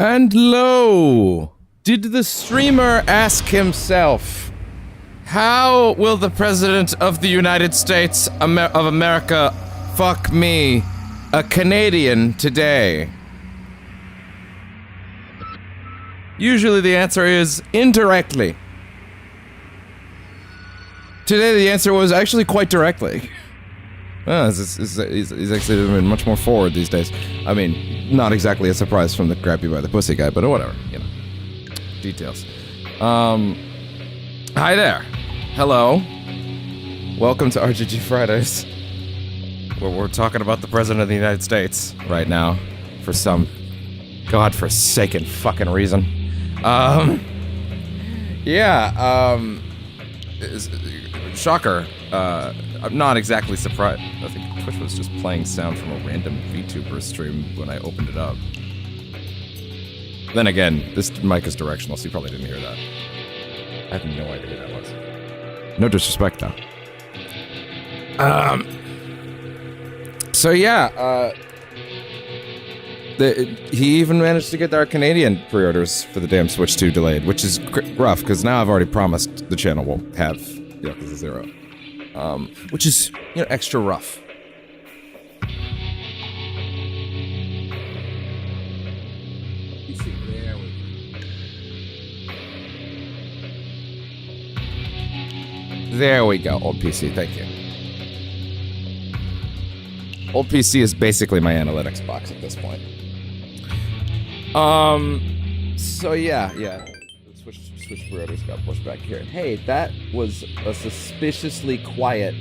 And lo, did the streamer ask himself, how will the President of the United States of America fuck me, a Canadian, today? Usually the answer is indirectly. Today the answer was actually quite directly. He's actually been much more forward these days. I mean, not exactly a surprise from the grab you by the pussy guy, but whatever, you know. Details. Hi there. Hello. Welcome to RGG Fridays. Where we're talking about the President of the United States right now. For some godforsaken fucking reason. Shocker. I'm not exactly surprised. I think Twitch was just playing sound from a random VTuber stream when I opened it up. Then again, this mic is directional, so you probably didn't hear that. I have no idea who that was. No disrespect, though. So yeah, he even managed to get our Canadian pre-orders for the damn Switch 2 delayed, which is rough, because now I've already promised the channel will have Yakuza 0. Which is, you know, extra rough. There we go, old PC, thank you. Old PC is basically my analytics box at this point. So yeah. Switch pre-orders got pushed back here. Hey, that was a suspiciously quiet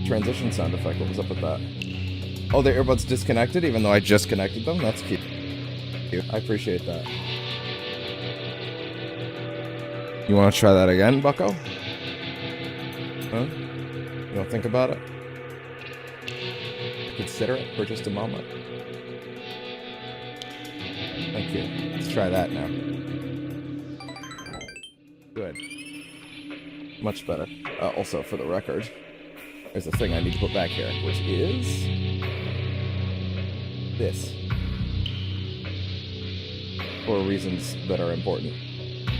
transition sound effect. What was up with that? Oh, the earbuds disconnected even though I just connected them? That's cute. I appreciate that. You want to try that again, bucko? Huh? You want to think about it? Consider it for just a moment. Thank you. Let's try that now. Good. Much better. Also, for the record, there's a thing I need to put back here, which is this. For reasons that are important.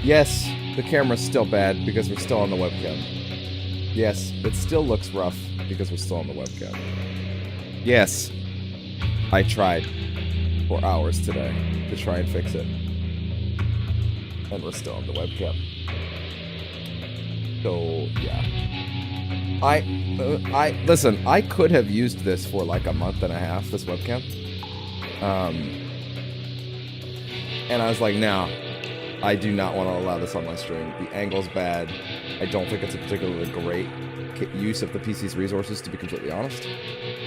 Yes, the camera's still bad because we're still on the webcam. Yes, it still looks rough because we're still on the webcam. Yes, I tried for hours today to try and fix it. And we're still on the webcam. So, yeah. Listen, I could have used this for like a month and a half, this webcam. And I was like, no, I do not want to allow this on my stream. The angle's bad. I don't think it's a particularly great use of the PC's resources, to be completely honest.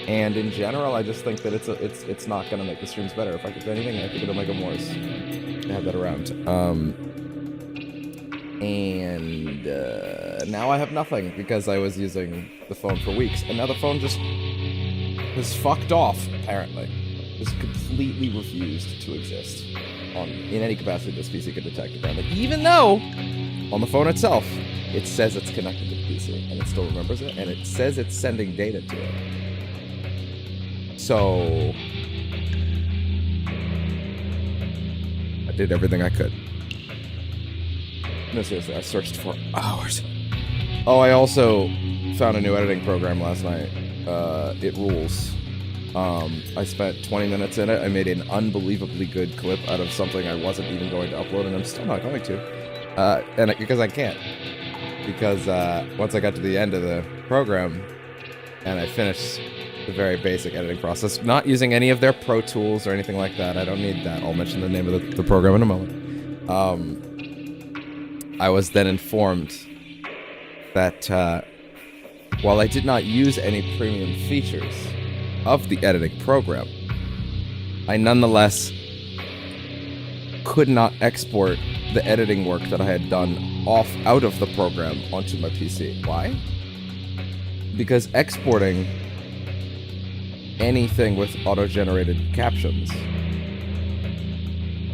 And in general, I just think that it's not gonna make the streams better. If anything, I think it'll make them worse. I have that around. Now I have nothing because I was using the phone for weeks, and now the phone just has fucked off. Apparently, just completely refused to exist in any capacity this PC could detect. Apparently, even though on the phone itself it says it's connected to the PC and it still remembers it, and it says it's sending data to it. So I did everything I could. No, seriously, I searched for hours. Oh, I also found a new editing program last night. It rules. I spent 20 minutes in it. I made an unbelievably good clip out of something I wasn't even going to upload, and I'm still not going to. Because I can't. Because once I got to the end of the program, and I finished the very basic editing process, not using any of their Pro Tools or anything like that. I don't need that. I'll mention the name of the program in a moment. I was then informed that while I did not use any premium features of the editing program, I nonetheless could not export the editing work that I had done out of the program onto my PC. Why? Because exporting anything with auto-generated captions,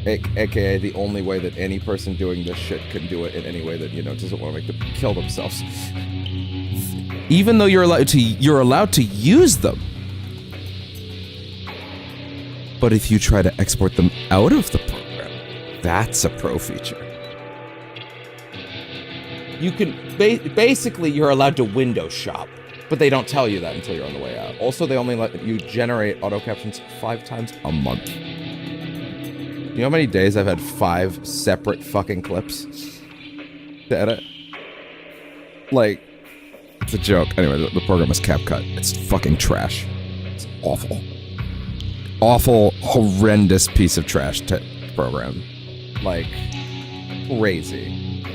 aka the only way that any person doing this shit can do it in any way that, you know, doesn't want to make them kill themselves. Even though you're allowed to use them, But if you try to export them out of the program, that's a pro feature. You can basically you're allowed to window shop, but they don't tell you that until you're on the way out. Also, they only let you generate auto captions 5 times a month. You know how many days I've had 5 separate fucking clips to edit? Like, it's a joke. Anyway, the program is CapCut. It's fucking trash. It's awful. Awful, horrendous piece of trash program. Like, crazy.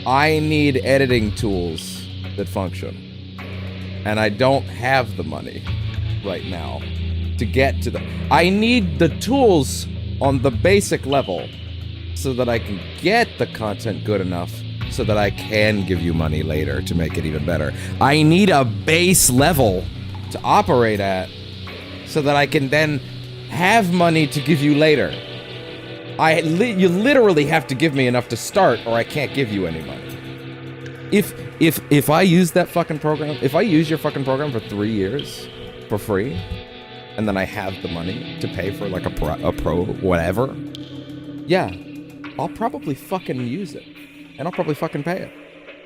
I need editing tools that function. And I don't have the money right now to get to them. I need the tools on the basic level so that I can get the content good enough so that I can give you money later to make it even better. I need a base level to operate at so that I can then have money to give you later. You literally have to give me enough to start or I can't give you any money. If I use that fucking program, if I use your fucking program for 3 years for free, and then I have the money to pay for like a pro whatever, yeah, I'll probably fucking use it. And I'll probably fucking pay it.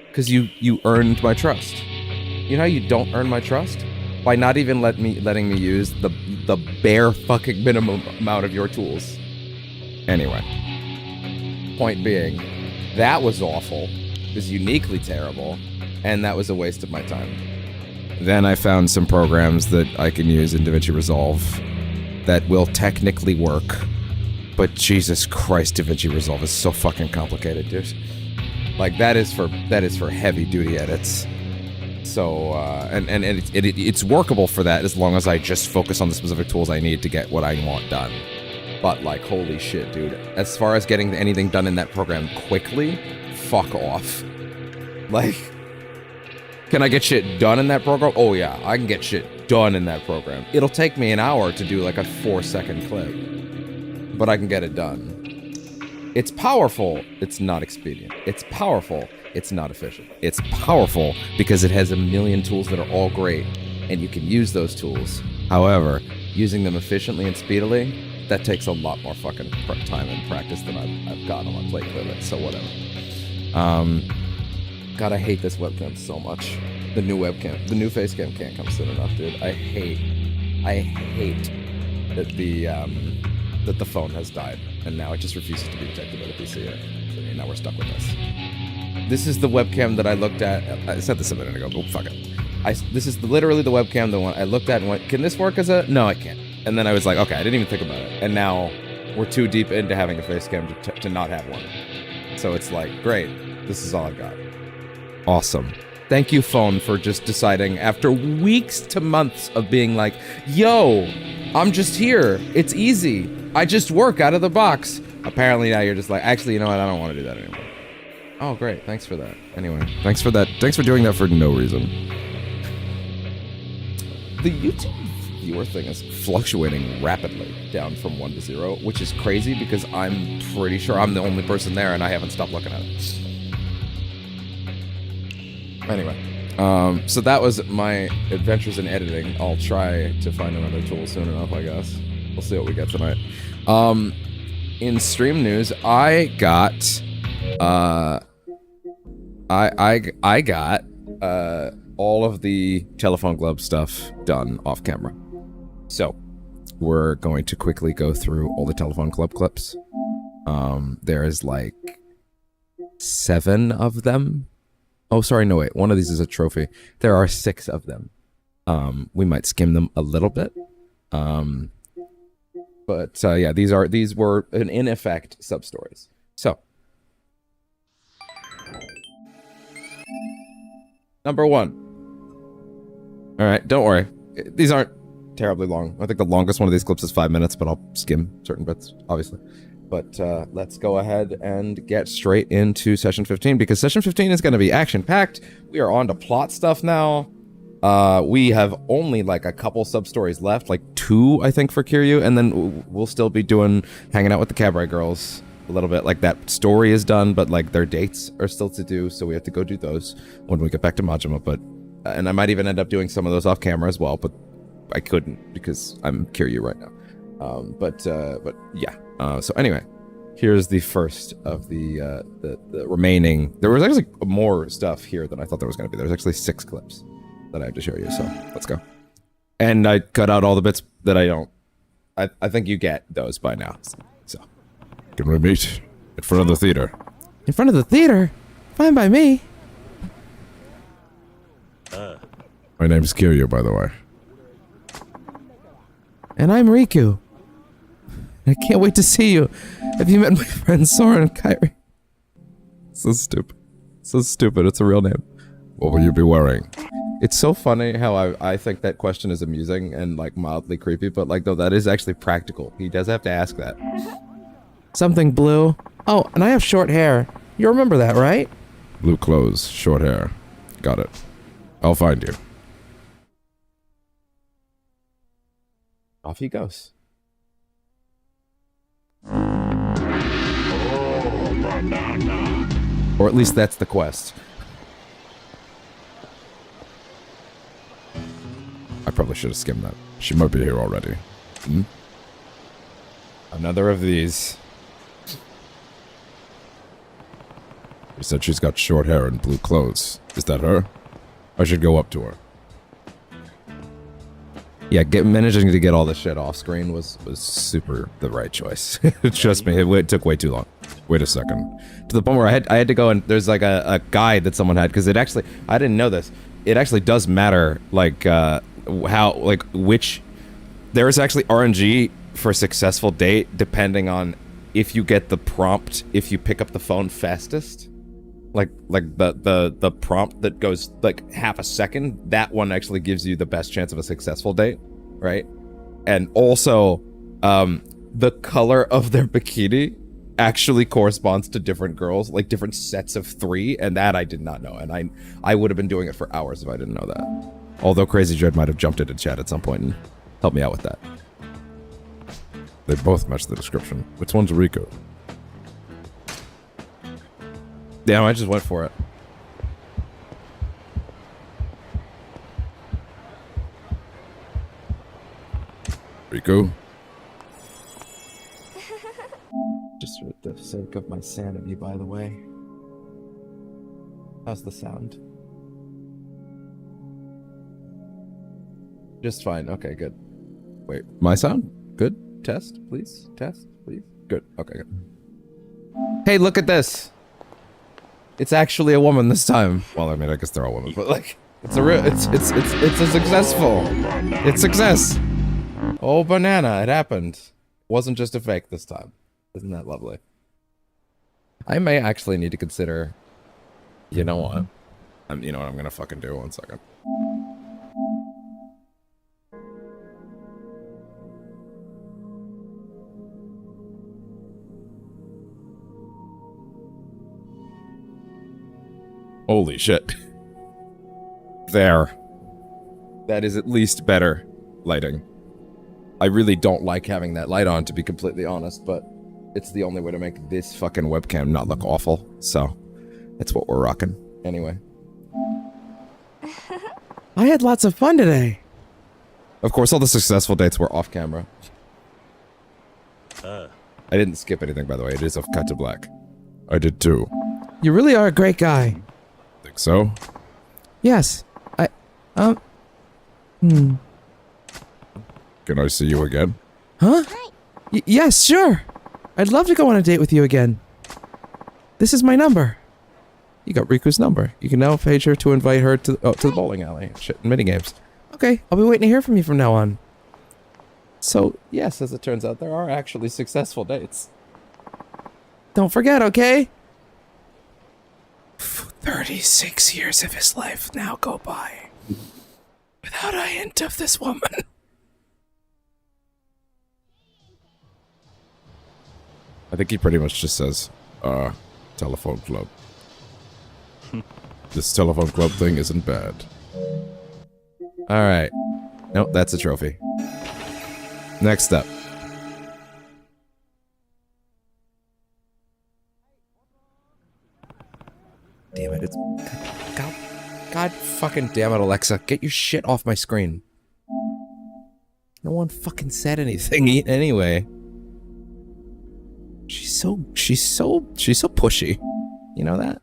Because you earned my trust. You know how you don't earn my trust? By not even letting me use the bare fucking minimum amount of your tools. Anyway. Point being, that was awful. It was uniquely terrible. And that was a waste of my time. Then I found some programs that I can use in DaVinci Resolve that will technically work. But Jesus Christ, DaVinci Resolve is so fucking complicated, dude. Like, that is for heavy duty edits. So, and it's workable for that as long as I just focus on the specific tools I need to get what I want done. But, like, holy shit, dude. As far as getting anything done in that program quickly, fuck off. Like, can I get shit done in that program? Oh yeah, I can get shit done in that program. It'll take me an hour to do like a 4-second clip. But I can get it done. It's powerful, it's not expedient. It's powerful, it's not efficient. It's powerful because it has a million tools that are all great, and you can use those tools. However, using them efficiently and speedily, that takes a lot more fucking time and practice than I've got on my plate with it, so whatever. God, I hate this webcam so much. The new webcam, the new FaceCam can't come soon enough, dude. I hate that the phone has died, and now it just refuses to be detected by the PC. And now we're stuck with this. This is the webcam that I looked at. I said this a minute ago, but fuck it. This is literally the webcam, the one I looked at and went, can this work as a... No, I can't. And then I was like, okay, I didn't even think about it. And now we're too deep into having a FaceCam to not have one. So it's like, great, this is all I've got. Awesome. Thank you, phone, for just deciding after weeks to months of being like, yo, I'm just here. It's easy. I just work out of the box. Apparently now you're just like, actually, you know what? I don't want to do that anymore. Oh, great. Thanks for that. Anyway, thanks for that. Thanks for doing that for no reason. The YouTube viewer thing is fluctuating rapidly down from 1 to 0, which is crazy because I'm pretty sure I'm the only person there and I haven't stopped looking at it. Anyway, so that was my adventures in editing. I'll try to find another tool soon enough, I guess. We'll see what we get tonight. In stream news, I got all of the Telephone Glove stuff done off camera. So we're going to quickly go through all the Telephone Club clips. There's like 7 of them. Oh, sorry, no, wait. One of these is a trophy. There are 6 of them. We might skim them a little bit. But yeah, these were in effect sub-stories. So, number 1. All right, don't worry. These aren't terribly long. I think the longest one of these clips is 5 minutes, but I'll skim certain bits, obviously. But let's go ahead and get straight into session 15, because session 15 is going to be action-packed. We are on to plot stuff now. We have only like a couple sub-stories left, like 2, I think, for Kiryu, and then we'll still be hanging out with the Cabaret Girls a little bit. Like, that story is done, but like their dates are still to do, so we have to go do those when we get back to Majima. But and I might even end up doing some of those off camera as well, but I couldn't because I'm Kiryu right now. But yeah. So anyway, here's the first of the remaining. There was actually more stuff here than I thought there was going to be. There's actually 6 clips that I have to show you. So let's go. And I cut out all the bits that I don't. I think you get those by now. So Can we meet in front of the theater? In front of the theater? Fine by me. My name's Kiryu, by the way. And I'm Riku. I can't wait to see you. Have you met my friends Sora and Kairi? so stupid. So stupid. It's a real name. What will you be wearing? It's so funny how I think that question is amusing and like mildly creepy, but like though that is actually practical. He does have to ask that. Something blue. Oh, and I have short hair. You remember that, right? Blue clothes, short hair. Got it. I'll find you. Off he goes. Or at least that's the quest. I probably should have skimmed that. She might be here already. Hmm? Another of these. You said she's got short hair and blue clothes. Is that her? I should go up to her. Yeah, managing to get all this shit off screen was super the right choice. Trust me, it took way too long. Wait a second. To the point where I had to go and there's like a guide that someone had because it actually I didn't know this. It actually does matter like how like which there is actually RNG for a successful date depending on if you get the prompt if you pick up the phone fastest. Like the prompt that goes like half a second, that one actually gives you the best chance of a successful date, right? And also, the color of their bikini actually corresponds to different girls, like different sets of 3, and that I did not know, and I would have been doing it for hours if I didn't know that. Although Crazy Dread might have jumped into chat at some point and helped me out with that. They both match the description. Which one's Rico? Yeah, I just went for it. Rico? Just for the sake of my sanity, by the way. How's the sound? Just fine. Okay, good. Wait, my sound? Good? Test, please? Test, please? Good. Okay, good. Hey, look at this! It's actually a woman this time. Well, I mean, I guess they're all women, but like, it's a real, it's a successful. It's success. Oh, banana, it happened. Wasn't just a fake this time. Isn't that lovely? I may actually need to consider, you know what? You know what I'm gonna fucking do, 1 second. Holy shit. There. That is at least better lighting. I really don't like having that light on, to be completely honest, but it's the only way to make this fucking webcam not look awful, so that's what we're rocking. Anyway. I had lots of fun today. Of course, all the successful dates were off camera. I didn't skip anything, by the way. It is of cut to black. I did too. You really are a great guy. Think so? Yes. Can I see you again? Huh? Yes, sure. I'd love to go on a date with you again. This is my number. You got Riku's number. You can now page her to invite her to the bowling alley. Shit, and minigames. Okay, I'll be waiting to hear from you from now on. So, yes, as it turns out, there are actually successful dates. Don't forget, okay? 36 years of his life now go by without a hint of this woman. I think he pretty much just says, telephone club. This telephone club thing isn't bad. Alright. Nope, that's a trophy. Next up. Damn it, it's... God fucking damn it, Alexa. Get your shit off my screen. No one fucking said anything anyway. She's so pushy. You know that?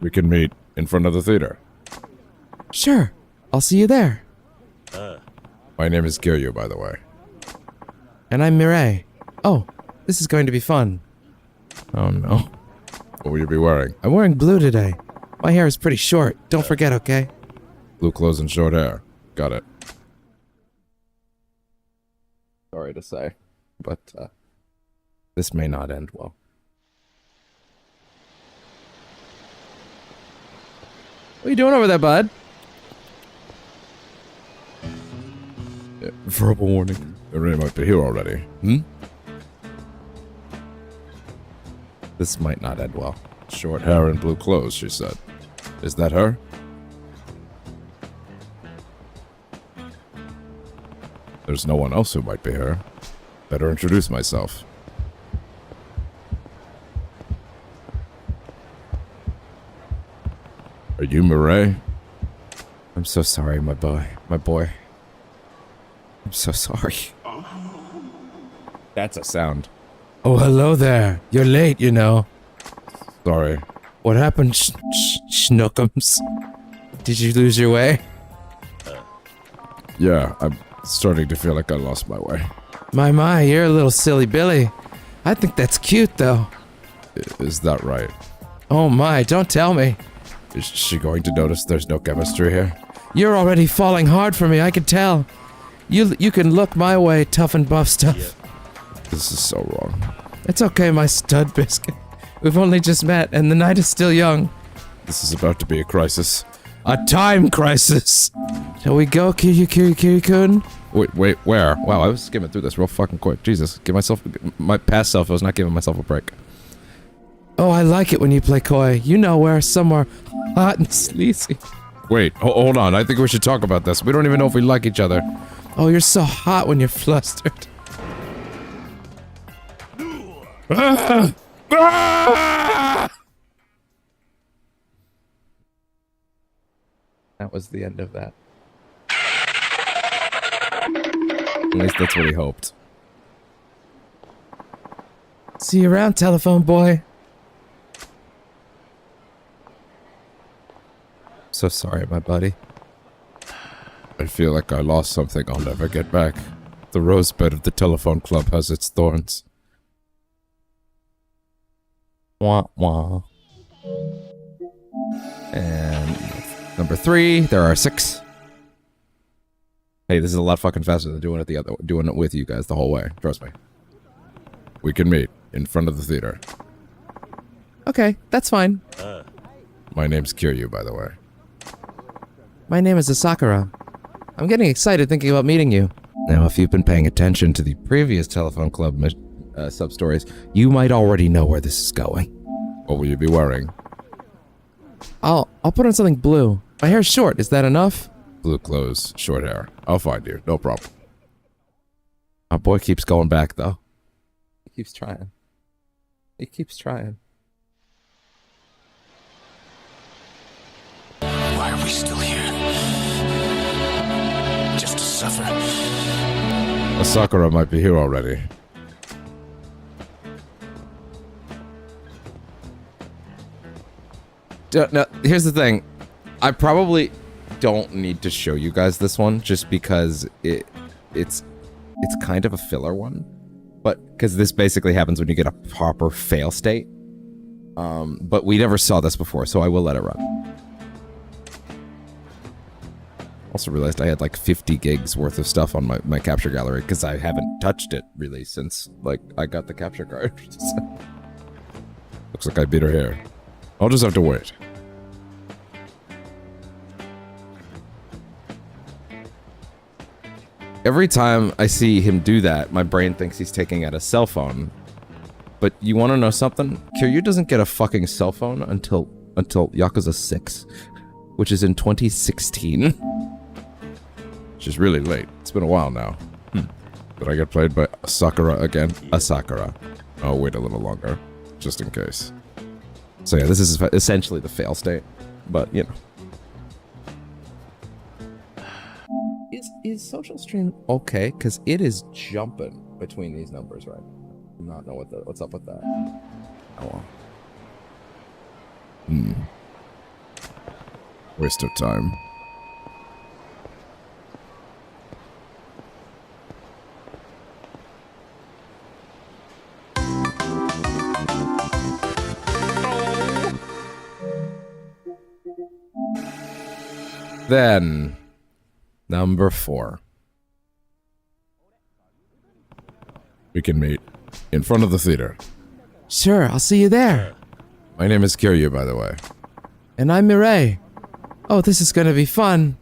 We can meet in front of the theater. Sure. I'll see you there. My name is Kiryu, by the way. And I'm Mireille. Oh, this is going to be fun. Oh no. What will you be wearing? I'm wearing blue today. My hair is pretty short. Don't forget, okay? Blue clothes and short hair. Got it. Sorry to say, but this may not end well. What are you doing over there, bud? Verbal warning. The rain might be here already. This might not end well. Short hair and blue clothes, she said. Is that her? There's no one else who might be her. Better introduce myself. Are you Mireille? I'm so sorry, my boy. I'm so sorry. That's a sound. Oh, hello there. You're late, you know. Sorry. What happened, Schnookums? Did you lose your way? Yeah, I'm starting to feel like I lost my way. My, you're a little silly Billy. I think that's cute, though. Is that right? Oh my, don't tell me. Is she going to notice there's no chemistry here? You're already falling hard for me, I can tell. You can look my way, tough and buff stuff. This is so wrong. It's okay, my stud biscuit. We've only just met, and the night is still young. This is about to be a crisis. A time crisis! Shall we go, Kiryu-kun? Wait, where? Wow, I was skimming through this real fucking quick. Jesus, my past self, I was not giving myself a break. Oh, I like it when you play coy. You know where, somewhere hot and sleazy. Wait, hold on, I think we should talk about this. We don't even know if we like each other. Oh, you're so hot when you're flustered. Ah! Ah! That was the end of that. At least that's what he hoped. See you around, telephone boy. So sorry, my buddy. I feel like I lost something I'll never get back. The rosebud of the telephone club has its thorns. Wah wah. And number 3, there are 6. Hey, this is a lot fucking faster than doing it with you guys the whole way. Trust me. We can meet in front of the theater. Okay, that's fine. My name's Kiryu, by the way. My name is Asakura. I'm getting excited thinking about meeting you. Now, if you've been paying attention to the previous telephone club sub-stories, you might already know where this is going. What will you be wearing? I'll put on something blue. My hair's short, is that enough? Blue clothes, short hair. I'll find you, no problem. Our boy keeps going back, though. He keeps trying. He keeps trying. Why are we still here? Just to suffer? Asakura might be here already. No, here's the thing. I probably don't need to show you guys this one just because it's kind of a filler one. But because this basically happens when you get a proper fail state. But we never saw this before, so I will let it run. Also realized I had like 50 gigs worth of stuff on my capture gallery because I haven't touched it really since like I got the capture card. Looks like I beat her here. I'll just have to wait. Every time I see him do that, my brain thinks he's taking out a cell phone. But you want to know something? Kiryu doesn't get a fucking cell phone until Yakuza 6, which is in 2016. She's really late. It's been a while now. Did I get played by Asakura again? Asakura. I'll wait a little longer, just in case. So yeah, this is essentially the fail state, but you know. Is social stream okay? Because it is jumping between these numbers right now. I do not know what's up with that. Oh well. Waste of time. Then, number 4. We can meet in front of the theater. Sure, I'll see you there. My name is Kiryu, by the way. And I'm Mireille. Oh, this is gonna be fun.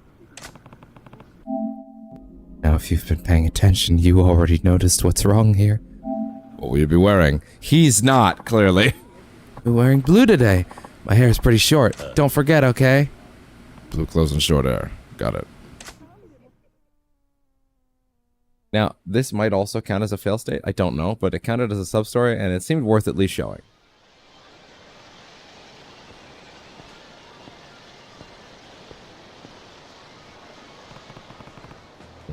Now, if you've been paying attention, you already noticed what's wrong here. What will you be wearing? He's not, clearly. I'm wearing blue today. My hair is pretty short. Don't forget, okay? Blue clothes and short hair. Got it. Now, this might also count as a fail state. I don't know, but it counted as a sub-story, and it seemed worth at least showing.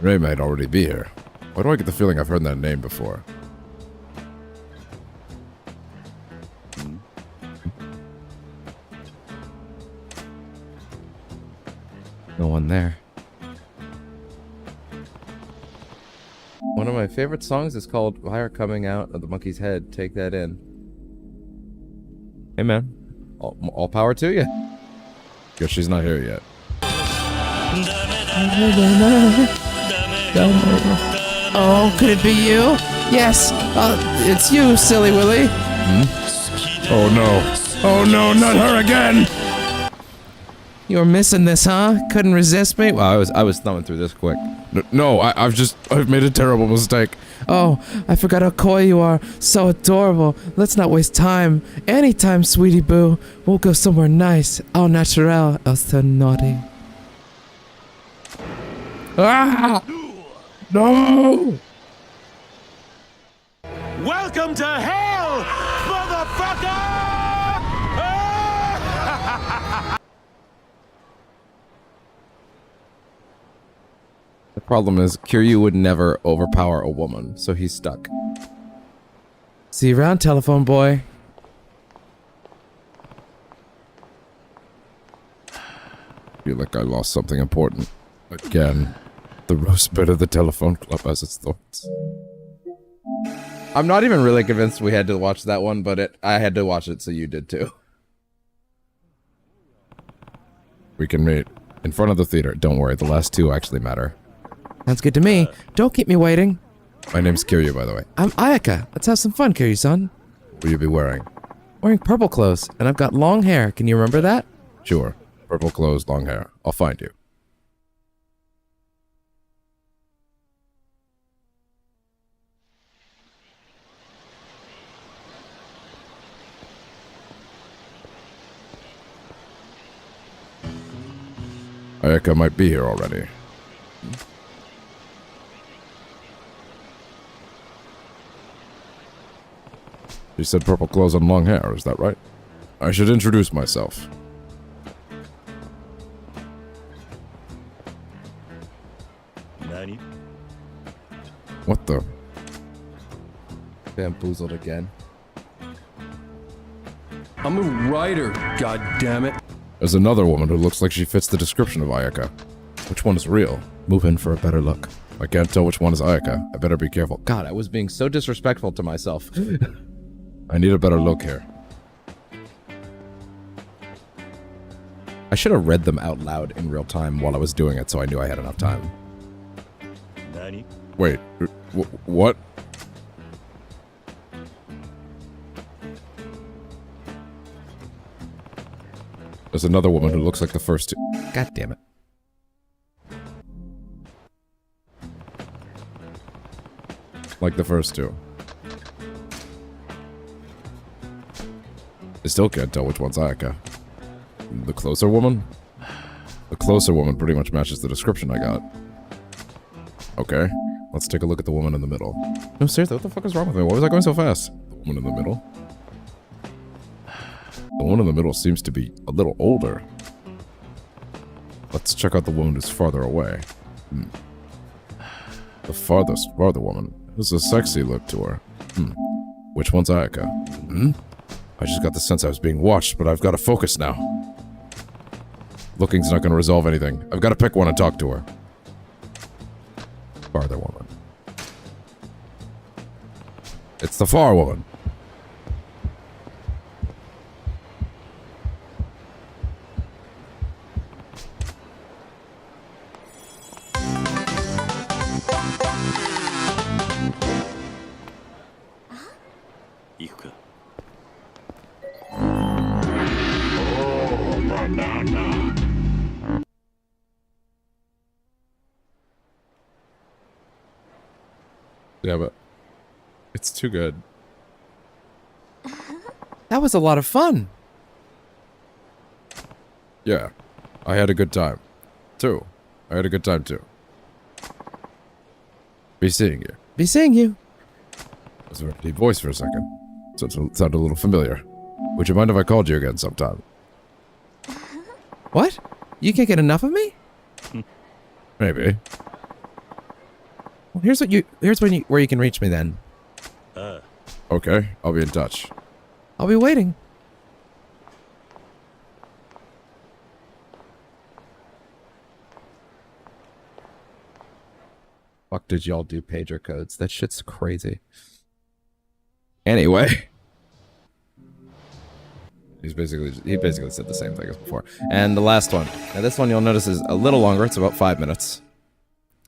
Ray might already be here. Why do I get the feeling I've heard that name before? No one there. One of my favorite songs is called Fire Coming Out of the Monkey's Head. Take that in. Hey man, all power to you. Guess she's not here yet. Oh, could it be you? Yes, it's you, Silly Willy. Oh no. Oh no, not her again! You were missing this, huh? Couldn't resist me? Well, I was thumbing through this quick. No, I've made a terrible mistake. Oh, I forgot how coy you are. So adorable. Let's not waste time. Anytime, sweetie boo. We'll go somewhere nice. Au naturel. Oh, so naughty. Ah! No! Welcome to hell, motherfucker! The problem is, Kiryu would never overpower a woman, so he's stuck. See you around, telephone boy. Feel like I lost something important. Again. The roast bed of the telephone club has its thoughts. I'm not even really convinced we had to watch that one, but I had to watch it, so you did too. We can meet in front of the theater. Don't worry, the last 2 actually matter. Sounds good to me. Don't keep me waiting. My name's Kiryu, by the way. I'm Ayaka. Let's have some fun, Kiryu-san. What will you be wearing? Wearing purple clothes, and I've got long hair. Can you remember that? Sure. Purple clothes, long hair. I'll find you. Ayaka might be here already. She said purple clothes and long hair, is that right? I should introduce myself. Nani? What the? Bamboozled again. I'm a writer, goddammit. There's another woman who looks like she fits the description of Ayaka. Which one is real? Move in for a better look. I can't tell which one is Ayaka. I better be careful. God, I was being so disrespectful to myself. I need a better look here. I should have read them out loud in real time while I was doing it so I knew I had enough time. Nani? Wait, what? There's another woman who looks like the first 2. God damn it. Like the first 2. I still can't tell which one's Ayaka. The closer woman? The closer woman pretty much matches the description I got. Okay, let's take a look at the woman in the middle. No, seriously, what the fuck is wrong with me? Why was I going so fast? The woman in the middle? The one in the middle seems to be a little older. Let's check out the woman who's farther away. The farther woman. There's a sexy look to her. Which one's Ayaka? I just got the sense I was being watched, but I've got to focus now. Looking's not going to resolve anything. I've got to pick one and talk to her. Farther woman. It's the far woman. Yakuza. Yeah, but it's too good. That was a lot of fun. Yeah, I had a good time. Too. I had a good time too. Be seeing you. Be seeing you. That was a very deep voice for a second. So it sounded a little familiar. Would you mind if I called you again sometime? What? You can't get enough of me? Maybe. Well, where you can reach me then. Okay, I'll be in touch. I'll be waiting. Fuck did y'all do pager codes? That shit's crazy. Anyway. He basically said the same thing as before. And the last one. Now this one you'll notice is a little longer. It's about 5 minutes.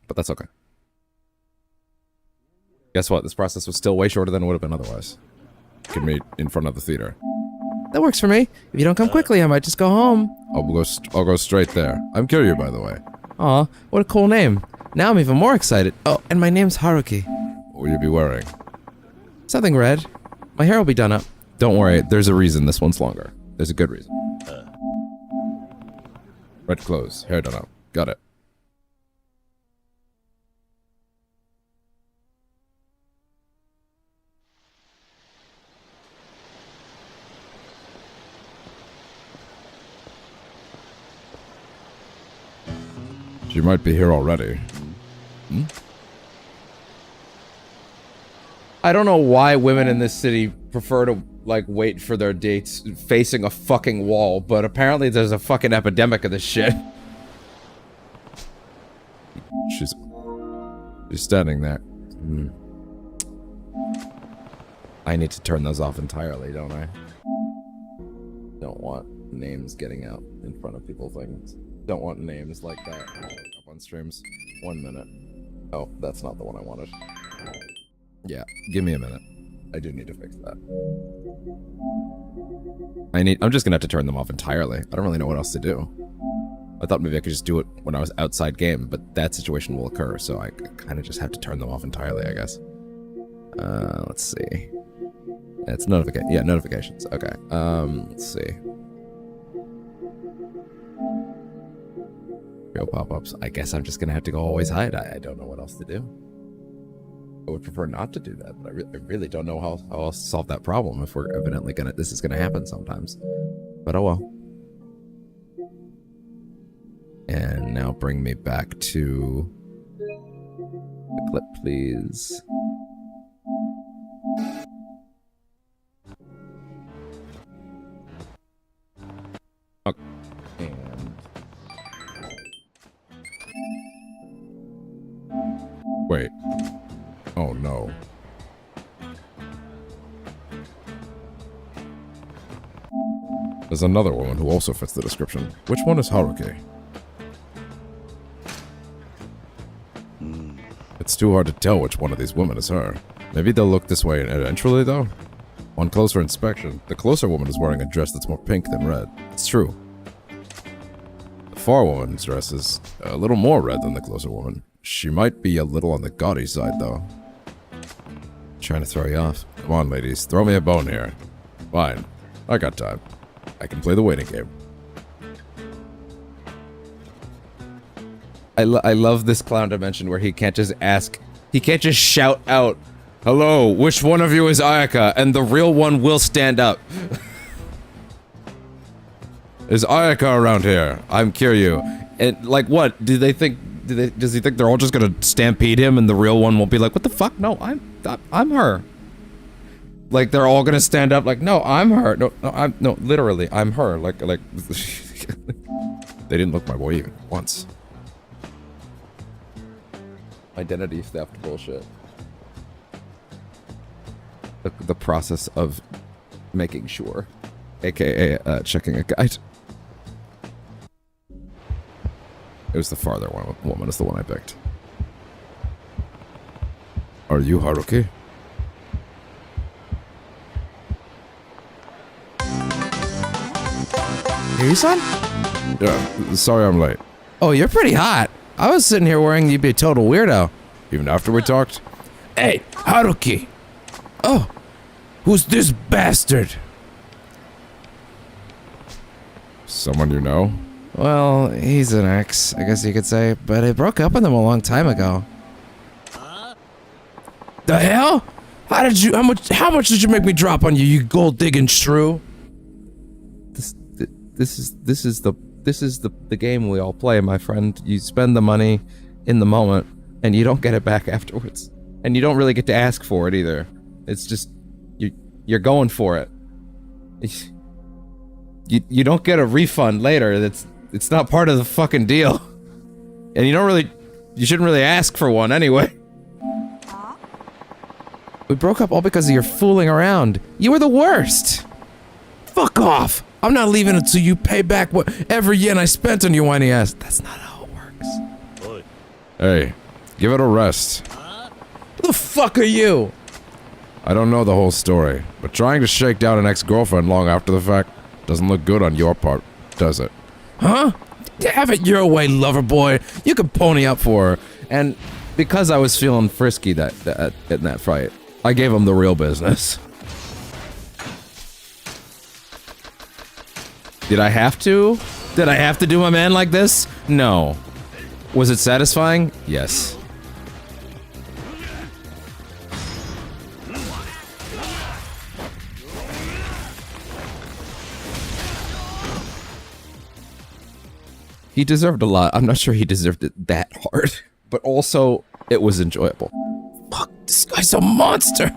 But that's okay. Guess what? This process was still way shorter than it would have been otherwise. We can meet in front of the theater. That works for me. If you don't come quickly, I might just go home. I'll go straight there. I'm Kiryu, by the way. Aw, what a cool name. Now I'm even more excited. Oh, and my name's Haruki. What will you be wearing? Something red. My hair will be done up. Don't worry, there's a reason this one's longer. There's a good reason. Red clothes, hair done up. Got it. She might be here already. I don't know why women in this city prefer to, like, wait for their dates facing a fucking wall, but apparently there's a fucking epidemic of this shit. She's standing there. I need to turn those off entirely, don't I? Don't want names getting out in front of people things. Don't want names like that up on streams. 1 minute. Oh, that's not the one I wanted. Yeah, give me a minute. I do need to fix that. I'm just gonna have to turn them off entirely. I don't really know what else to do. I thought maybe I could just do it when I was outside game, but that situation will occur, so I kind of just have to turn them off entirely, I guess. Let's see. It's notifications. Okay. Let's see. Real pop-ups. I guess I'm just gonna have to go always hide. I don't know what else to do. I would prefer not to do that, but I really don't know how else to solve that problem if we're evidently this is gonna happen sometimes. But oh well. And now bring me back to the clip, please. Okay. And Wait. Oh no. There's another woman who also fits the description. Which one is Haruki? It's too hard to tell which one of these women is her. Maybe they'll look this way eventually, though? On closer inspection, the closer woman is wearing a dress that's more pink than red. It's true. The far woman's dress is a little more red than the closer woman. She might be a little on the gaudy side, though. Trying to throw you off. Come on, ladies. Throw me a bone here. Fine. I got time. I can play the waiting game. I love this clown dimension where he can't just ask, he can't just shout out, "Hello, which one of you is Ayaka?" and the real one will stand up. Is Ayaka around here? I'm Kiryu. And like what? Do they think does he think they're all just gonna stampede him and the real one won't be like, what the fuck? No, I'm her. Like, they're all gonna stand up like, no, I'm her. No, literally, I'm her. Like, they didn't look my way even once. Identity theft bullshit. The process of making sure. AKA, checking a guide. It was the farther woman is the one I picked. Are you Haruki? Are you, son? Yeah, sorry I'm late. Oh, you're pretty hot. I was sitting here worrying you'd be a total weirdo. Even after we talked? Hey, Haruki. Oh, who's this bastard? Someone you know? Well, he's an ex, I guess you could say, but I broke up with him a long time ago. The hell? How much did you make me drop on you, you gold digging shrew? This is the game we all play, my friend. You spend the money in the moment, and you don't get it back afterwards. And you don't really get to ask for it either. It's just, you're going for it. You don't get a refund later. It's not part of the fucking deal. And you shouldn't really ask for one anyway. We broke up all because of your fooling around. You were the worst. Fuck off. I'm not leaving until you pay back every yen I spent on your whiny ass. That's not how it works. Hey, give it a rest. Who the fuck are you? I don't know the whole story, but trying to shake down an ex-girlfriend long after the fact doesn't look good on your part, does it? Huh? Have it your way, lover boy. You can pony up for her. And because I was feeling frisky in that fight, I gave him the real business. Did I have to? Did I have to do my man like this? No. Was it satisfying? Yes. He deserved a lot. I'm not sure he deserved it that hard. But also, it was enjoyable. Fuck, this guy's a monster!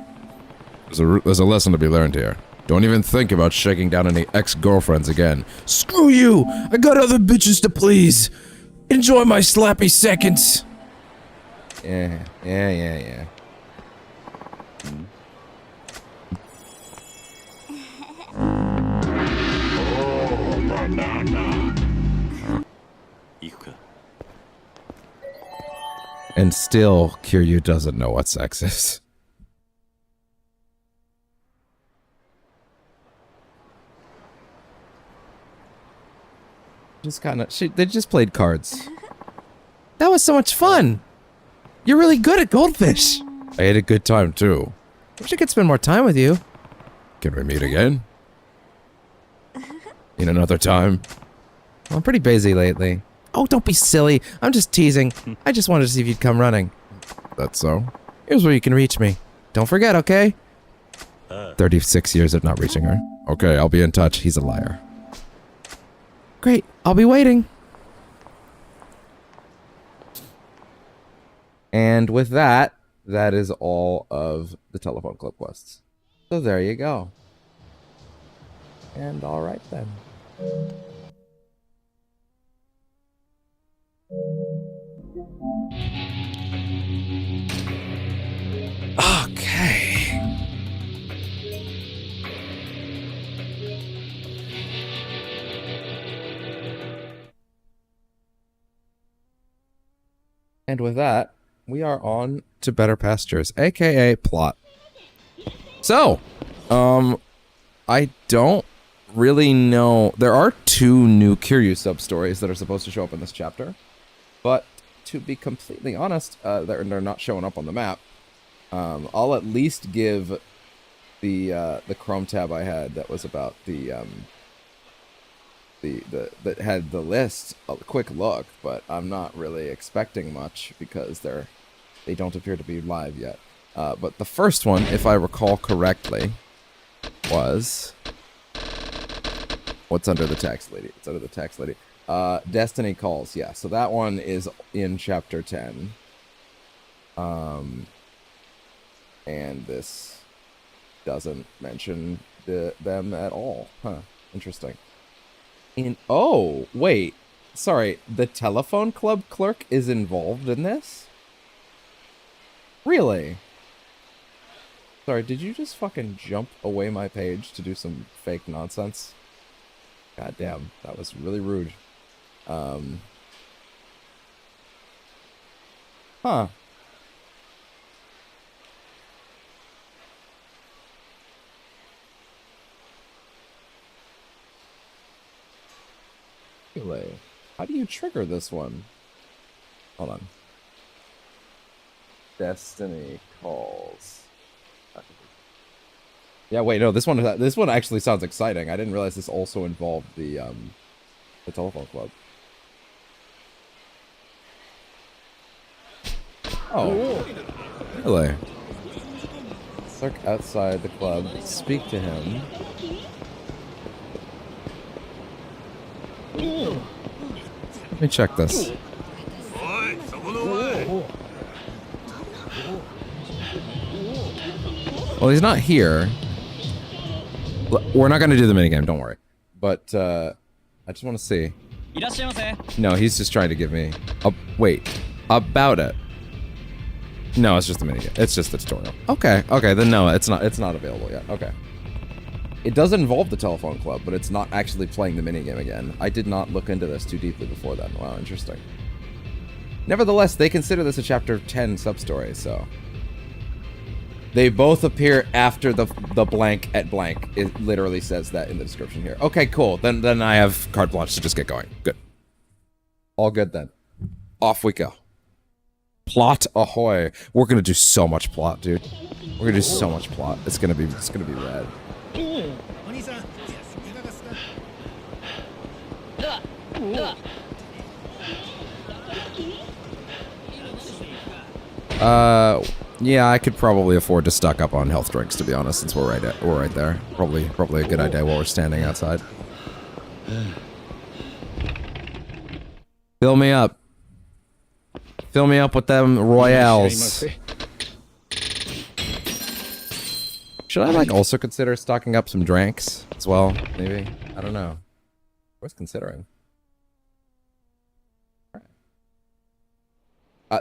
There's a lesson to be learned here. Don't even think about shaking down any ex-girlfriends again. Screw you! I got other bitches to please! Enjoy my slappy seconds! Yeah. And still, Kiryu doesn't know what sex is. They just played cards. That was so much fun! You're really good at goldfish! I had a good time too. Wish I could spend more time with you. Can we meet again? In another time? Well, I'm pretty busy lately. Oh, don't be silly. I'm just teasing. I just wanted to see if you'd come running. That's so? Here's where you can reach me. Don't forget, okay? 36 years of not reaching her. Okay, I'll be in touch. He's a liar. Great. I'll be waiting. And with that, that is all of the telephone clip quests. So there you go. And alright then. Okay. And with that, we are on to Better Pastures, aka plot. So, I don't really know. There are 2 new Kiryu sub-stories that are supposed to show up in this chapter. But to be completely honest, they're not showing up on the map. I'll at least give the Chrome tab I had that was about that had the list a quick look, but I'm not really expecting much because they don't appear to be live yet. But the first one, if I recall correctly, was what's under the tax lady. It's under the tax lady. Destiny Calls, yeah. So that one is in chapter 10. And this doesn't mention them at all. Huh. Interesting. Oh, wait. Sorry, the telephone club clerk is involved in this? Really? Sorry, did you just fucking jump away my page to do some fake nonsense? God damn, that was really rude. Huh. Anyway, how do you trigger this one? Hold on. Destiny Calls. Yeah, wait, no, this one actually sounds exciting. I didn't realize this also involved the telephone club. Oh. Really? Clerk outside the club. Speak to him. Let me check this. Well, he's not here. We're not going to do the minigame, don't worry. But, I just want to see. No, he's just trying to give me... wait. About it. No, it's just the minigame. It's just the tutorial. Okay, then no, it's not Available yet. Okay. It does involve the telephone club, but it's not actually playing the minigame again. I did not look into this too deeply before then. Wow, interesting. Nevertheless, they consider this a chapter 10 sub-story, so... They both appear after the blank at blank. It literally says that in the description here. Okay, cool. Then I have carte blanche to just get going. Good. All good then. Off we go. Plot ahoy. We're gonna do so much plot, dude. We're gonna do so much plot. It's gonna be rad. Yeah, I could probably afford to stock up on health drinks, to be honest, since we're right there. Probably a good idea while we're standing outside. Fill me up. Fill me up with them royales. Should I like also consider stocking up some drinks as well? Maybe, I don't know. Worth considering.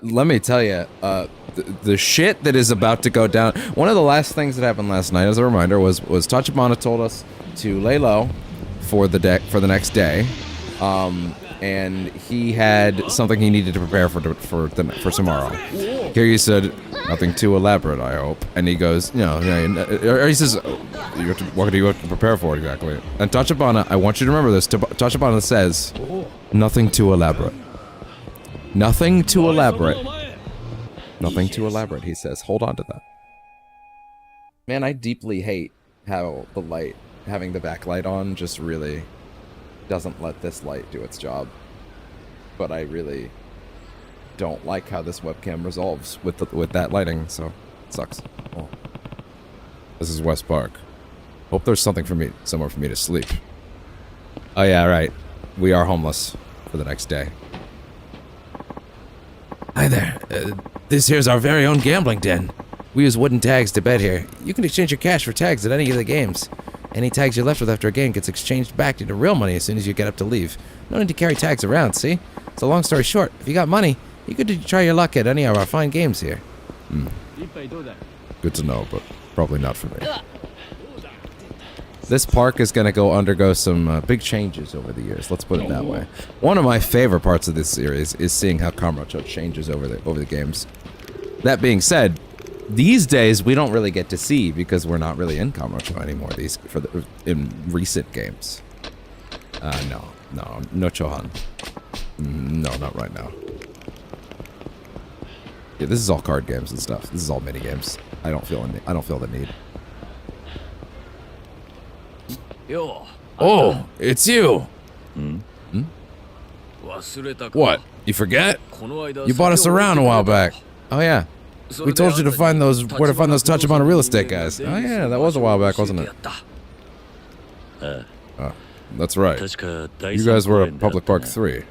Let me tell you, the shit that is about to go down. One of the last things that happened last night, as a reminder, was Tachibana told us to lay low for the next day, and he had something he needed to prepare for tomorrow. Here you said nothing too elaborate, I hope, and he goes, no, or he says, what do you have to prepare for exactly? And Tachibana, I want you to remember this. Tachibana says, nothing too elaborate. Nothing too elaborate. Nothing too elaborate, he says. Hold on to that. Man, I deeply hate how the light, having the backlight on, just really doesn't let this light do its job. But I really don't like how this webcam resolves with that lighting, so it sucks. Oh. This is West Park. Hope there's somewhere for me to sleep. Oh yeah, right. We are homeless for the next day. Hi there. This here's our very own gambling den. We use wooden tags to bet here. You can exchange your cash for tags at any of the games. Any tags you're left with after a game gets exchanged back into real money as soon as you get up to leave. No need to carry tags around, see? So long story short, if you got money, you could try your luck at any of our fine games here. Good to know, but probably not for me. This park is going to undergo some big changes over the years. Let's put it that way. One of my favorite parts of this series is seeing how Kamurocho changes over the games. That being said, these days we don't really get to see because we're not really in Kamurocho anymore. In recent games. No Chohan. No, not right now. Yeah, this is all card games and stuff. This is all mini games. I don't feel the need. Oh, it's you! What? You forget? You bought us around a while back. Oh yeah. We told you to find where to find those Tachibana real estate guys. Oh yeah, that was a while back, wasn't it? That's right. 確か第 You 三 guys 公 were 園 at であった Public Park な 3.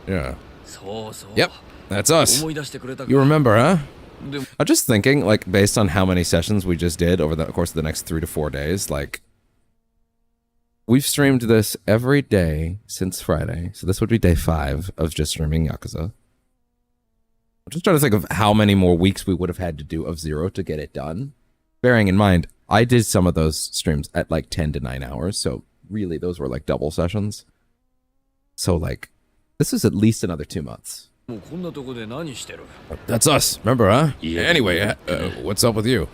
Yeah. そうそう Yep, that's us. 思い出してくれたか You remember, huh? でも I'm just thinking, like, based on how many sessions we just did over the course of the next 3 to 4 days, like, we've streamed this every day since Friday, so this would be day 5 of just streaming Yakuza. I'm just trying to think of how many more weeks we would have had to do of Zero to get it done. Bearing in mind, I did some of those streams at like 10 to 9 hours, so really those were like double sessions. So like, this is at least another 2 months. もうこんなとこで何してる That's us, remember, huh? Yeah. Anyway, what's up with you?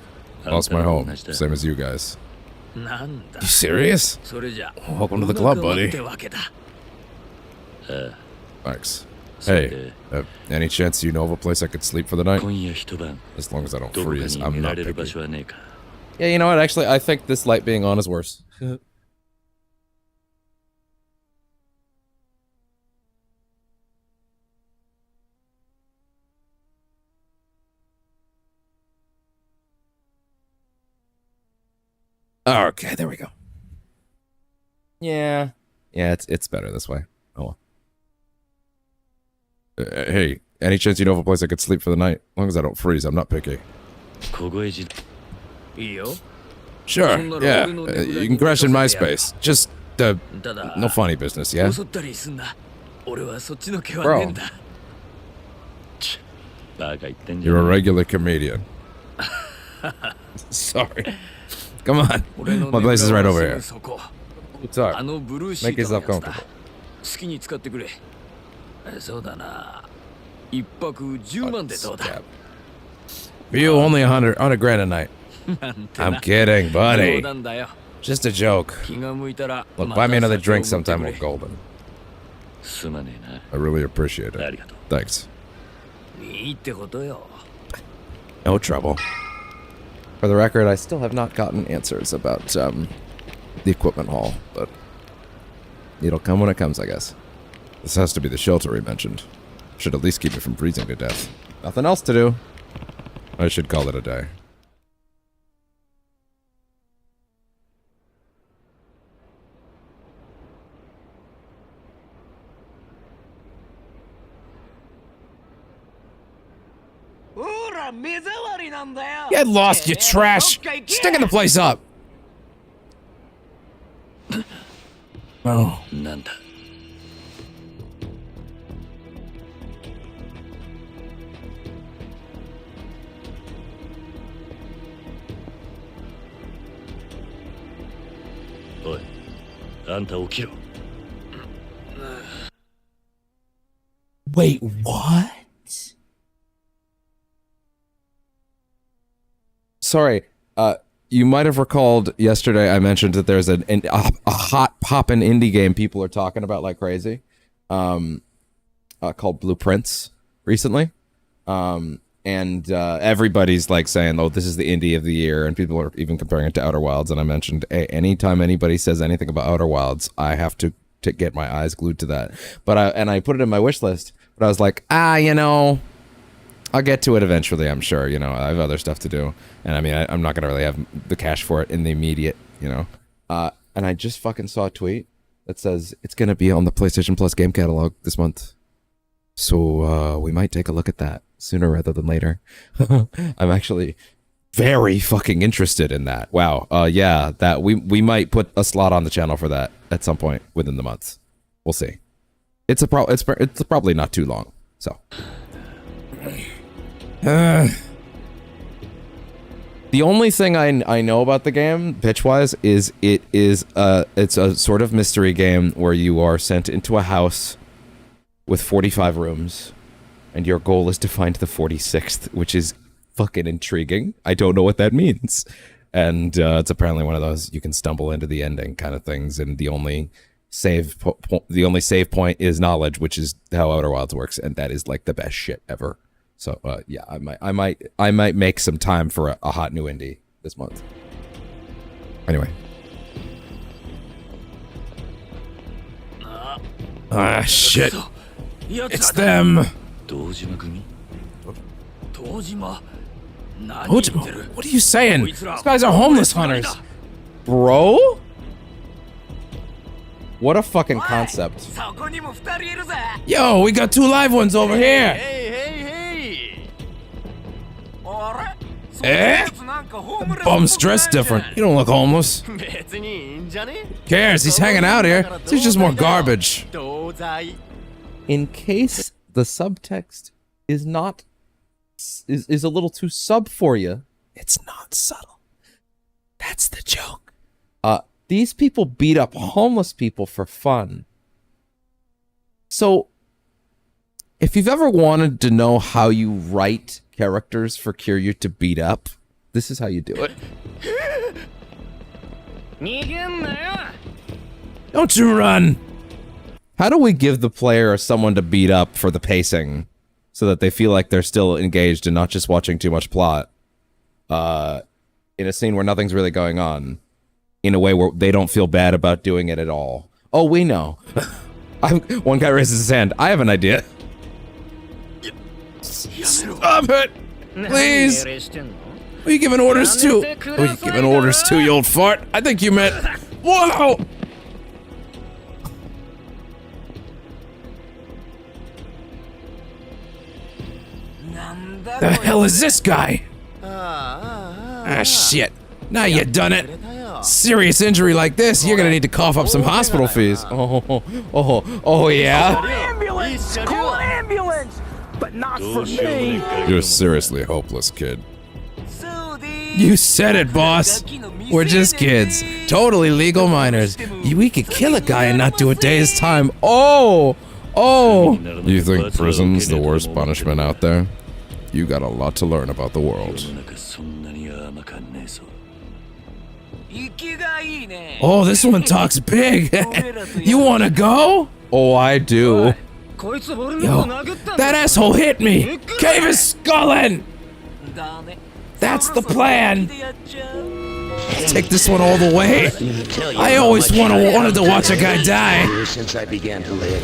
Lost my home, あんたの話だ same as you guys. なんだ You serious? それじゃ Welcome to the club, お腹は buddy. ってわけだ Thanks. それ Hey, で any chance you know of a place I could sleep for the night? 今夜一晩 As long as I don't どこか freeze, に I'm 寝ら not れる場 picky. 所はねえか Yeah, you know what? Actually, I think this light being on is worse. Okay, there we go. Yeah, it's better this way. Oh well. Hey, any chance you know of a place I could sleep for the night? As long as I don't freeze, I'm not picky. 小声じ いいよ Sure, yeah. You can crash in my space. Just, ただ no funny business, yeah? 襲ったりすんな俺はそっちの気は Bro. ねえんだバカ言ってんじゃ You're a ね regular comedian. Sorry. Come on. 俺の My place is right ネ over ク here. ラはすぐそこ What's あ up? のブルーシー Make トの yourself やつだ comfortable. 好きに使ってくれそうだな一泊10万でどうだ Cap. For you, only 100 grand a night. なんて I'm な kidding, 冗 buddy. 談だよ Just a joke. 気が向いたら Look, ま buy た me another 酒を drink 持って sometime くれ with Golden. すまねえ I really appreciate なあ it. りがとう Thanks. いいってことよ No trouble. For the record, I still have not gotten answers about the equipment haul, but it'll come when it comes, I guess. This has to be the shelter he mentioned. Should at least keep it from freezing to death. Nothing else to do. I should call it a day. Get lost, you trash! Sticking the place up! Oh. なんだ おいあんた起きろ Wait, what? Sorry, you might have recalled yesterday I mentioned that there's a hot poppin' indie game people are talking about like crazy, called Blueprints recently, and everybody's like saying, "Oh, this is the indie of the year," and people are even comparing it to Outer Wilds. And I mentioned, hey, anytime anybody says anything about Outer Wilds, I have to get my eyes glued to that. But I put it in my wish list, but I was like, you know, I'll get to it eventually, I'm sure. You know, I have other stuff to do. And I mean, I'm not going to really have the cash for it in the immediate, you know. And I just fucking saw a tweet that says it's going to be on the PlayStation Plus game catalog this month. So we might take a look at that sooner rather than later. I'm actually very fucking interested in that. Wow. Yeah, that we might put a slot on the channel for that at some point within the month. We'll see. It's probably not too long. So. The only thing I know about the game, pitch-wise, is it's a sort of mystery game where you are sent into a house with 45 rooms, and your goal is to find the 46th, which is fucking intriguing. I don't know what that means. And it's apparently one of those you can stumble into the ending kind of things, and the only save point is knowledge, which is how Outer Wilds works, and that is like the best shit ever. So yeah, I might make some time for a hot new indie this month. Anyway. Ah shit. It's them. 堂島組 Tojima Ojima, what are you saying? These guys are homeless hunters. Bro? What a fucking concept. そこにも2人いるぜ Yo, we got 2 live ones over here. あれ Eh? そいつなんかホームレス Bum's dressed different. You don't look homeless. 別にいいんじゃね Cares? He's hanging out here. So he's just more garbage. 同罪 In case the subtext is not is a little too sub for you. It's not subtle. That's the joke. These people beat up homeless people for fun. So, if you've ever wanted to know how you write characters for Kiryu to beat up, this is how you do it. 逃げんなよ Don't you run. How do we give the player someone to beat up for the pacing so that they feel like they're still engaged and not just watching too much plot? In a scene where nothing's really going on. In a way where they don't feel bad about doing it at all. Oh, we know. One guy raises his hand. I have an idea. Stop it. Please. Who are you giving orders to? Who are you giving orders to, you old fart? I think you meant... Whoa! The hell is this guy? Ah, shit. Now you done it. Serious injury like this, you're gonna need to cough up some hospital fees. Oh, yeah? ambulance call ambulance but not for me You're seriously hopeless, kid. You said it, boss. We're just kids. Totally legal minors. We could kill a guy and not do a day's time. Oh! You think prison's the worst punishment out there? You got a lot to learn about the world. そんなに甘かんねえぞ 息がいいね Oh, this one talks big. You wanna go? Oh, I do. こいつ俺の Yo, こと殴ったん that だ asshole hit me. Cave his skull in. だね That's the plan. でやっちゃう Take this one all the way. I always wanted to watch a guy die. Since I began to live,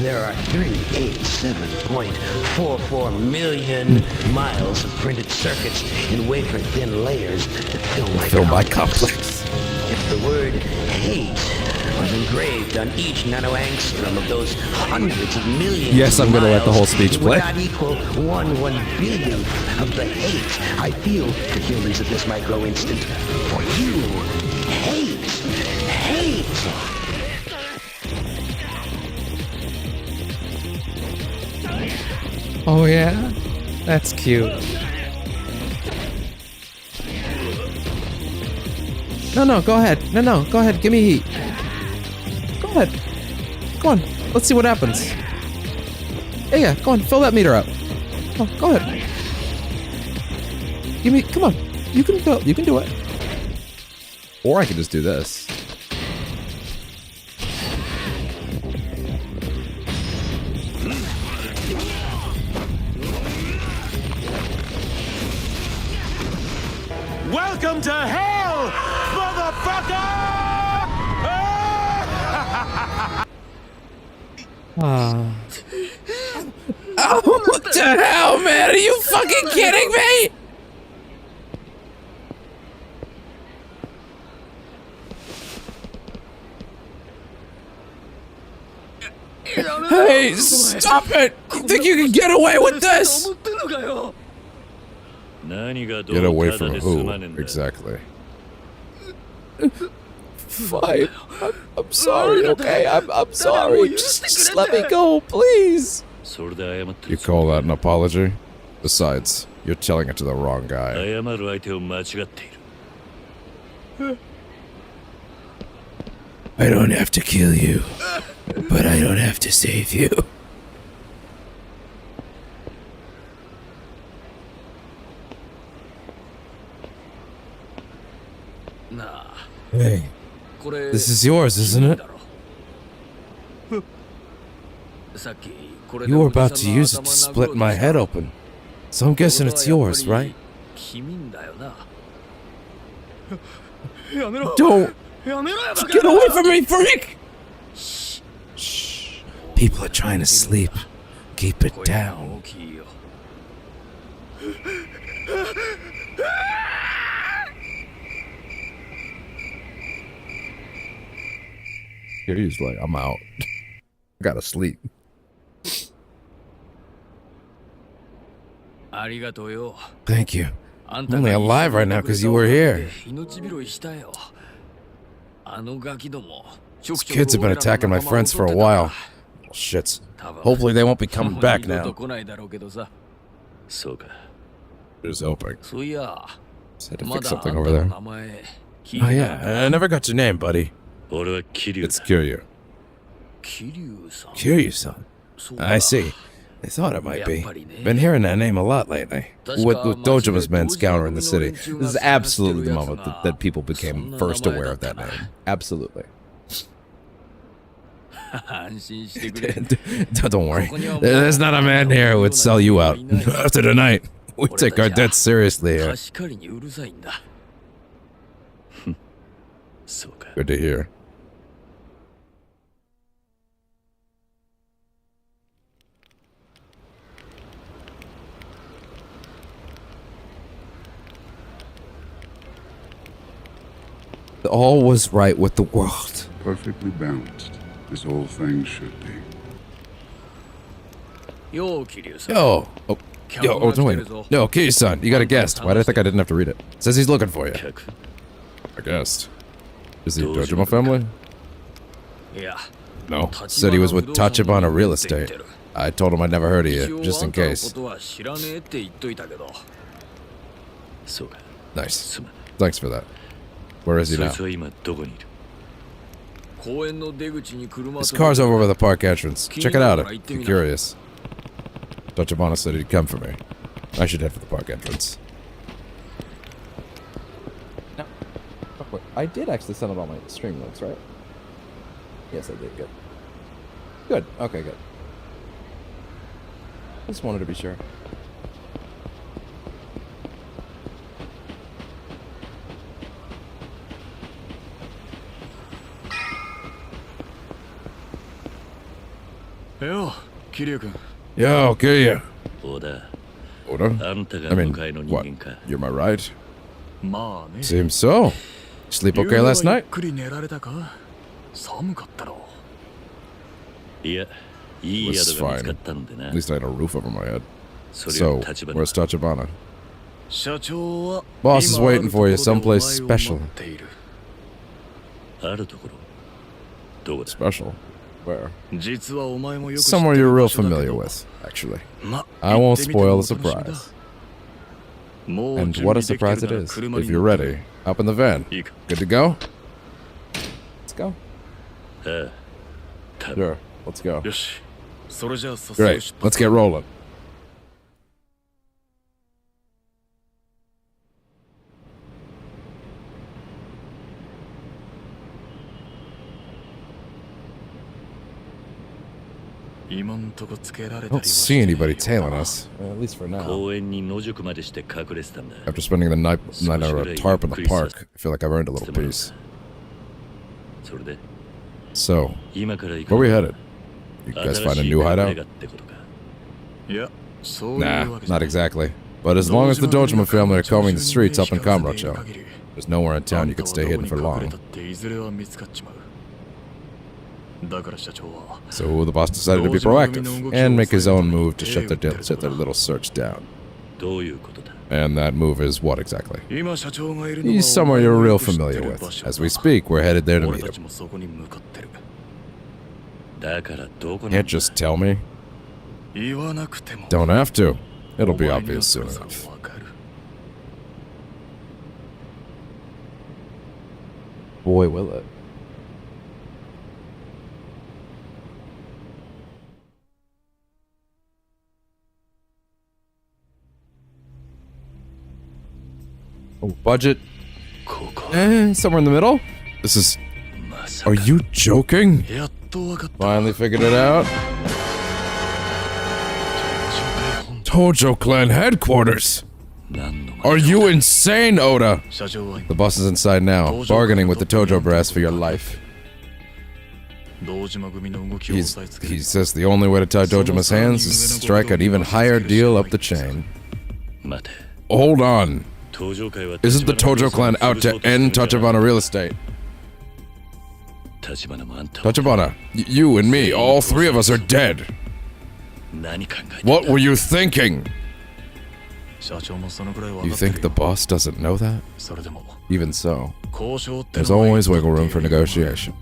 there are 387.44 million miles of printed circuits in wafer-thin layers that fill my complex. If the word hate was engraved on each nanoangstrom of those hundreds of millions Yes, I'm gonna let the whole speech it play. would not equal 1/1 billionth of the hate I feel for humans at this micro instant. For you, hate. Oh yeah? That's cute. No, go ahead. No, go ahead. Give me heat. Go ahead. Go on. Let's see what happens. Yeah, go on. Fill that meter up. Oh, go ahead. Come on. You can do it. Or I could just do this. Welcome to hell, motherfucker! Oh, what the hell, man? Are you fucking kidding me? Hey, stop it! You think you can get away with this? 思ってんのかよ 何がど Get う away ただ from で済 who? まねえんだ Exactly. Fine. I'm sorry, okay? I'm sorry. Just let me go, please. それで謝って You る call that an apology? Besides, you're telling it to the wrong guy. 謝る相手を間違っている I don't have to kill you, but I don't have to save you. Hey, これ this is yours, isn't it? さっきこれで You were おじさん about to の use it to 頭 split 殴ろうと my した head open. So I'm guessing it's yours, right? 君だよな Don't やめろよ get away from me, freak! Shh. People are trying to sleep. Keep it down. 大きいよ Kiryu's like, I'm out. I gotta sleep. ありがとうよ。 Thank you. あん I'm た only が alive right now because you were here. 命拾いしたよ。あのガキども。 These kids have been attacking my friends for a while. Well, shits. Hopefully they won't be coming back now. そうか。 Just hoping. そういや。 Just had to ま fix だ something あん over たの there. 名前聞い Oh てない yeah, I never got your name, buddy. 俺は桐生 It's だ。 Kiryu. 桐生さん。 Kiryu-san. そうだ I see. I thought it might be. やっぱりね。 Been hearing that name a lot lately. With Dojima's men scouring the city. This is absolutely the moment that people became first aware of that name. Absolutely. 安心してくれ。 Don't worry. There's not a man here who would sell you out. After tonight, we take our debts seriously here. 確かにうるさいんだ。そうか。 Good to hear. All was right with the world. Perfectly balanced, as all things should be. よう、桐生さん。 Yo. Oh, yo, oh, no, wait. No, Kiryu-san, you got a guest. Why did I think I didn't have to read it? Says he's looking for you. 客 I guessed. Is he Dojima family? いや、 No. Said he was with Tachibana Real Estate. I told him I'd never heard of you, just in case. 一応あんたのことは知らねえって言っといたけど。そうか。 Nice. すまん。 Thanks for that. Where is he そい now? つは今どこにいる？公園の出口に車 His car's over by the park entrance. Check it out if you're curious. Tachibana said he'd come for me. I should head for the park entrance. No. Oh, wait, I did actually send out all my stream links, right? Yes, I did. Good. Good. Okay, good. Just wanted to be sure. Yo, Kiryu-kun. Yo, Kiryu. 小田、 Oda? あんたが I mean, 向かいの人 what? 間か。 You're my ride? まあね。 Seems so. Sleep okay last ゆ night? っくり寝られたか？寒かったろ。いや、いい Was 宿が見つか fine. ったんでな At。least I had a roof over my head. それ So, を立花 where's Tachibana? 社長は Boss is 今ある waiting for you ところで someplace お前を special. 待っている。あるところ。どこだ？ Special. Where? 実はお前もよく知って Somewhere る you're real 場所だけ familiar ど with, actually. ま、 I 行 won't ってみても spoil お the 楽しみだ。 surprise. もう And 準 what a 備できてる surprise な it ら is. 車 If に you're 乗って ready, hop in the van. いいか。 Good to go? Let's go. ああ。多分 Sure. Let's go. よし。それじゃあ早速 Great. 出 Let's 発 get rolling. I Don't see anybody tailing us, at least for now. 公園に野宿までして隠れてたんだ。 After spending the night under a tarp in the park, I feel like I've earned a little piece. それで、 So, 今から行く where are we headed? You guys find a new hideout? いや、そういう Nah, わけじゃ not ない。 exactly. But as long as the Dojima family are combing the streets up in Kamurocho, there's nowhere in town you could stay hidden for long. So the boss decided to be proactive and make his own move to shut their little search down. どういうことだ？ And that move is what exactly? 今社長がいるのは He's somewhere you're real familiar with. As we speak, we're headed there to 俺 meet たち him. もそこに向かってる。だからどこなん Can't だ？ just tell me. 言わなくても Don't have to. It'll be お前には obvious soon そろ enough. そろわかる。 Boy, will it. Oh, budget. ここ。 Somewhere in the middle? This is... まさか Are you joking? やっとわかった。 Finally figured it out? Tojo Clan headquarters! 何の Are you insane, Oda? 社長は The boss is inside now, bargaining with the Tojo brass for your life. 堂島組の動きを抑えつけ He says the only way to tie Dojima's hands is to strike an even higher deal up the chain. 待て。 Hold on. 登場会は Isn't the Tojo Clan out to end Tachibana Real Estate? Tachibana, you and me, all three of us are dead. What were you thinking? You think the boss doesn't know that? Even so, there's always wiggle room for negotiation.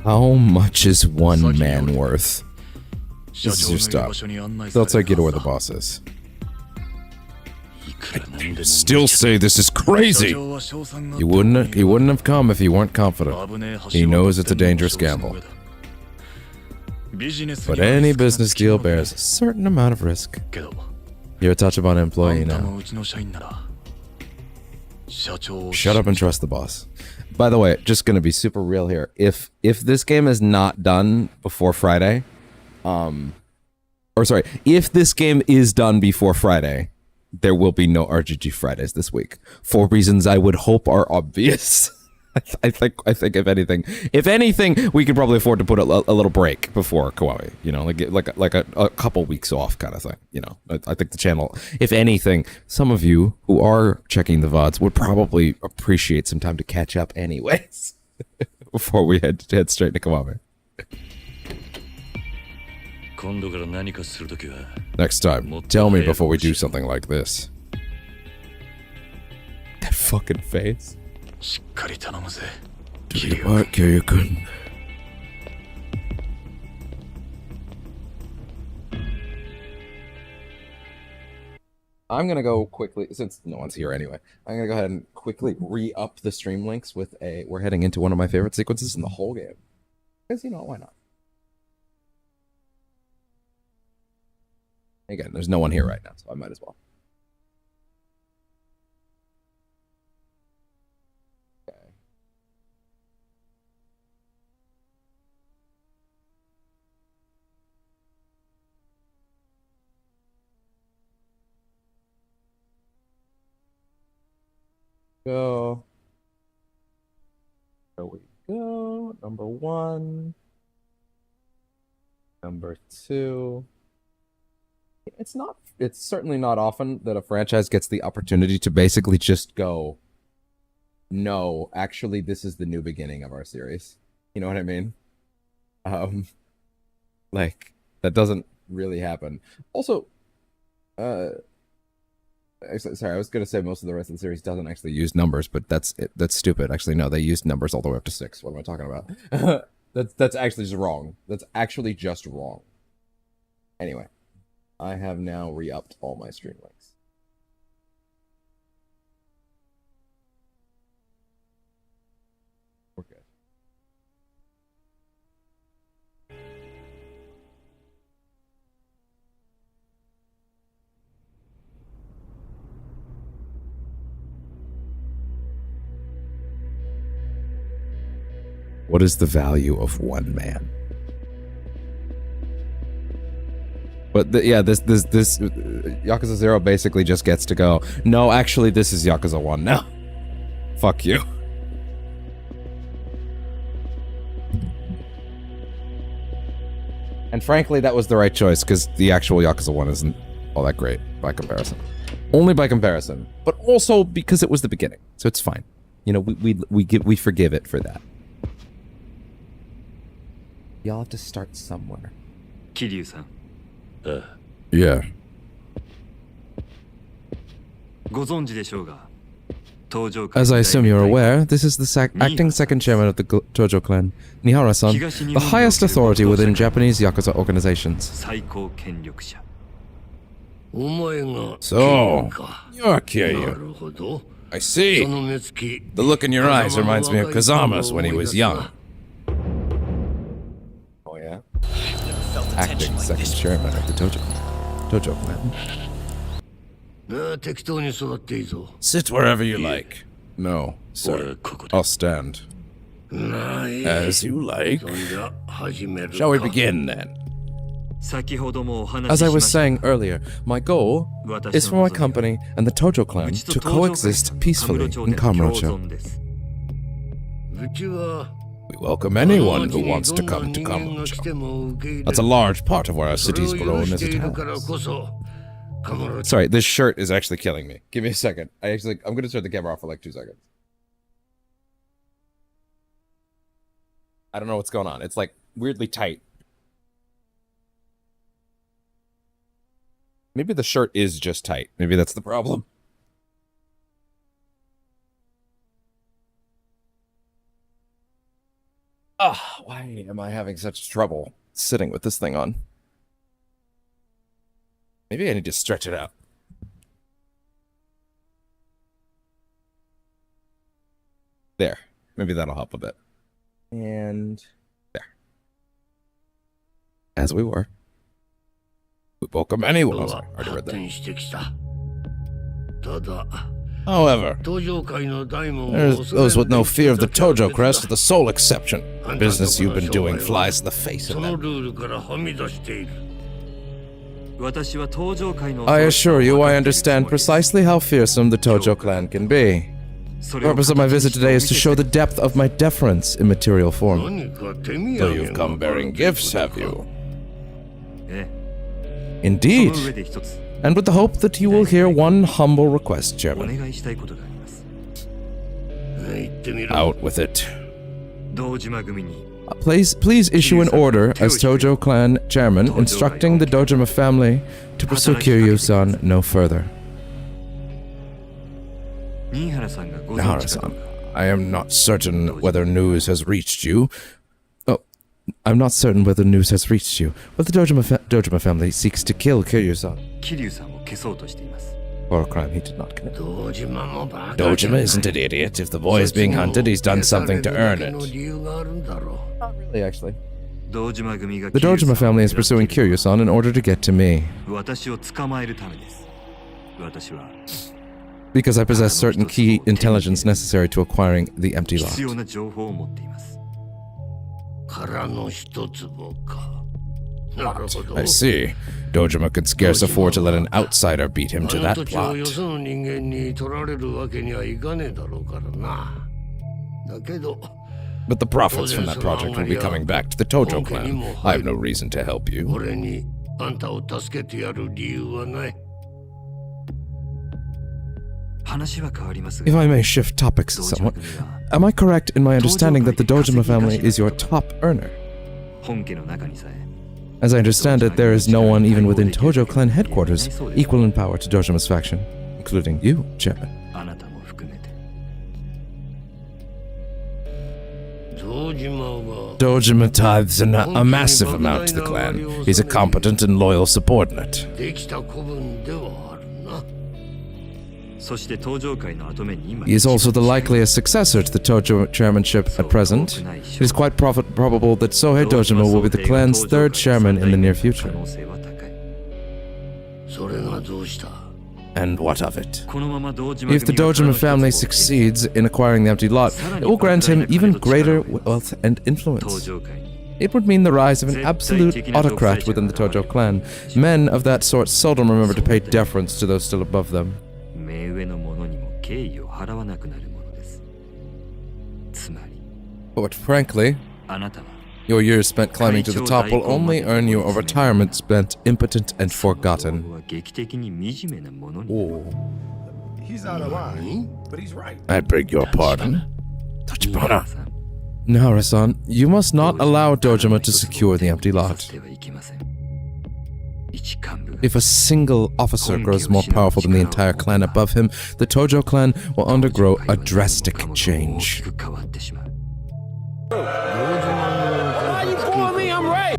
How much is one man worth? This is your stop. They'll take you to where the boss is. I still say this is crazy! He wouldn't have come if he weren't confident. He knows it's a dangerous gamble. But any business deal bears a certain amount of risk. You're a Tachibana employee now. Shut up and trust the boss. By the way, just gonna be super real here. If this game is not done before Friday, if this game is done before Friday, there will be no RGG Fridays this week for reasons I would hope are obvious. I think if anything, we could probably afford to put a little break before KIWAMI. You know, like a couple weeks off kind of thing. You know, I think the channel, if anything, some of you who are checking the VODs would probably appreciate some time to catch up, anyways, before we head straight to KIWAMI. Next time, tell me before we do something like this. That fucking face. Do your part, Kiryu-kun. I'm gonna go quickly, since no one's here anyway, I'm gonna go ahead and quickly re-up the stream links with we're heading into one of my favorite sequences in the whole game. Because, you know, why not? Again, there's no one here right now, so I might as well. Okay. Go. There we go. Number 1. Number 2. It's certainly not often that a franchise gets the opportunity to basically just go, no, actually this is the new beginning of our series. You know what I mean? Like, that doesn't really happen. Also, sorry, I was gonna say most of the rest of the series doesn't actually use numbers, but that's stupid. Actually, no, they used numbers all the way up to 6. What am I talking about? That's actually just wrong. That's actually just wrong. Anyway. I have now re-upped all my stream links. We're good. What is the value of one man? But yeah, this Yakuza 0 basically just gets to go, no, actually this is Yakuza 1 now. Fuck you. And frankly, that was the right choice, because the actual Yakuza 1 isn't all that great by comparison. Only by comparison, but also because it was the beginning, so it's fine. You know, we forgive it for that. Y'all have to start somewhere. Kiryu-san. Yeah. As I assume you're aware, this is the acting second chairman of the Tojo clan, Nihara-san, the highest authority within Japanese Yakuza organizations. So, you're Kiryu. I see. The look in your eyes reminds me of Kazama's when he was young. Oh yeah? Acting second chairman of the Tojo clan. Sit wherever you like. No, sir. I'll stand. As you like. Shall we begin, then? As I was saying earlier, my goal is for my company and the Tojo clan to coexist peacefully in Kamurocho. We welcome anyone who wants to come to Kamurocho. That's a large part of where our city's grown as it has. Sorry, this shirt is actually killing me. Give me a second. I'm gonna turn the camera off for like 2 seconds. I don't know what's going on. It's like weirdly tight. Maybe the shirt is just tight. Maybe that's the problem. Why am I having such trouble sitting with this thing on? Maybe I need to stretch it out. There. Maybe that'll help a bit. And there. As we were. We welcome anyone. Oh, sorry, I already read that. However, there's those with no fear of the Tojo crest are the sole exception. The business you've been doing flies in the face of them. I assure you I understand precisely how fearsome the Tojo clan can be. The purpose of my visit today is to show the depth of my deference in material form. So you've come bearing gifts, have you? Indeed. And with the hope that you will hear one humble request, Chairman. Out with it. Please issue an order as Tojo clan chairman instructing the Dojima family to pursue Kiryu-san no further. Nahara-san, I am not certain whether news has reached you. I'm not certain whether news has reached you, but the Dojima family seeks to kill Kiryu-san. For a crime he did not commit. Dojima isn't an idiot. If the boy is being hunted, he's done something to earn it. Not really, actually. The Dojima family is pursuing Kiryu-san in order to get to me. Because I possess certain key intelligence necessary to acquiring the empty lot. I see. Dojima could scarce afford to let an outsider beat him to that plot. But the profits from that project will be coming back to the Tojo clan. I have no reason to help you. If I may shift topics somewhat, am I correct in my understanding that the Dojima family is your top earner? As I understand it, there is no one even within Tojo clan headquarters equal in power to Dojima's faction, including you, Chairman. Dojima tithes a massive amount to the clan. He's a competent and loyal subordinate. He is also the likeliest successor to the Tojo chairmanship at present. It is quite probable that Sohei Dojima will be the clan's third chairman in the near future. And what of it? If the Dojima family succeeds in acquiring the empty lot, it will grant him even greater wealth and influence. It would mean the rise of an absolute autocrat within the Tojo clan. Men of that sort seldom remember to pay deference to those still above them. But frankly, your years spent climbing to the top will only earn you a retirement spent impotent and forgotten. Oh. He's out of line, but he's right. I beg your pardon. Tachibana. Nahara-san, you must not allow Dojima to secure the empty lot. If a single officer grows more powerful than the entire clan above him, the Tojo clan will undergo a drastic change.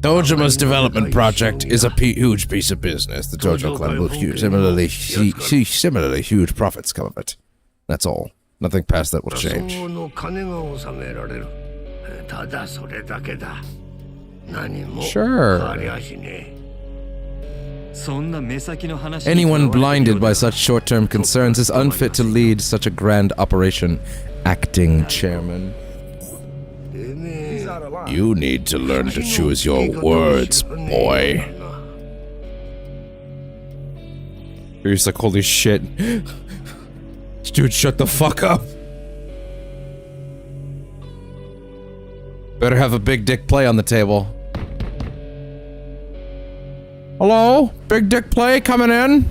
Dojima's development project is a huge piece of business. The Tojo clan will see similarly huge profits come of it. That's all. Nothing past that will change. Sure. Anyone blinded by such short-term concerns is unfit to lead such a grand operation. Acting chairman. You need to learn to choose your words, boy. He's like, holy shit. Dude, shut the fuck up. Better have a big dick play on the table. Hello? Big dick play coming in?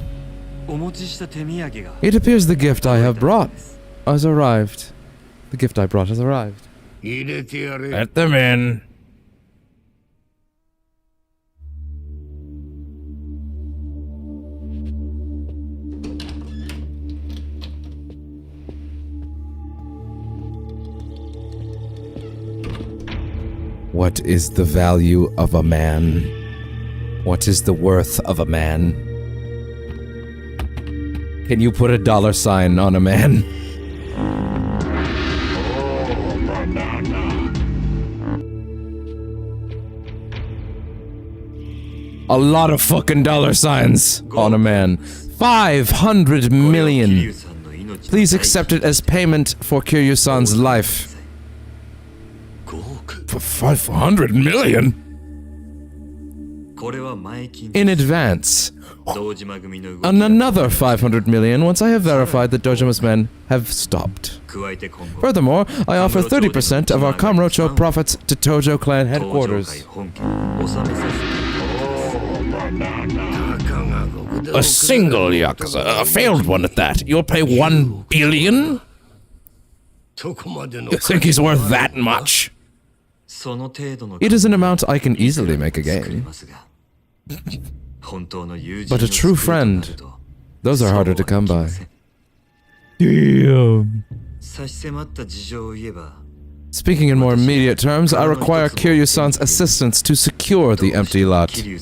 It appears the gift I have brought has arrived. The gift I brought has arrived. Let them in. What is the value of a man? What is the worth of a man? Can you put a $sign on a man? A lot of fucking $signs on a man. 500 million. Please accept it as payment for Kiryu-san's life. For 500 million? In advance. And another 500 million once I have verified that Dojima's men have stopped. Furthermore, I offer 30% of our Kamurocho profits to Tojo clan headquarters. A single Yakuza, a failed one at that. You'll pay 1 billion? You think he's worth that much? It is an amount I can easily make a gain. But a true friend, those are harder to come by. Damn. Speaking in more immediate terms, I require Kiryu-san's assistance to secure the empty lot. You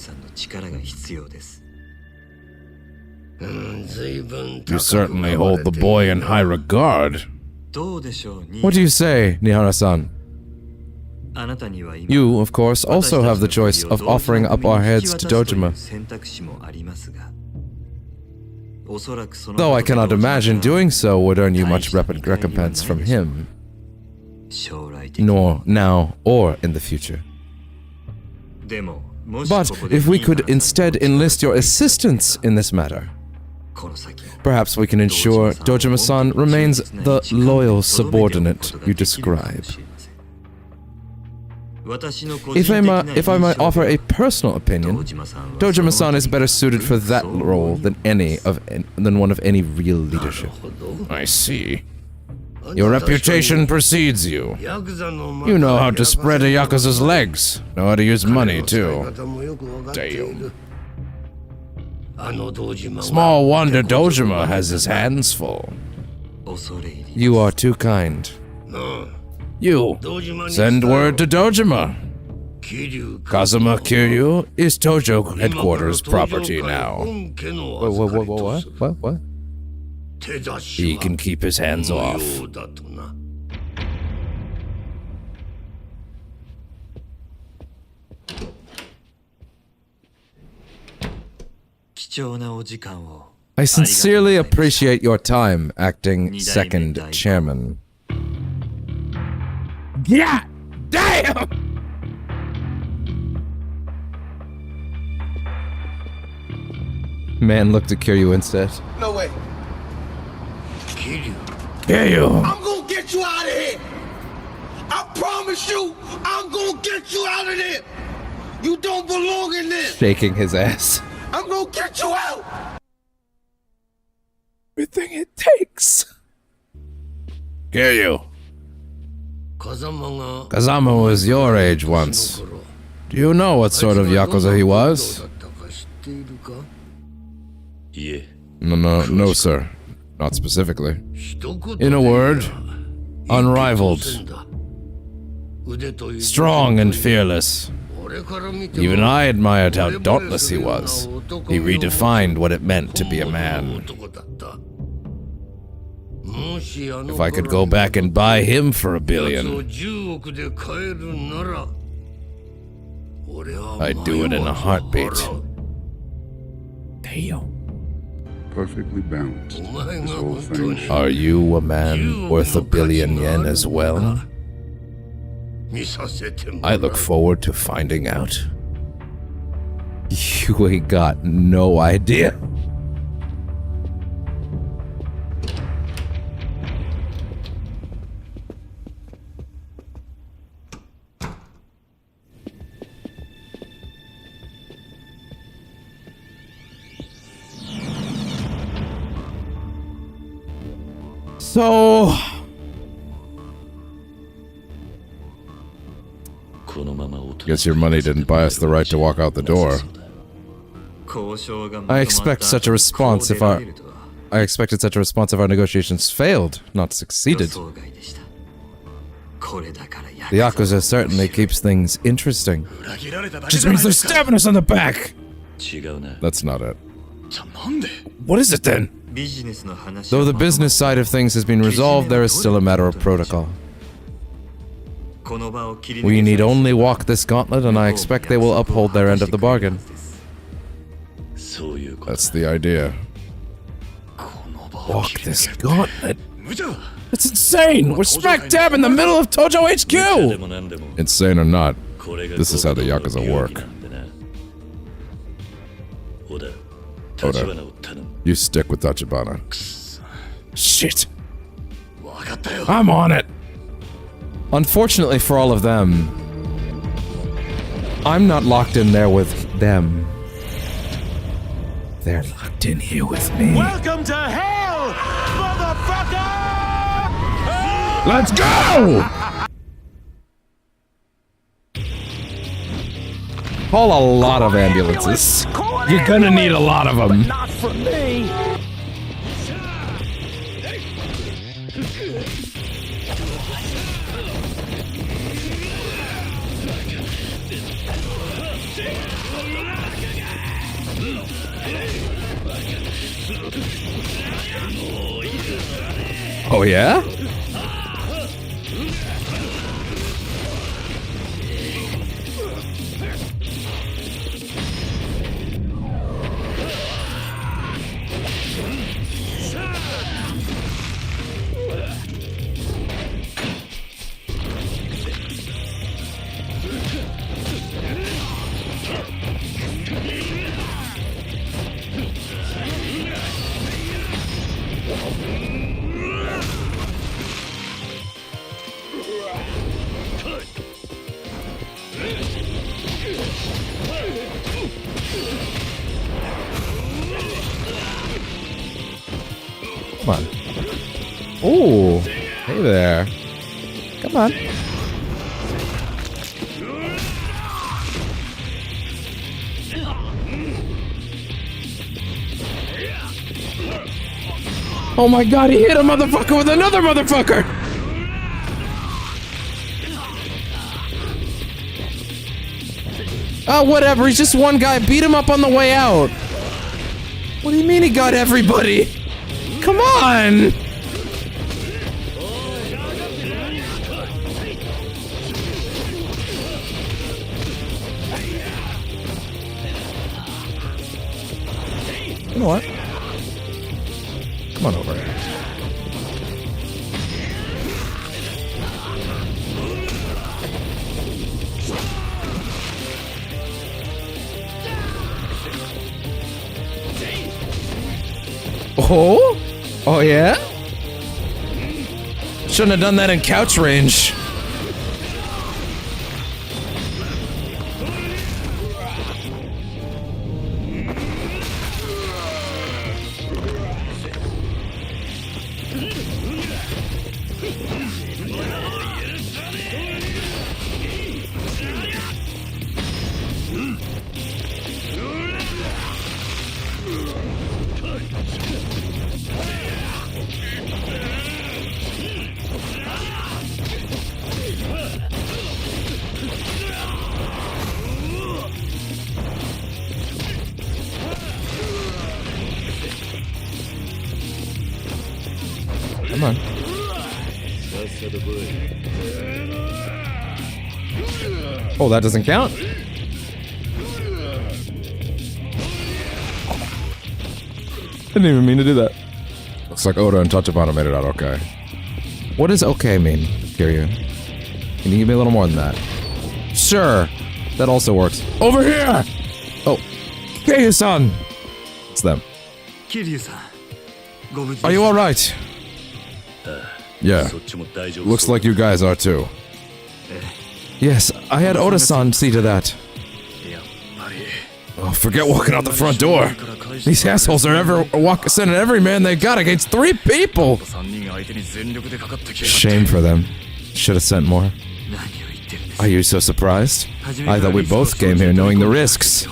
certainly hold the boy in high regard. What do you say, Nihara-san? You, of course, also have the choice of offering up our heads to Dojima. Though I cannot imagine doing so would earn you much recompense from him. Nor now or in the future. But if we could instead enlist your assistance in this matter, perhaps we can ensure Dojima-san remains the loyal subordinate you describe. If I might offer a personal opinion, Dojima-san is better suited for that role than one of any real leadership. I see. Your reputation precedes you. You know how to spread a Yakuza's legs. Know how to use money, too. Damn. Small wonder Dojima has his hands full. You are too kind. You, send word to Dojima. Kazuma Kiryu is Tojo headquarters property now. What? He can keep his hands off. I sincerely appreciate your time, acting second chairman. Yeah! Damn! Man looked at Kiryu and said, No way. Kiryu! I'm gonna get you out of here. I promise you, I'm gonna get you out of there. You don't belong in this. shaking his ass. I'm gonna get you out. Everything it takes. Kiryu, Kazama was your age once. Do you know what sort of Yakuza he was? No, sir. Not specifically. In a word, unrivaled. Strong and fearless. Even I admired how dauntless he was. He redefined what it meant to be a man. If I could go back and buy him for $1 billion, I'd do it in a heartbeat. Damn. Perfectly balanced. This whole thing should Are you a man worth $1 billion yen as well? I look forward to finding out. You ain't got no idea. So... Guess your money didn't buy us the right to walk out the door. I expect such a response if our... I expected such a response if our negotiations failed, not succeeded. The Yakuza certainly keeps things interesting. Just means they're stabbing us on the back! That's not it. What is it then? Though the business side of things has been resolved, there is still a matter of protocol. We need only walk this gauntlet, and I expect they will uphold their end of the bargain. That's the idea. Walk this gauntlet? That's insane! We're smack dab in the middle of Tojo HQ! Insane or not, this is how the Yakuza work. Oda, you stick with Tachibana. Shit. I'm on it! Unfortunately for all of them, I'm not locked in there with them. They're locked in here with me. Welcome to hell, motherfucker! Let's go! Call a lot of ambulances. You're gonna need a lot of them. Not for me. Oh yeah? Come on. Ooh. Hey there. Come on. Oh my god, he hit a motherfucker with another motherfucker! Oh, whatever, he's just one guy. Beat him up on the way out. What do you mean he got everybody? Come on! You know what? Come on over. Oh? Oh yeah? Shouldn't have done that in couch range. Come on. Oh, that doesn't count? Didn't even mean to do that. Looks like Oda and Tachibana made it out okay. What does okay mean, Kiryu? Can you give me a little more than that? Sure. That also works. Over here! Oh. Kiryu-san! It's them. Are you alright? Yeah. Looks like you guys are too. Yes, I had Oda-san see to that. Oh, forget walking out the front door. These assholes are sending every man they got against 3 people. 3人相手に全力でかかってきやがって Shame for them. Should have sent more. 何を言ってるんです Are you so surprised? I thought we both came here knowing the risks.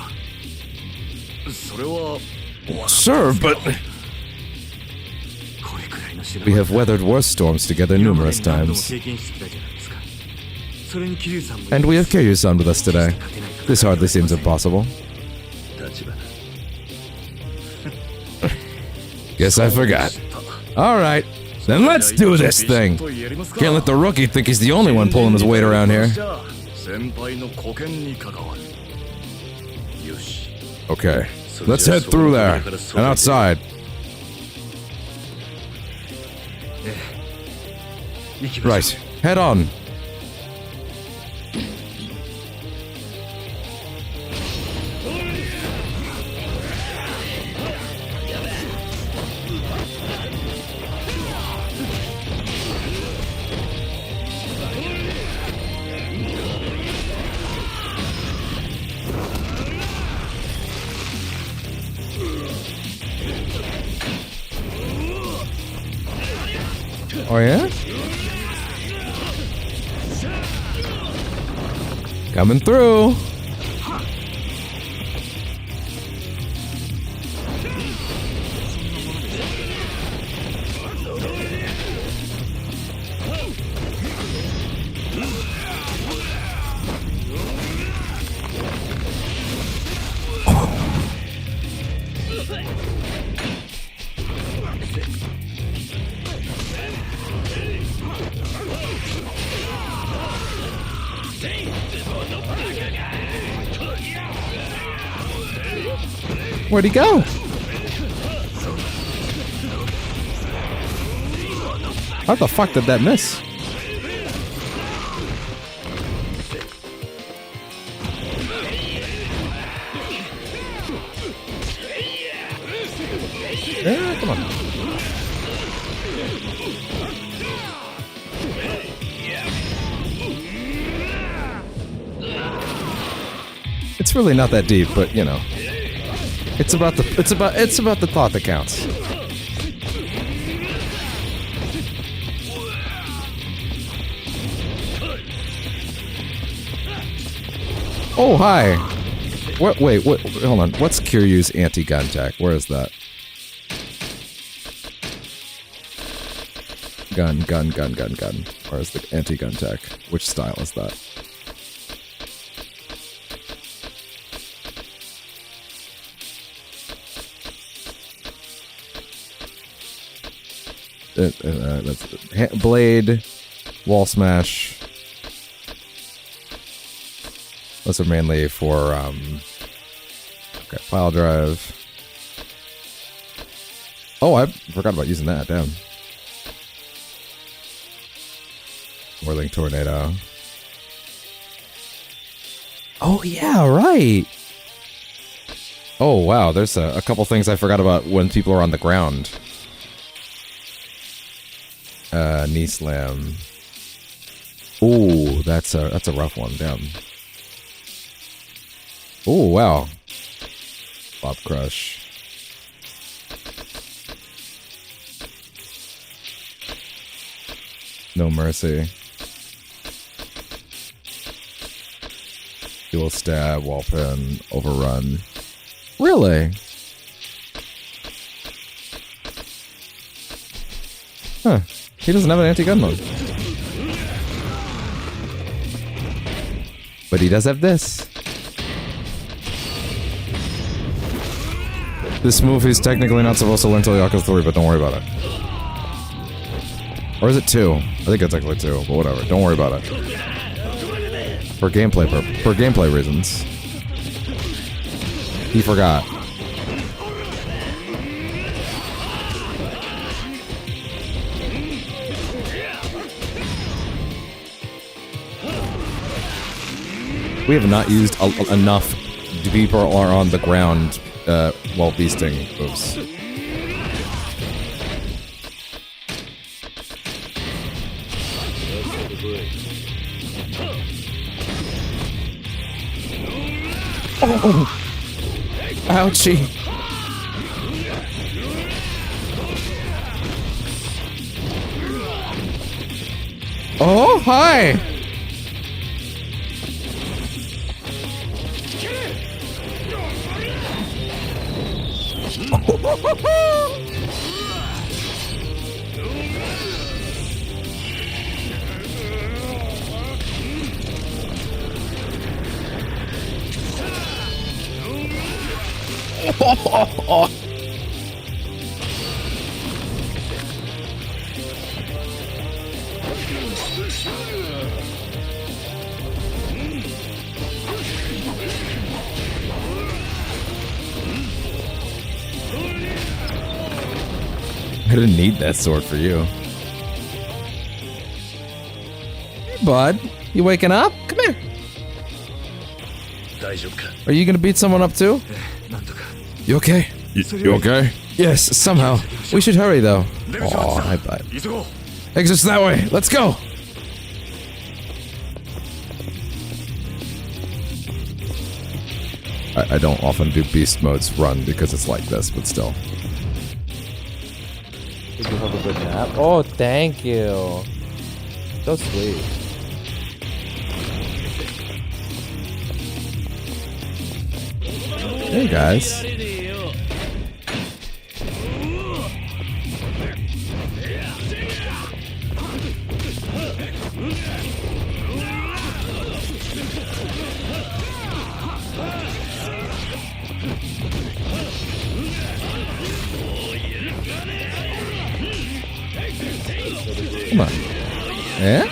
それは Sure, but これくらいの修羅 we have weathered worse storms together 今まで numerous に何度も times. 経験してきたじゃないですかそれに桐生さんも And we have Kiryu-san with us today. This hardly seems impossible. 立花 Guess I forgot. Alright, then let's do this thing. Can't let the rookie think he's the only one pulling his weight around here. 先輩の保険に関わるよし Okay, let's head through there and outside. 行きましょ Right, う head on. Oh yeah? Coming through. Where'd he go? How the fuck did that miss? Yeah, come on. It's really not that deep, but you know. It's about the thought that counts. Oh, hi. What? Wait. What? Hold on. What's Kiryu's anti-gun tech? Where is that? Gun. Where's the anti-gun tech? Which style is that? That's blade, wall smash. Those are mainly for okay, pile drive. Oh, I forgot about using that. Damn. Whirling tornado. Oh yeah, right. Oh wow, there's a couple things I forgot about when people are on the ground. Knee slam. Ooh, that's a rough one. Damn. Oh wow. Bob crush. No mercy. Dual stab, wall pin, overrun. Really? Huh. He doesn't have an anti-gun mode. But he does have this. This move is technically not supposed to learn until Yakuza 3, but don't worry about it. Or is it 2? I think it's actually 2, but whatever. Don't worry about it. For gameplay reasons. He forgot. We have not used enough people are on the ground while beasting moves. Oh. Ouchie. Oh, hi! I didn't need that sword for you. Hey, bud. You waking up? Come here. 大丈夫か Are you gonna beat someone up too? なんとか You okay? You okay? Yes, somehow. We should hurry though. Oh, hi, bud. 急ごう Exit's that way. Let's go. I don't often do beast modes run because it's like this, but still. Did you have a good nap? Oh, thank you. So sweet. Hey guys. Come on. Yeah?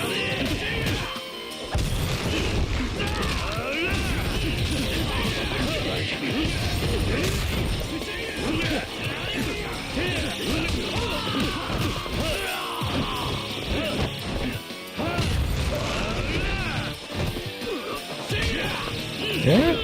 Yeah?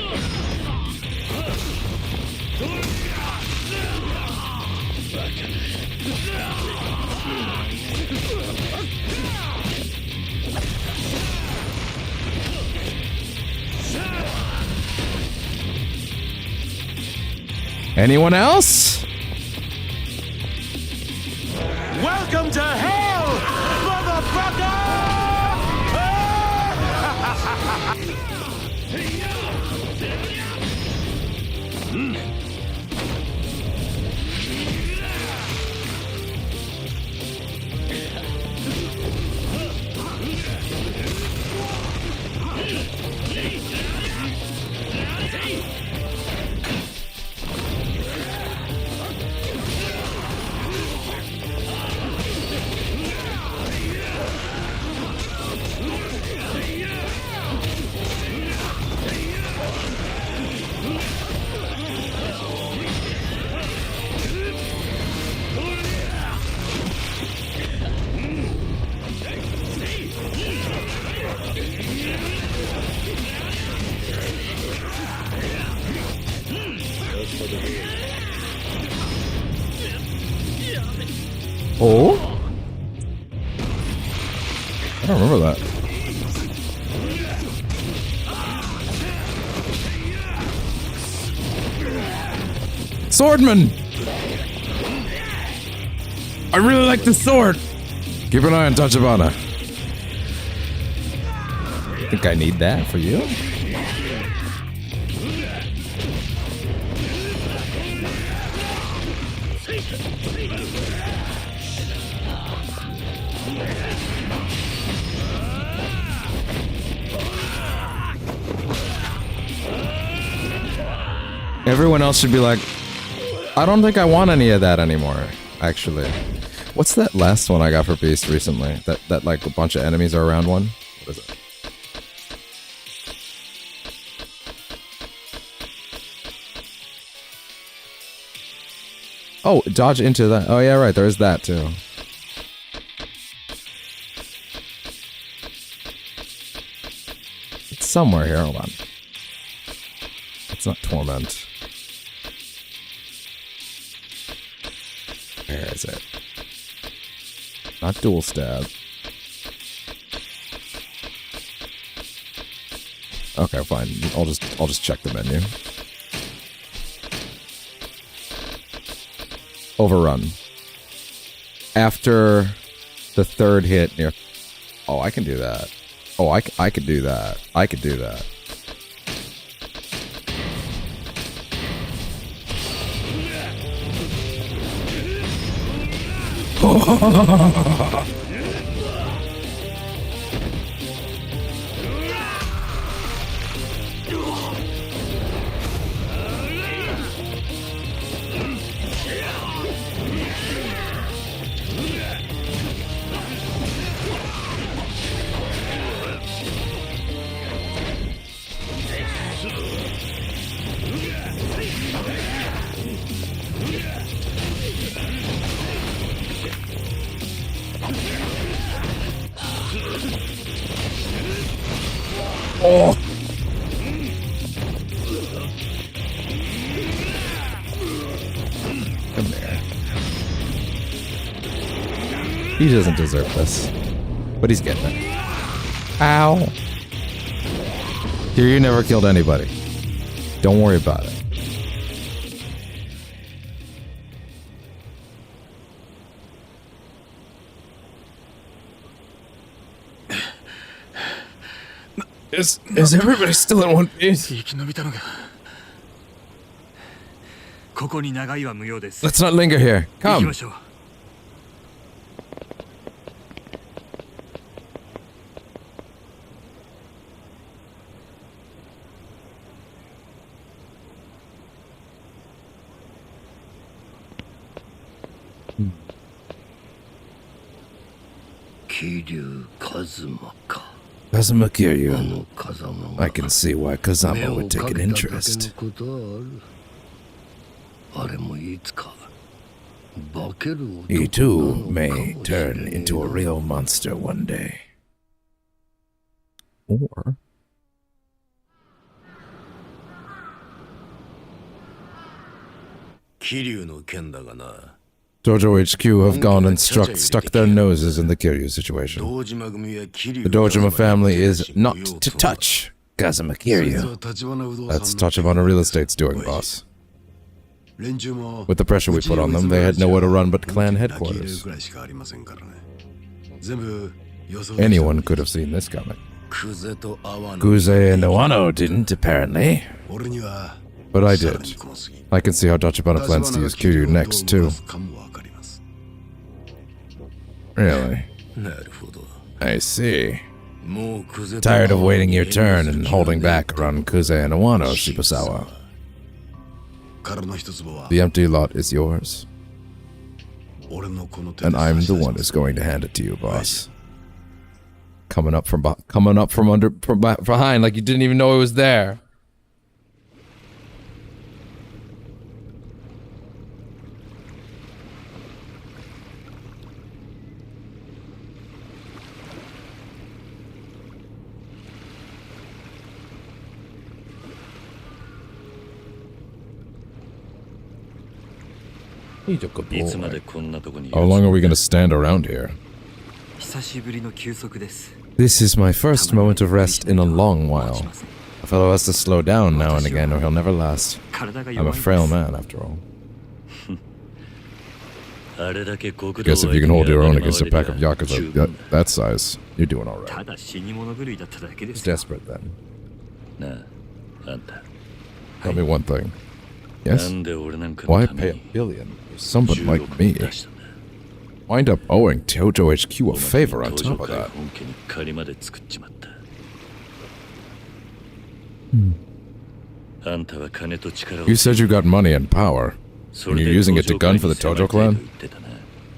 Anyone else? Welcome to hell, motherfucker! Oh? I don't remember that. Swordman! I really like the sword. Keep an eye on Tachibana. Think I need that for you? Everyone else should be like, I don't think I want any of that anymore, actually. What's that last one I got for Beast recently? That like a bunch of enemies are around one? What is it? Oh, dodge into that. Oh yeah, right, there is that too. It's somewhere here, hold on. It's not Torment. Where is it? Not dual stab. Okay, fine. I'll just check the menu. Overrun. After the third hit near Oh, I can do that. Oh, I could do that. I could do that. Oh! Come there. He doesn't deserve this. But he's getting it. Ow! Here, you never killed anybody. Don't worry about it. Is everybody still in one piece? Let's not linger here. Come. Kazuma Kiryu. I can see why Kazama would take an interest. He too may turn into a real monster one day. Or... Dojo HQ have gone and stuck their noses in the Kiryu situation. The Dojima family is not to touch Kazuma Kiryu. That's Tachibana Real Estate's doing, boss. With the pressure we put on them, they had nowhere to run but clan headquarters. Anyone could have seen this coming. Kuze and Owano didn't, apparently. But I did. I can see how Tachibana plans to use Kiryu next, too. Really? I see. Tired of waiting your turn and holding back around Kuze and Owano, Shibusawa. The empty lot is yours. And I'm the one who's going to hand it to you, boss. Coming up from behind like you didn't even know it was there. He took a bull. How long are we going to stand around here? This is my first moment of rest in a long while. A fellow has to slow down now and again or he'll never last. I'm a frail man, after all. Guess if you can hold your own against a pack of Yakuza that size, you're doing alright. It's desperate then. Tell me one thing. Yes? Why pay $1 billion for somebody like me? Wind up owing Dojo HQ a favor on top of that. You said you got money and power, and you're using it to gun for the Tojo clan?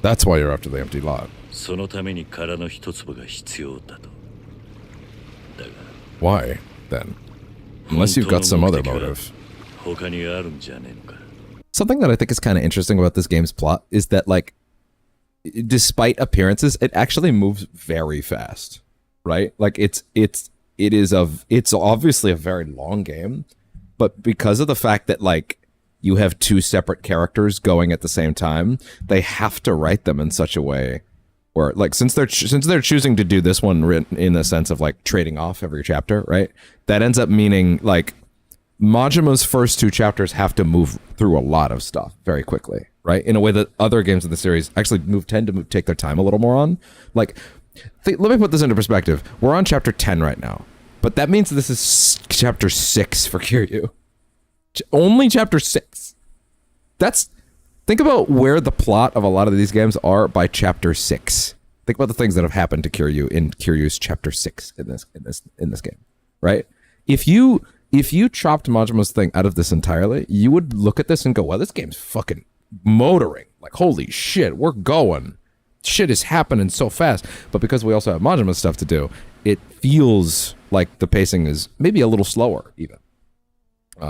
That's why you're after the empty lot. Why, then? Unless you've got some other motive. Something that I think is kind of interesting about this game's plot is that, like, despite appearances, it actually moves very fast, right? Like, it's obviously a very long game, but because of the fact that, like, you have two separate characters going at the same time, they have to write them in such a way where, like, since they're choosing to do this one in the sense of, like, trading off every chapter, right? That ends up meaning, like, Majima's first two chapters have to move through a lot of stuff very quickly, right? In a way that other games of the series actually tend to take their time a little more on. Like, Let me put this into perspective. We're on chapter 10 right now, but that means this is chapter 6 for Kiryu. Only chapter 6. Think about where the plot of a lot of these games are by chapter 6. Think about the things that have happened to Kiryu in Kiryu's chapter 6 in this game, right? If you chopped Majima's thing out of this entirely, you would look at this and go, well, this game's fucking motoring. Like, holy shit, we're going. Shit is happening so fast. But because we also have Majima's stuff to do, it feels like the pacing is maybe a little slower, even.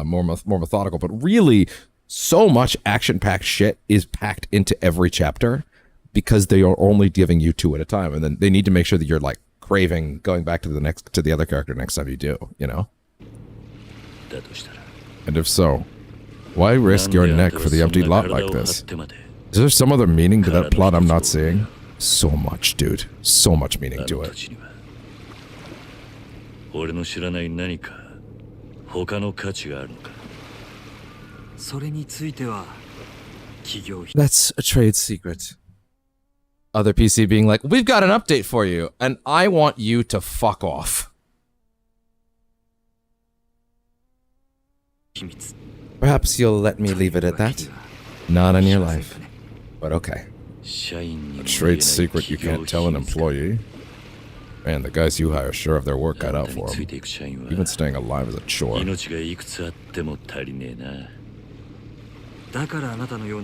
More methodical. But really, so much action-packed shit is packed into every chapter because they are only giving you 2 at a time. And then they need to make sure that you're, like, craving going back to the other character next time you do, you know? And if so, why risk your neck for the empty lot like this? Is there some other meaning to that plot I'm not seeing? So much, dude. So much meaning to it. That's a trade secret. Other PC being like, we've got an update for you, and I want you to fuck off. Perhaps you'll let me leave it at that? Not on your life. But okay. A trade secret you can't tell an employee? Man, the guys you hire sure have their work cut out for them. Even staying alive is a chore.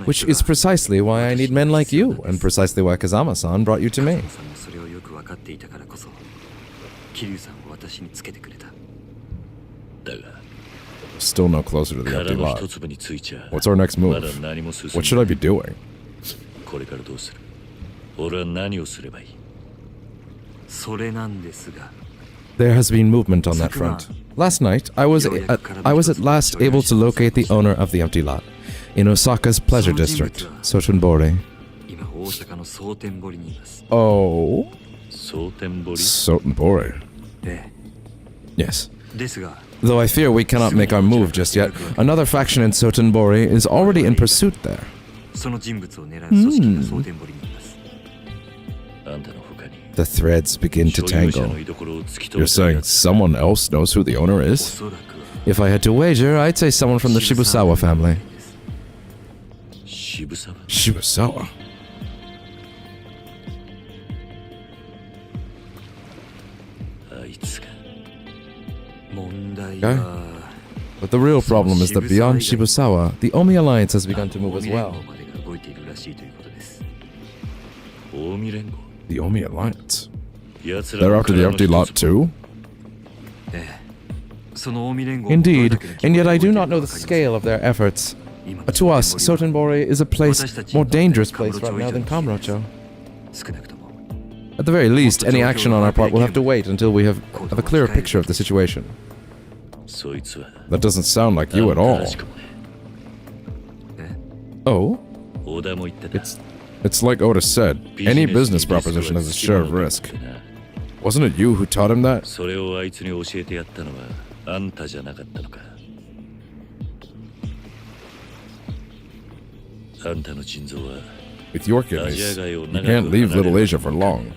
Which is precisely why I need men like you, and precisely why Kazama-san brought you to me. Still no closer to the empty lot. What's our next move? What should I be doing? There has been movement on that front. Last night, I was at last able to locate the owner of the empty lot in Osaka's pleasure district, Sotenbori. Oh? Sotenbori. Yes. Though I fear we cannot make our move just yet, another faction in Sotenbori is already in pursuit there. The threads begin to tangle. You're saying someone else knows who the owner is? If I had to wager, I'd say someone from the Shibusawa family. Shibusawa? Okay. But the real problem is that beyond Shibusawa, the Omi Alliance has begun to move as well. The Omi Alliance? They're after the empty lot too? Indeed, and yet I do not know the scale of their efforts. To us, Sotenbori is a more dangerous place right now than Kamurocho. At the very least, any action on our part will have to wait until we have a clearer picture of the situation. That doesn't sound like you at all. Oh? It's like Oda said, any business proposition has a share of risk. Wasn't it you who taught him that? With your kidneys, you can't leave Little Asia for long.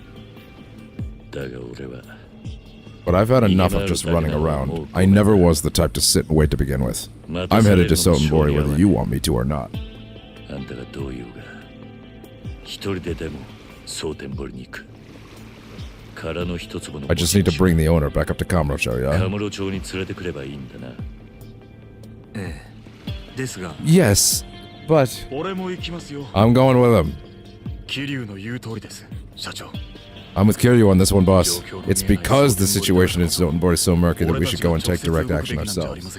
But I've had enough of just running around. I never was the type to sit and wait to begin with. I'm headed to Sotenbori whether you want me to or not. I just need to bring the owner back up to Kamurocho, yeah? Yes, but I'm going with him. I'm with Kiryu on this one, boss. It's because the situation in Sotenbori is so murky that we should go and take direct action ourselves.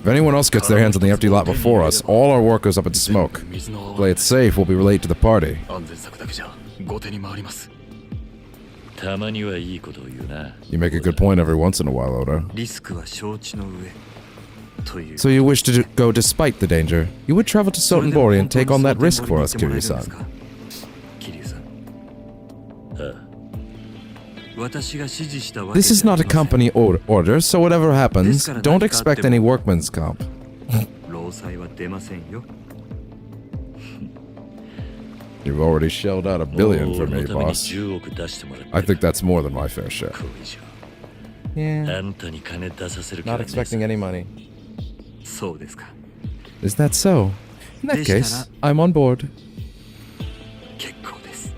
If anyone else gets their hands on the empty lot before us, all our work goes up in smoke. Play it safe, we'll be late to the party. You make a good point every once in a while, Oda. So you wish to go despite the danger? You would travel to Sotenbori and take on that risk for us, Kiryu-san. This is not a company order, so whatever happens, don't expect any workman's comp. You've already shelled out $1 billion for 俺 me, のために boss. 10億出してもらって I think that's more than my fair share. これ以上 Yeah, あんたに金出させる気 not はねえ expecting any money. そうですか Is that so? In that case, I'm on board. 結構です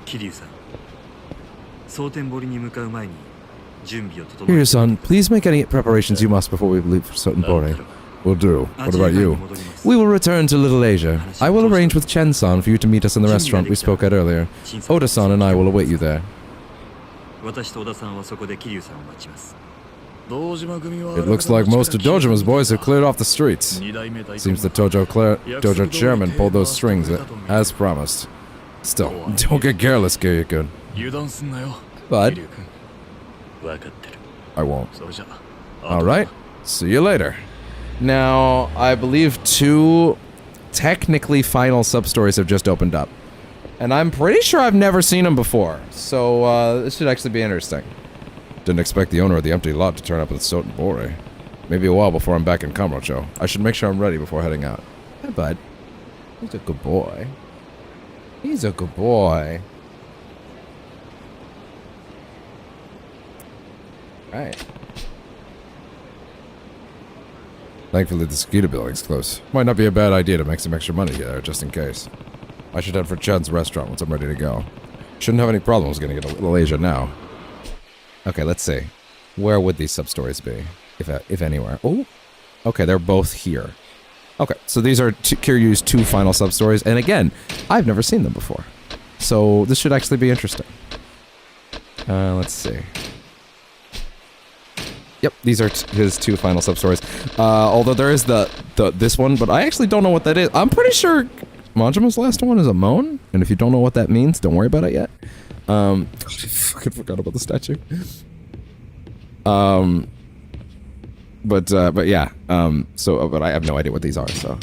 桐生さん蒼天堀に向かう前に準備を整 Here, son, please make any preparations you must before we leave for Sotenbori. Will do. What about you? We will return to Little Asia. I will arrange with Chen-san for you to meet us in the restaurant we spoke at earlier. Oda-san and I will await you there. 私と小田さんはそこで桐生さんを待ちます It looks like most of Dojima's boys have cleared off the streets. Seems the Dojo chairman pulled those strings as promised. Still, don't get careless, Kiryu-kun. 油断すんなよ Bud. 桐生君分かってる I won't. それじゃ Alright, see you later. Now, I believe 2 technically final sub-stories have just opened up. And I'm pretty sure I've never seen them before. So, this should actually be interesting. Didn't expect the owner of the empty lot to turn up at Sotenbori. Maybe a while before I'm back in Kamurocho. I should make sure I'm ready before heading out. Hey, bud. He's a good boy. He's a good boy. Right. Thankfully, the Sakita building's close. Might not be a bad idea to make some extra money there, just in case. I should head for Chen's restaurant once I'm ready to go. Shouldn't have any problems getting into Little Asia now. Okay, let's see. Where would these sub-stories be? If anywhere. Oh, okay, they're both here. Okay, so these are Kiryu's 2 final sub-stories. And again, I've never seen them before. So this should actually be interesting. Let's see. Yep, these are his 2 final sub-stories. Although there is this one, but I actually don't know what that is. I'm pretty sure Majima's last one is a moan. And if you don't know what that means, don't worry about it yet. I fucking forgot about the statue. But yeah. But I have no idea what these are, so.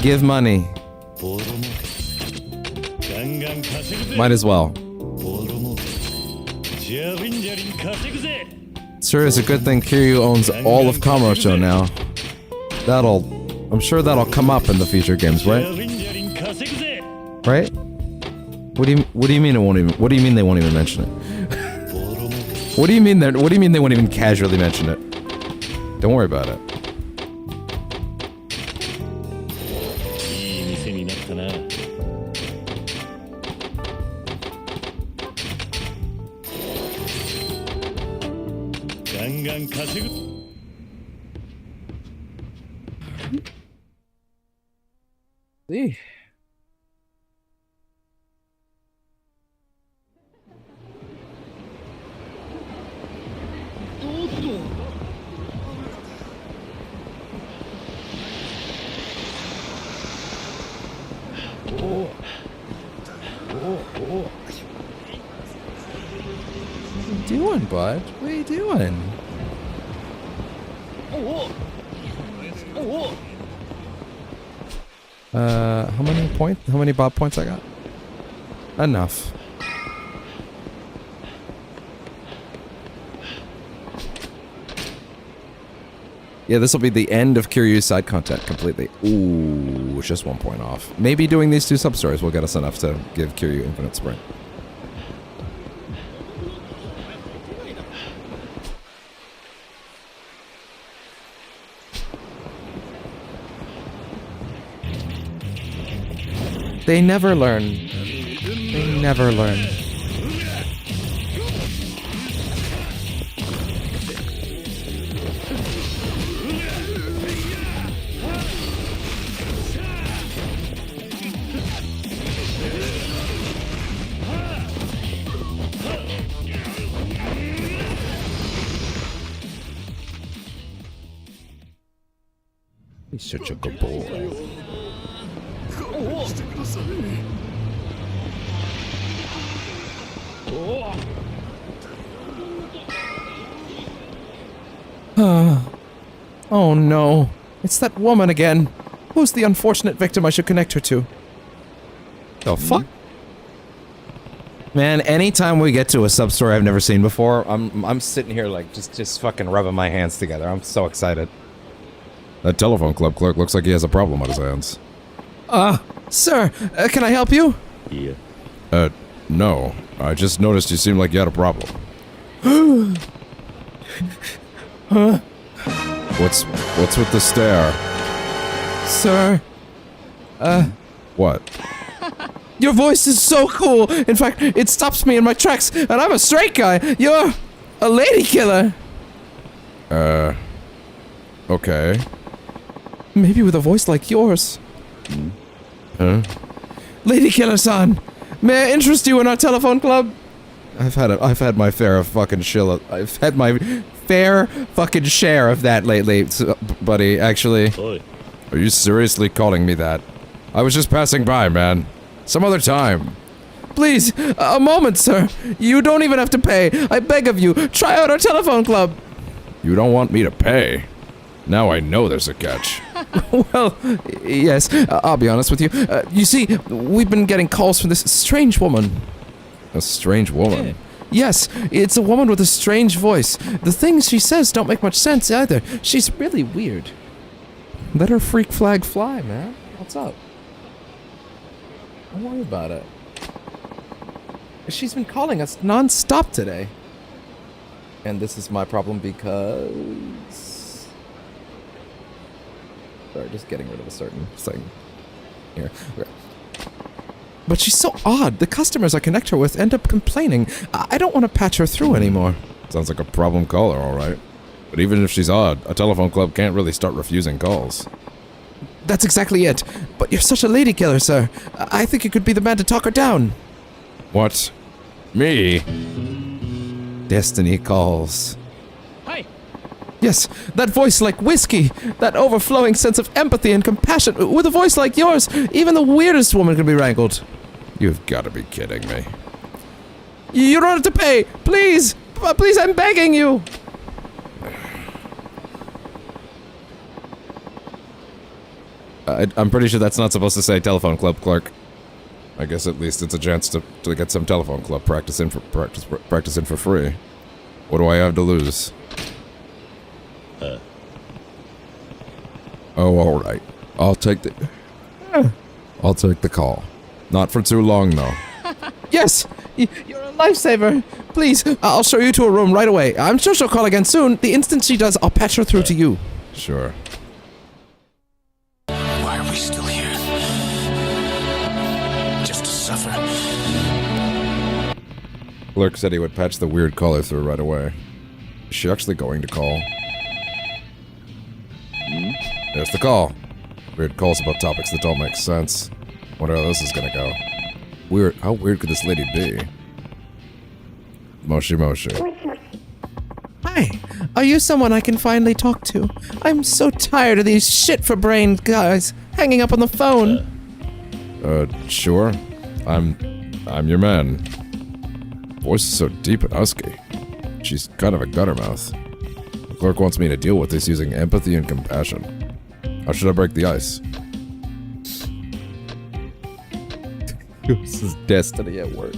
Give money. Might as well. Sure is a good thing Kiryu owns all of Kamurocho now. I'm sure that'll come up in the future games, right? Right? What do you mean it won't even? What do you mean they won't even mention it? What do you mean they won't even casually mention it? Don't worry about it. いい店になったな ガンガン稼ぐ See. What are you doing, bud? What are you doing? How many points? How many Bob points I got? Enough. Yeah, this will be the end of Kiryu's side content completely. Ooh, it's just 1 point off. Maybe doing these 2 sub-stories will get us enough to give Kiryu Infinite Sprint. They never learn. They never learn. He's such a good boy. Oh no. It's that woman again. Who's the unfortunate victim I should connect her to? The fuck? Man, anytime we get to a sub-story I've never seen before, I'm sitting here like just fucking rubbing my hands together. I'm so excited. That telephone club clerk looks like he has a problem on his hands. Sir, can I help you? No. I just noticed you seemed like you had a problem. Huh? What's with the stare? Sir, What? your voice is so cool. In fact, it stops me in my tracks, and I'm a straight guy. You're a lady killer. Okay. Maybe with a voice like yours. Huh? Lady Killer-san, may I interest you in our telephone club? I've had my fair of fucking shill. I've had my fair fucking share of that lately, buddy, actually. Are you seriously calling me that? I was just passing by, man. Some other time. Please, a moment, sir. You don't even have to pay. I beg of you, try out our telephone club. You don't want me to pay? Now I know there's a catch. Well, yes, I'll be honest with you. You see, we've been getting calls from this strange woman. A strange woman? Yes, it's a woman with a strange voice. The things she says don't make much sense either. She's really weird. Let her freak flag fly, man. What's up? Don't worry about it. She's been calling us non-stop today. And this is my problem because... Sorry, just getting rid of a certain thing. Here. Okay. But she's so odd. The customers I connect her with end up complaining. I don't want to patch her through anymore. Sounds like a problem caller, alright. But even if she's odd, a telephone club can't really start refusing calls. That's exactly it. But you're such a lady killer, sir. I think you could be the man to talk her down. What? Me? Destiny calls. Hi. Yes, that voice like whiskey. That overflowing sense of empathy and compassion. With a voice like yours, even the weirdest woman can be wrangled. You've got to be kidding me. You don't have to pay. Please. Please, I'm begging you. I'm pretty sure that's not supposed to say telephone club clerk. I guess at least it's a chance to get some telephone club practice in for free. What do I have to lose? Oh, all right. I'll take the call. Not for too long, though. Yes, you're a lifesaver. Please, I'll show you to a room right away. I'm sure she'll call again soon. The instant she does, I'll patch her through to you. Sure. Why are we still here? Just to suffer. Clerk said he would patch the weird caller through right away. Is she actually going to call? There's the call. Weird calls about topics that don't make sense. Wonder how this is gonna go. Weird. How weird could this lady be? Moshi Moshi. Hi, are you someone I can finally talk to? I'm so tired of these shit-for-brained guys hanging up on the phone. Sure. I'm your man. Voice is so deep and husky. She's kind of a guttermouth. The clerk wants me to deal with this using empathy and compassion. How should I break the ice? This is destiny at work.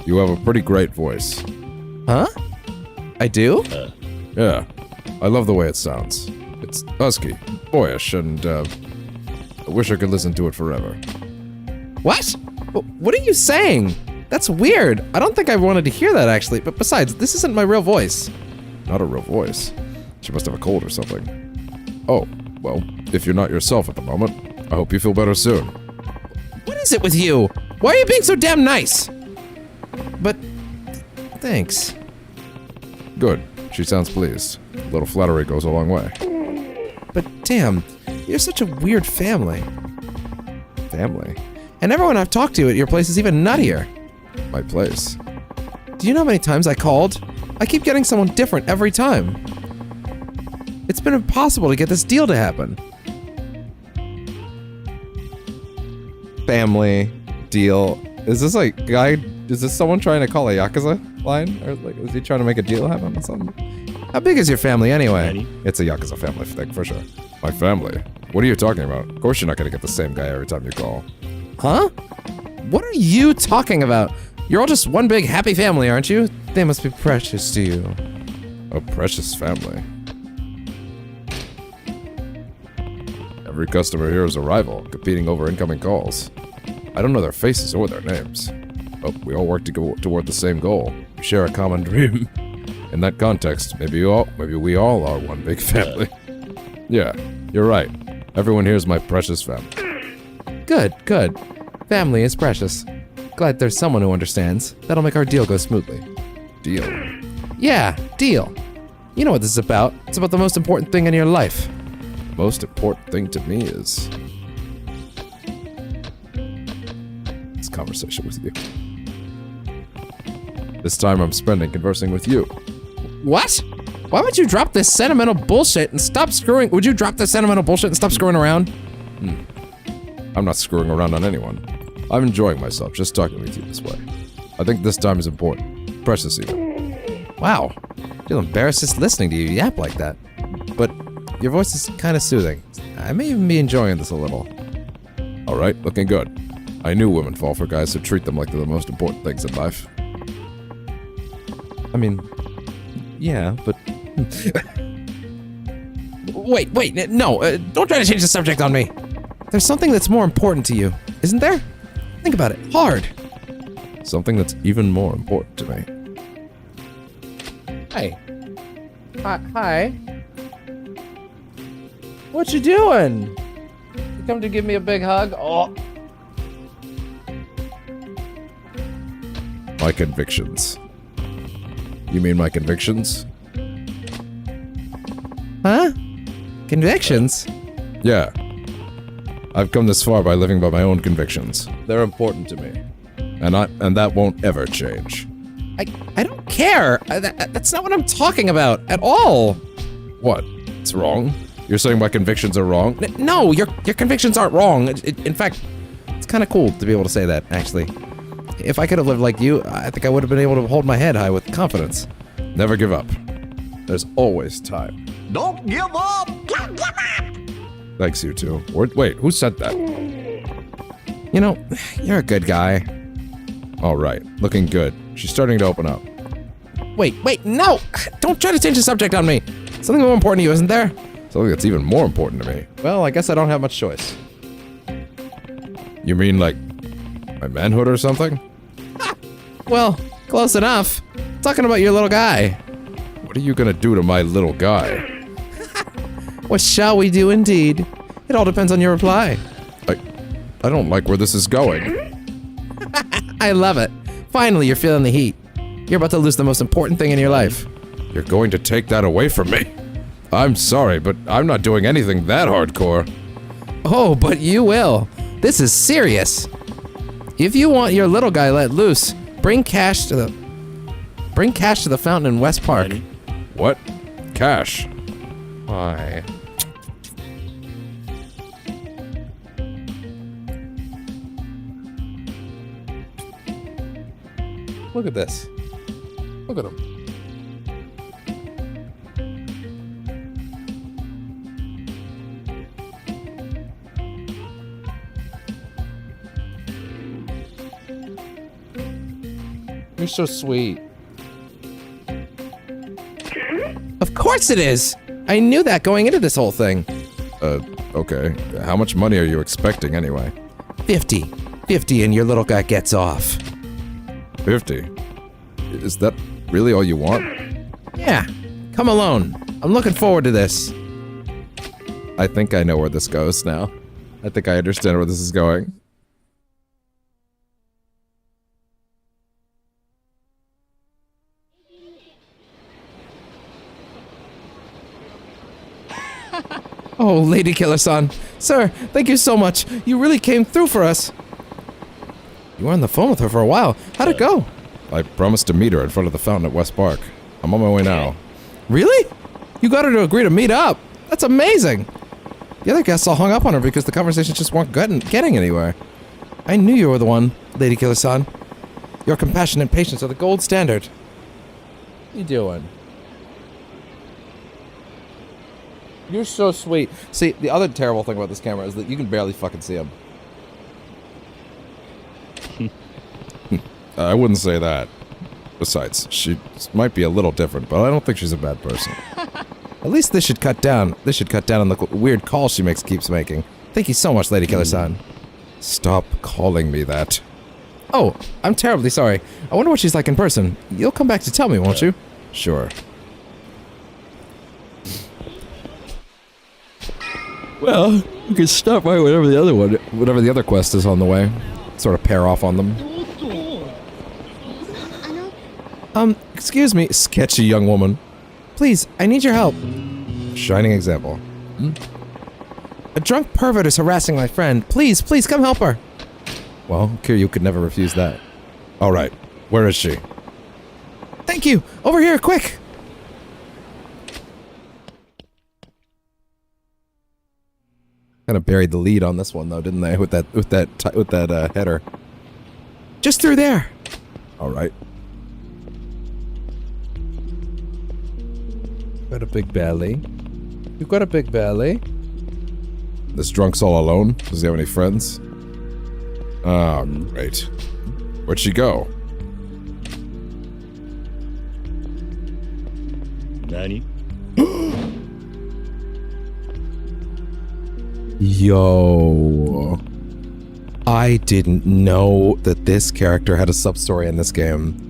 You have a pretty great voice. Huh? I do? Yeah. I love the way it sounds. It's husky, boyish, and, I wish I could listen to it forever. What? What are you saying? That's weird. I don't think I wanted to hear that, actually. But besides, this isn't my real voice. Not a real voice. She must have a cold or something. Oh, well, if you're not yourself at the moment, I hope you feel better soon. What is it with you? Why are you being so damn nice? But, thanks. Good. She sounds pleased. A little flattery goes a long way. But damn, you're such a weird family. Family? And everyone I've talked to at your place is even nuttier. My place. Do you know how many times I called? I keep getting someone different every time. It's been impossible to get this deal to happen. Family, deal. Is this like guy? Is this someone trying to call a Yakuza line? Or like, is he trying to make a deal happen or something? How big is your family anyway? It's a Yakuza family thing, for sure. My family? What are you talking about? Of course you're not gonna get the same guy every time you call. Huh? What are you talking about? You're all just one big happy family, aren't you? They must be precious to you. A precious family. Every customer here is a rival, competing over incoming calls. I don't know their faces or their names. But we all work to go toward the same goal. We share a common dream. In that context, maybe we all are one big family. Yeah, you're right. Everyone here is my precious family. Good, good. Family is precious. Glad there's someone who understands. That'll make our deal go smoothly. Deal. Yeah, deal. You know what this is about. It's about the most important thing in your life. Most important thing to me is this conversation with you. This time I'm spending conversing with you. What? Why would you drop this sentimental bullshit and stop screwing? Would you drop this sentimental bullshit and stop screwing around? I'm not screwing around on anyone. I'm enjoying myself just talking with you this way. I think this time is important. Precious even. Wow. I feel embarrassed just listening to you yap like that. But your voice is kind of soothing. I may even be enjoying this a little. Alright, looking good. I knew women fall for guys who treat them like they're the most important things in life. I mean, yeah, but... wait, no, don't try to change the subject on me. There's something that's more important to you, isn't there? Think about it, hard. Something that's even more important to me. Hey. Hi. What you doing? You come to give me a big hug? Oh. My convictions. You mean my convictions? Huh? Convictions? Yeah. I've come this far by living by my own convictions. They're important to me. And that won't ever change. I don't care. That's not what I'm talking about at all. What? It's wrong? You're saying my convictions are wrong? No, your convictions aren't wrong. In fact, it's kind of cool to be able to say that, actually. If I could have lived like you, I think I would have been able to hold my head high with confidence. Never give up. There's always time. Don't give up! Thanks, you two. Wait, who said that? You know, you're a good guy. Alright, looking good. She's starting to open up. Wait, no! Don't try to change the subject on me. Something more important to you, isn't there? Something that's even more important to me. Well, I guess I don't have much choice. You mean like my manhood or something? Well, close enough. Talking about your little guy. What are you gonna do to my little guy? What shall we do indeed? It all depends on your reply. I don't like where this is going. I love it. Finally, you're feeling the heat. You're about to lose the most important thing in your life. You're going to take that away from me. I'm sorry, but I'm not doing anything that hardcore. Oh, but you will. This is serious. If you want your little guy let loose, bring cash to the fountain in West Park. What? Cash? Why? Look at this. Look at him. You're so sweet. Of course it is! I knew that going into this whole thing. Okay. How much money are you expecting anyway? 50. 50 and your little guy gets off. 50? Is that really all you want? Yeah. Come alone. I'm looking forward to this. I think I know where this goes now. I think I understand where this is going. Oh, Lady Killer-san. Sir, thank you so much. You really came through for us. You were on the phone with her for a while. How'd it go? I promised to meet her in front of the fountain at West Park. I'm on my way now. Really? You got her to agree to meet up? That's amazing. The other guests all hung up on her because the conversations just weren't getting anywhere. I knew you were the one, Lady Killer-san. Your compassion and patience are the gold standard. What are you doing? You're so sweet. See, the other terrible thing about this camera is that you can barely fucking see him. I wouldn't say that. Besides, she might be a little different, but I don't think she's a bad person. At least this should cut down. This should cut down on the weird calls she keeps making. Thank you so much, Lady Killer-san. Stop calling me that. Oh, I'm terribly sorry. I wonder what she's like in person. You'll come back to tell me, won't you? Sure. Well, you can stop by whatever the other quest is on the way. Sort of pair off on them. Excuse me, sketchy young woman. Please, I need your help. Shining example. A drunk pervert is harassing my friend. Please, please, come help her. Well, Kiryu could never refuse that. Alright, where is she? Thank you! Over here, quick! Kind of buried the lead on this one, though, didn't they? With that header. Just through there. Alright. Got a big belly. You've got a big belly. This drunk's all alone? Does he have any friends? Ah, great. Where'd she go? Nani? Yo. I didn't know that this character had a sub-story in this game.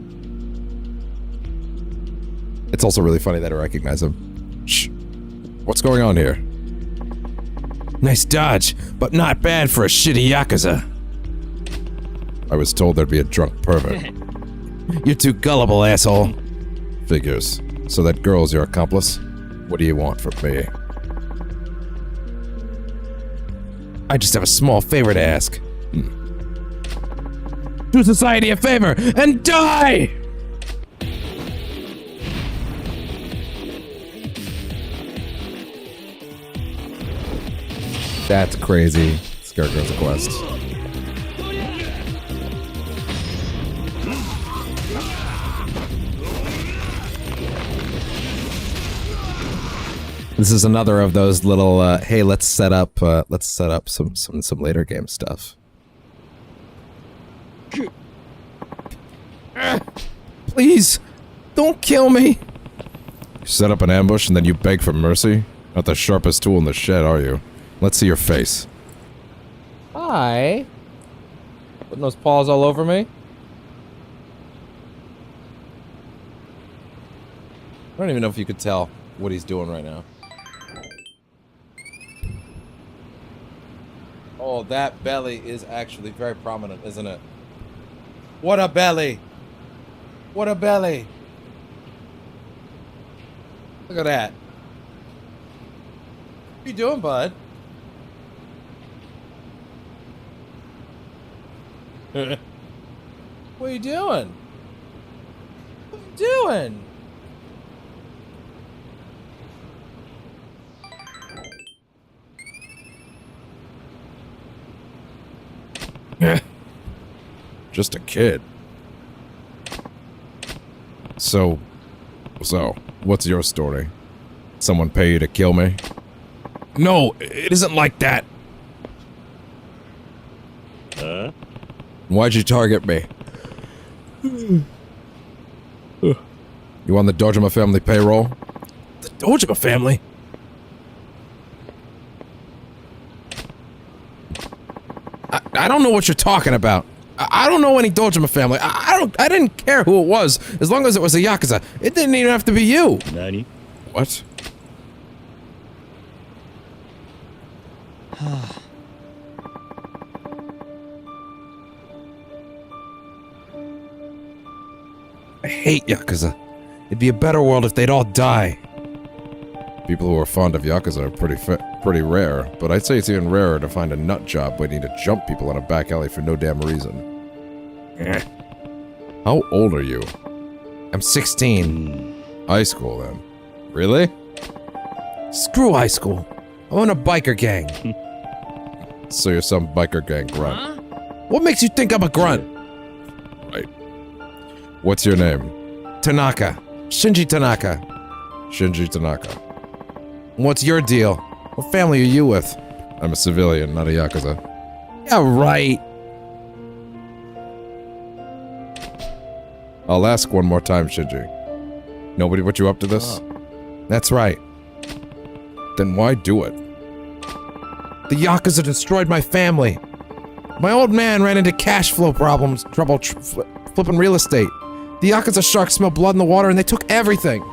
It's also really funny that I recognize him. Shh. What's going on here? Nice dodge, but not bad for a shitty Yakuza. I was told there'd be a drunk pervert. You're too gullible, asshole. Figures. So that girl's your accomplice? What do you want from me? I just have a small favor to ask. Do society a favor and die! That's crazy. Scarecrow's a quest. This is another of those little, hey, let's set up some later game stuff. Please, don't kill me. You set up an ambush and then you beg for mercy? Not the sharpest tool in the shed, are you? Let's see your face. Hi. Putting those paws all over me? I don't even know if you could tell what he's doing right now. Oh, that belly is actually very prominent, isn't it? What a belly! What a belly! Look at that. What are you doing, bud? What are you doing? What are you doing? Just a kid. So, what's your story? Someone pay you to kill me? No, it isn't like that. Why'd you target me? You on the Dojima family payroll? The Dojima family? I don't know what you're talking about. I don't know any Dojima family. I didn't care who it was, as long as it was a Yakuza. It didn't even have to be you. Nani? What? I hate Yakuza. It'd be a better world if they'd all die. People who are fond of Yakuza are pretty rare, but I'd say it's even rarer to find a nut job waiting to jump people in a back alley for no damn reason. How old are you? I'm 16. High school, then. Really? Screw high school. I'm in a biker gang. So you're some biker gang grunt. What makes you think I'm a grunt? Right. What's your name? Tanaka. Shinji Tanaka. Shinji Tanaka. What's your deal? What family are you with? I'm a civilian, not a Yakuza. Yeah, right. I'll ask one more time, Shinji. Nobody put you up to this? That's right. Then why do it? The Yakuza destroyed my family. My old man ran into cash flow problems, flipping real estate. The Yakuza sharks smelled blood in the water and they took everything.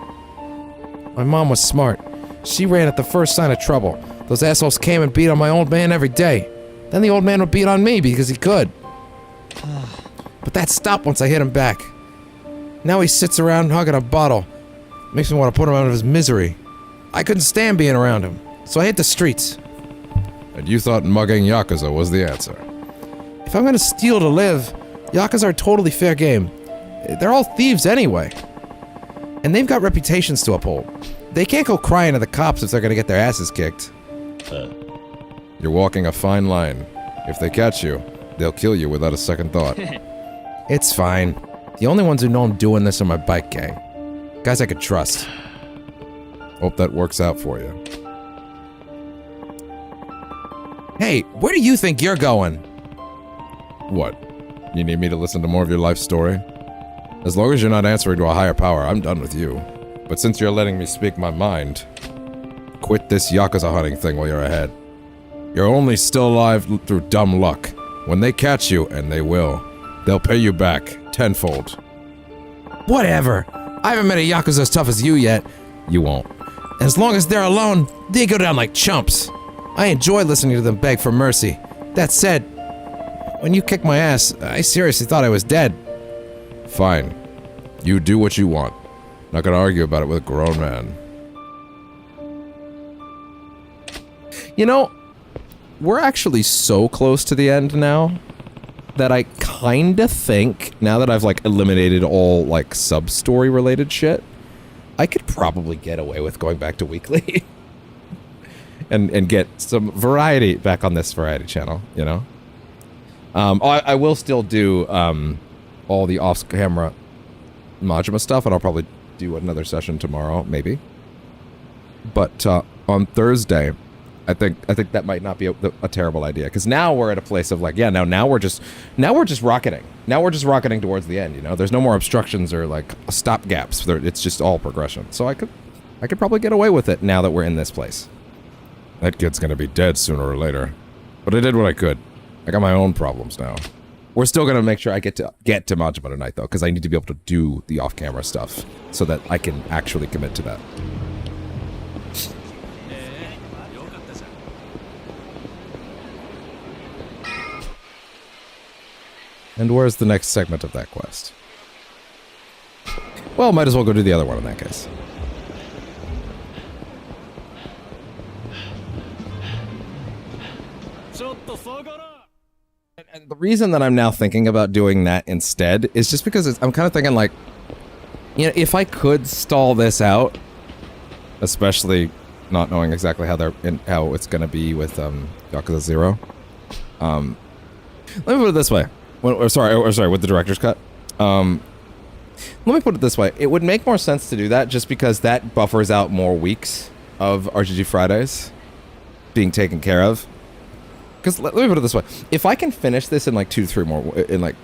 My mom was smart. She ran at the first sign of trouble. Those assholes came and beat on my old man every day. Then the old man would beat on me because he could. But that stopped once I hit him back. Now he sits around hugging a bottle. Makes me want to put him out of his misery. I couldn't stand being around him, so I hit the streets. And you thought mugging Yakuza was the answer? If I'm gonna steal to live, Yakuza are totally fair game. They're all thieves anyway. And they've got reputations to uphold. They can't go crying to the cops if they're gonna get their asses kicked. You're walking a fine line. If they catch you, they'll kill you without a second thought. It's fine. The only ones who know I'm doing this are my bike gang. Guys I could trust. Hope that works out for you. Hey, where do you think you're going? What? You need me to listen to more of your life story? As long as you're not answering to a higher power, I'm done with you. But since you're letting me speak my mind, quit this Yakuza hunting thing while you're ahead. You're only still alive through dumb luck. When they catch you, and they will, they'll pay you back tenfold. Whatever. I haven't met a Yakuza as tough as you yet. You won't. As long as they're alone, they go down like chumps. I enjoy listening to them beg for mercy. That said, when you kicked my ass, I seriously thought I was dead. Fine. You do what you want. Not gonna argue about it with a grown man. You know, we're actually so close to the end now that I kinda think, now that I've like eliminated all like sub-story related shit, I could probably get away with going back to weekly. and get some variety back on this variety channel, you know? I will still do all the off-camera Majima stuff, and I'll probably do another session tomorrow, maybe. But on Thursday, I think that might not be a terrible idea, because now we're at a place of like, yeah, now we're just rocketing. Now we're just rocketing towards the end, you know? There's no more obstructions or like stop gaps. It's just all progression. So I could probably get away with it now that we're in this place. That kid's gonna be dead sooner or later. But I did what I could. I got my own problems now. We're still gonna make sure I get to Majima tonight, though, because I need to be able to do the off-camera stuff so that I can actually commit to that. And where's the next segment of that quest? Well, might as well go do the other one in that case. And the reason that I'm now thinking about doing that instead is just because I'm kind of thinking like, you know, if I could stall this out, especially not knowing exactly how it's going to be with Yakuza 0. Let me put it this way. Sorry, with the director's cut. Let me put it this way. It would make more sense to do that just because that buffers out more weeks of RGG Fridays being taken care of. Because let me put it this way. If I can finish this in like 2 to 3 more, in like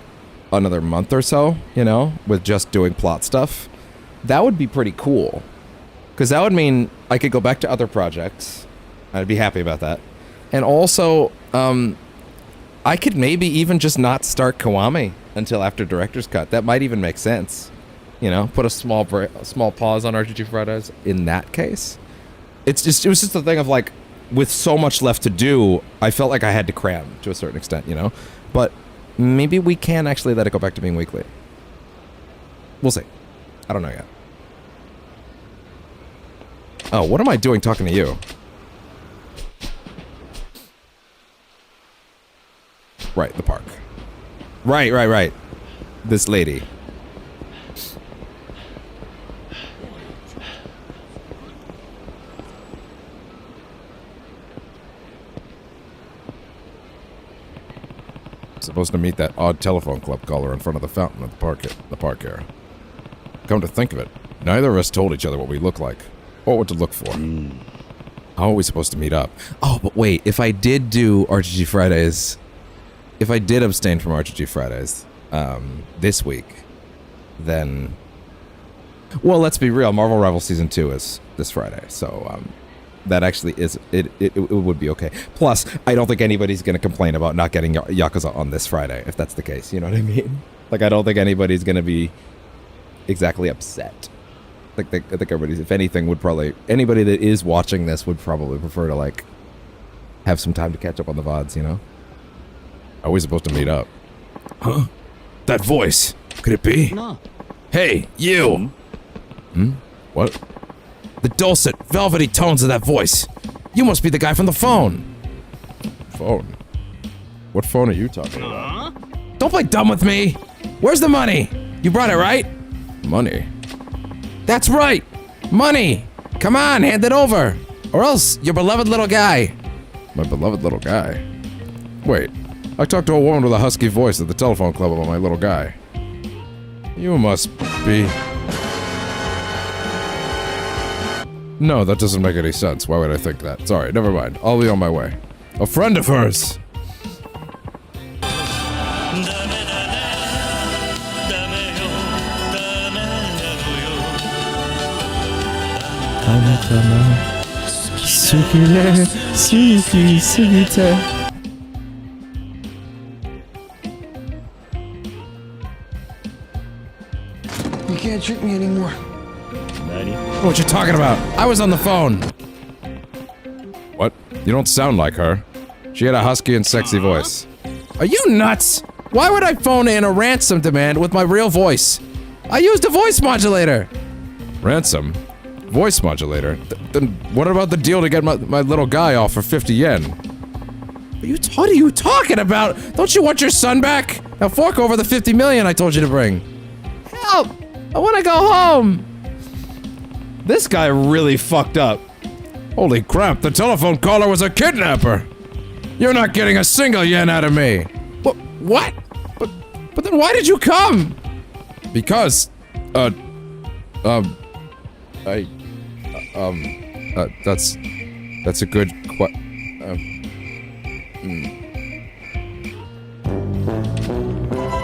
another month or so, you know, with just doing plot stuff, that would be pretty cool. Because that would mean I could go back to other projects. I'd be happy about that. And also, I could maybe even just not start KIWAMI until after director's cut. That might even make sense. You know, put a small pause on RGG Fridays in that case. It was just a thing of like, with so much left to do, I felt like I had to cram to a certain extent, you know? But maybe we can actually let it go back to being weekly. We'll see. I don't know yet. Oh, what am I doing talking to you? Right, the park. Right. This lady. Supposed to meet that odd telephone club caller in front of the fountain at the park here. Come to think of it, neither of us told each other what we look like, or what to look for. How are we supposed to meet up? Oh, but wait, if I did do RGG Fridays, if I did abstain from RGG Fridays, this week, then... Well, let's be real, Marvel Rivals Season 2 is this Friday, so, that actually is, it would be okay. Plus, I don't think anybody's gonna complain about not getting Yakuza on this Friday, if that's the case, you know what I mean? Like, I don't think anybody's gonna be exactly upset. I think everybody's, if anything, would probably, anybody that is watching this would probably prefer to, like, have some time to catch up on the VODs, you know? How are we supposed to meet up? Huh? That voice. Could it be? No. Hey, you! What? The dulcet, velvety tones of that voice. You must be the guy from the phone. Phone? What phone are you talking about? Don't play dumb with me. Where's the money? You brought it, right? Money? That's right. Money. Come on, hand it over. Or else, your beloved little guy. My beloved little guy? Wait, I talked to a woman with a husky voice at the telephone club about my little guy. You must be... No, that doesn't make any sense. Why would I think that? Sorry, never mind. I'll be on my way. A friend of hers! You can't trick me anymore. What you talking about? I was on the phone. What? You don't sound like her. She had a husky and sexy voice. Are you nuts? Why would I phone in a ransom demand with my real voice? I used a voice modulator. Ransom? Voice modulator? Then what about the deal to get my little guy off for 50 yen? What are you talking about? Don't you want your son back? Now fork over the 50 million I told you to bring. Help! I want to go home. This guy really fucked up. Holy crap, the telephone caller was a kidnapper! You're not getting a single yen out of me! What? But then why did you come? Because, that's a good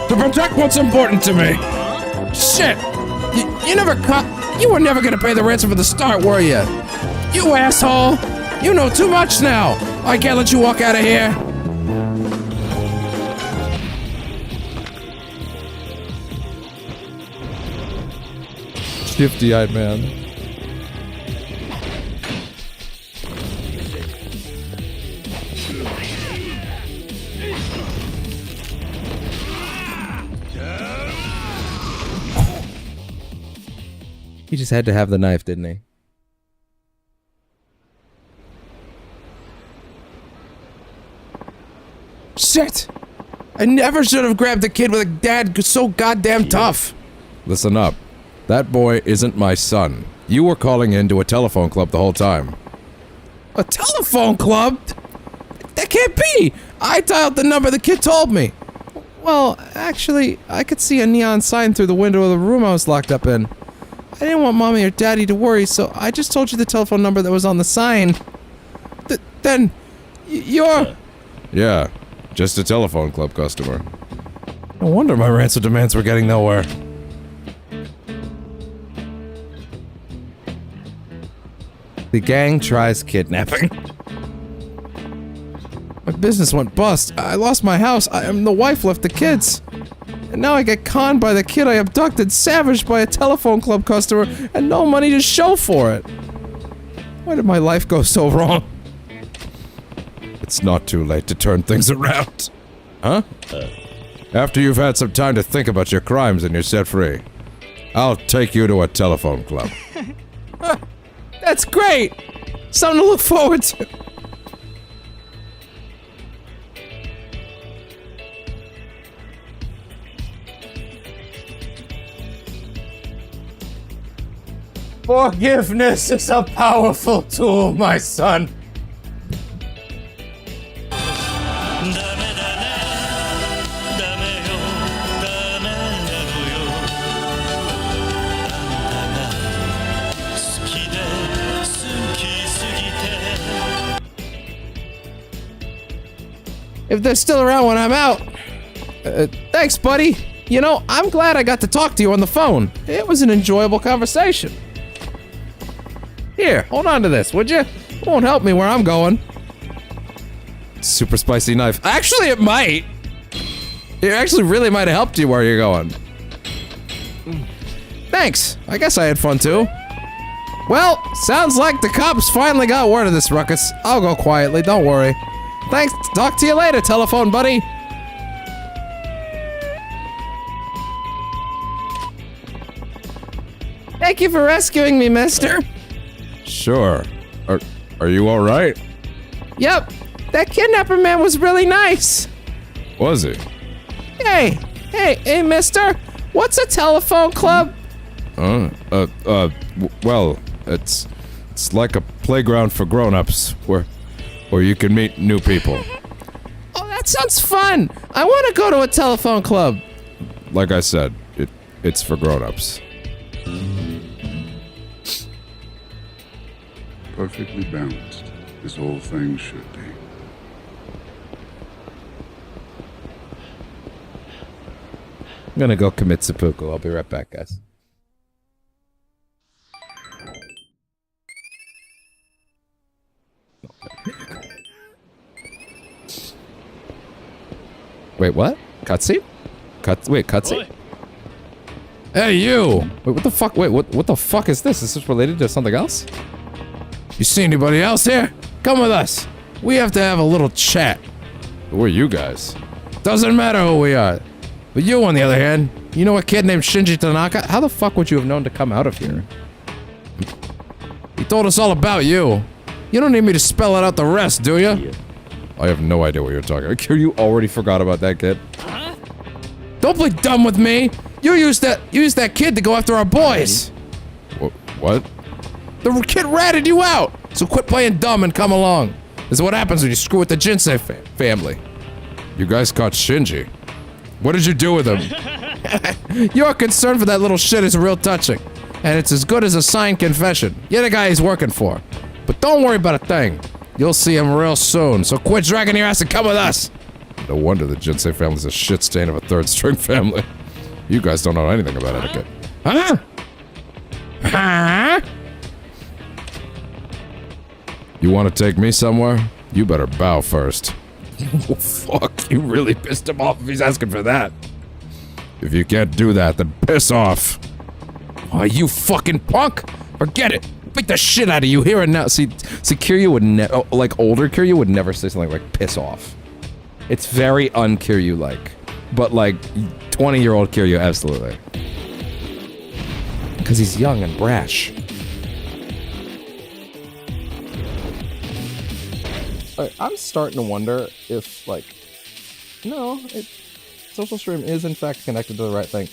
To protect what's important to me! Shit! You never You were never gonna pay the ransom for the start, were you? You asshole! You know too much now! I can't let you walk out of here! Shifty-eyed man. He just had to have the knife, didn't he? Shit! I never should have grabbed the kid with a dad so goddamn tough! Listen up. That boy isn't my son. You were calling into a telephone club the whole time. A telephone club? That can't be! I dialed the number the kid told me! Well, actually, I could see a neon sign through the window of the room I was locked up in. I didn't want mommy or daddy to worry, so I just told you the telephone number that was on the sign. Then, you're... Yeah, just a telephone club customer. No wonder my ransom demands were getting nowhere. The gang tries kidnapping. My business went bust. I lost my house. The wife left the kids. And now I get conned by the kid I abducted, savaged by a telephone club customer, and no money to show for it. Why did my life go so wrong? It's not too late to turn things around. Huh? After you've had some time to think about your crimes and you're set free, I'll take you to a telephone club. That's great! Something to look forward to. Forgiveness is a powerful tool, my son. if they're still around when I'm out. Thanks, buddy. You know, I'm glad I got to talk to you on the phone. It was an enjoyable conversation. Here, hold on to this, would you? It won't help me where I'm going. Super spicy knife. Actually, it might. It actually really might have helped you where you're going. Thanks. I guess I had fun too. Well, sounds like the cops finally got word of this ruckus. I'll go quietly, don't worry. Thanks. Talk to you later, telephone buddy. Thank you for rescuing me, mister. Sure. Are you alright? Yep. That kidnapper man was really nice. Was he? Hey, mister. What's a telephone club? Well, it's like a playground for grown-ups where you can meet new people. Oh, that sounds fun. I want to go to a telephone club. Like I said, it's for grown-ups. Perfectly balanced, as all things should be. I'm gonna go commit seppuku. I'll be right back, guys. Wait, what? Cutscene? Wait, cutscene? Hey, you! Wait, what the fuck? Wait, what the fuck is this? Is this related to something else? You see anybody else here? Come with us. We have to have a little chat. Who are you guys? Doesn't matter who we are. But you, on the other hand, you know a kid named Shinji Tanaka? How the fuck would you have known to come out of here? He told us all about you. You don't need me to spell it out the rest, do you? I have no idea what you're talking about. You already forgot about that kid? Don't play dumb with me! You used that kid to go after our boys! What? The kid ratted you out! So quit playing dumb and come along. This is what happens when you screw with the Jinsei family. You guys caught Shinji. What did you do with him? Your concern for that little shit is real touching. And it's as good as a signed confession. You're the guy he's working for. But don't worry about a thing. You'll see him real soon, so quit dragging your ass and come with us! No wonder the Jinsei family's a shit stain of a third-string family. You guys don't know anything about etiquette. Huh? Huh? You want to take me somewhere? You better bow first. Oh, fuck, you really pissed him off if he's asking for that. If you can't do that, then piss off. Oh, you fucking punk! Forget it! Beat the shit out of you here and now. See, Kiryu would never, like older Kiryu would never say something like piss off. It's very un-Kiryu-like. But like, 20-year-old Kiryu, absolutely. Because he's young and brash. I'm starting to wonder if, like, no, Social Stream is in fact connected to the right thing.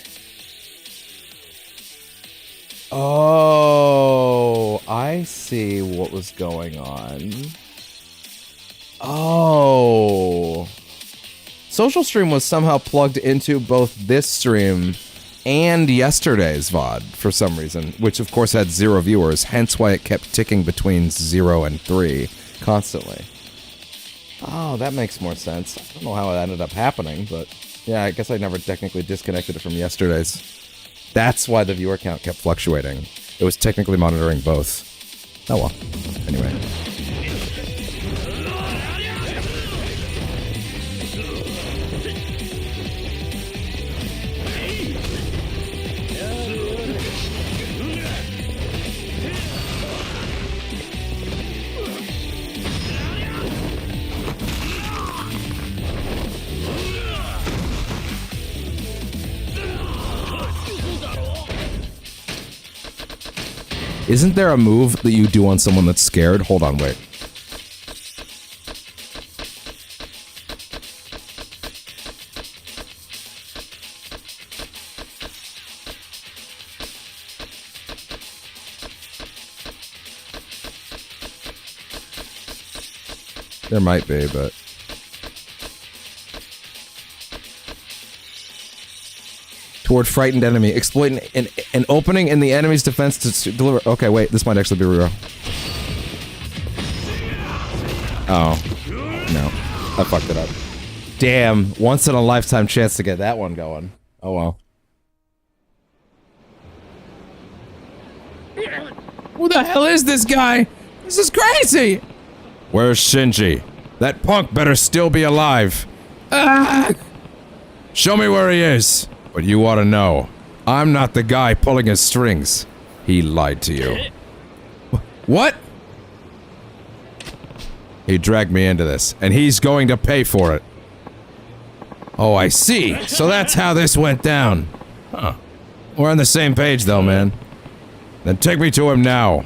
Oh, I see what was going on. Oh. Social Stream was somehow plugged into both this stream and yesterday's VOD for some reason, which of course had 0 viewers, hence why it kept ticking between 0 and 3 constantly. Oh, that makes more sense. I don't know how it ended up happening, but yeah, I guess I never technically disconnected it from yesterday's. That's why the viewer count kept fluctuating. It was technically monitoring both. Oh well. Anyway. Isn't there a move that you do on someone that's scared? Hold on, wait. There might be, but... Toward frightened enemy. Exploit an opening in the enemy's defense to deliver... Okay, wait, this might actually be real. Oh. No. I fucked it up. Damn, once in a lifetime chance to get that one going. Oh well. Who the hell is this guy? This is crazy! Where's Shinji? That punk better still be alive. Show me where he is. But you ought to know, I'm not the guy pulling his strings. He lied to you. What? He dragged me into this, and he's going to pay for it. Oh, I see. So that's how this went down. Huh. We're on the same page, though, man. Then take me to him now.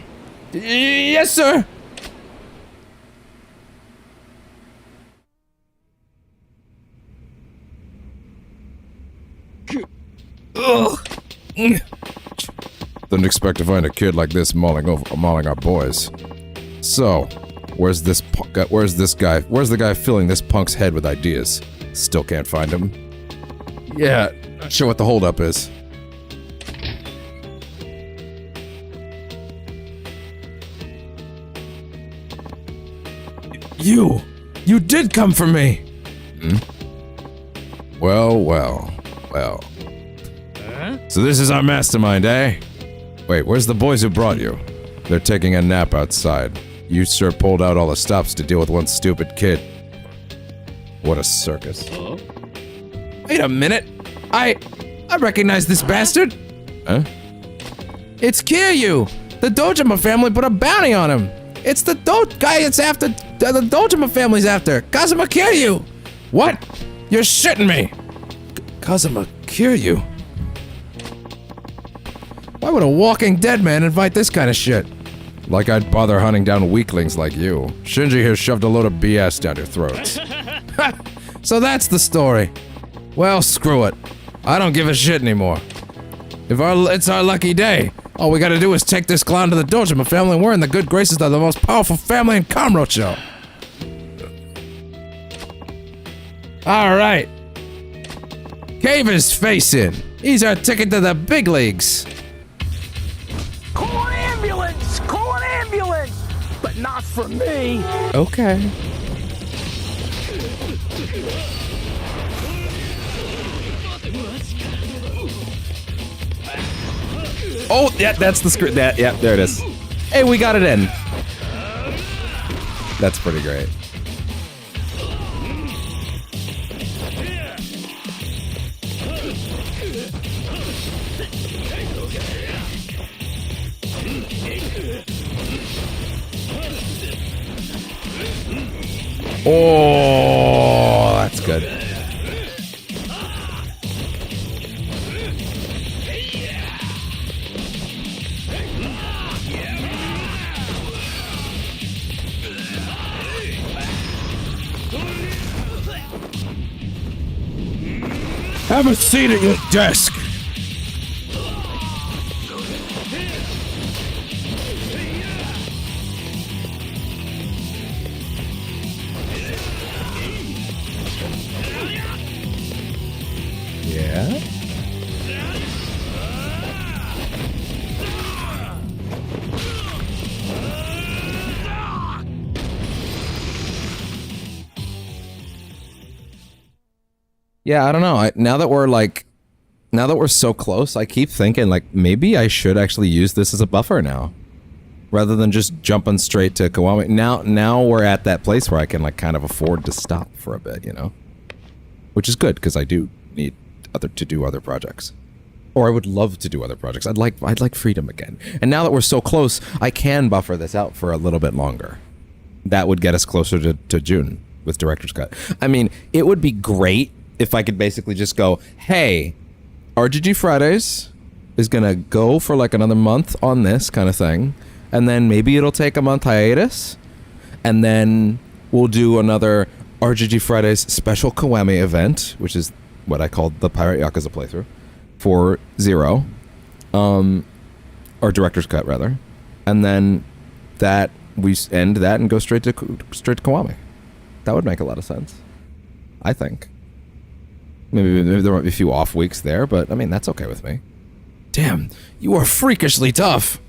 Yes, sir! Didn't expect to find a kid like this mauling our boys. So, where's the guy filling this punk's head with ideas? Still can't find him. Yeah, not sure what the holdup is. You did come for me! Hmm? Well. So this is our mastermind, eh? Wait, where's the boys who brought you? They're taking a nap outside. You sure pulled out all the stops to deal with one stupid kid. What a circus. Wait a minute! I recognize this bastard! Huh? It's Kiryu! The Dojima family put a bounty on him! It's the guy it's after, the Dojima family's after! Kazuma Kiryu! What? You're shitting me! Kazuma Kiryu? Why would a walking dead man invite this kind of shit? Like I'd bother hunting down weaklings like you. Shinji here shoved a load of BS down your throats. So that's the story. Well, screw it. I don't give a shit anymore. It's our lucky day. All we gotta do is take this clown to the Dojima family and we're in the good graces of the most powerful family in Kamurocho. Alright. Cave his face in. He's our ticket to the big leagues. Call an ambulance! Call an ambulance! But not for me! Okay. Oh, yeah, that's the script. Yeah, there it is. Hey, we got it in. That's pretty great. Oh, that's good. Have a seat at your desk. Yeah? Yeah, I don't know. Now that we're so close, I keep thinking, like, maybe I should actually use this as a buffer now. Rather than just jumping straight to KIWAMI. Now we're at that place where I can, like, kind of afford to stop for a bit, you know? Which is good, because I do need to do other projects. Or I would love to do other projects. I'd like freedom again. And now that we're so close, I can buffer this out for a little bit longer. That would get us closer to June with Director's Cut. I mean, it would be great if I could basically just go, hey, RGG Fridays is gonna go for like another month on this kind of thing, and then maybe it'll take a month hiatus, and then we'll do another RGG Fridays special KIWAMI event, which is what I called the Pirate Yakuza playthrough, for 0, or Director's Cut rather, and then that we end that and go straight to KIWAMI. That would make a lot of sense, I think. Maybe there might be a few off weeks there, but I mean, that's okay with me. Damn, you are freakishly tough.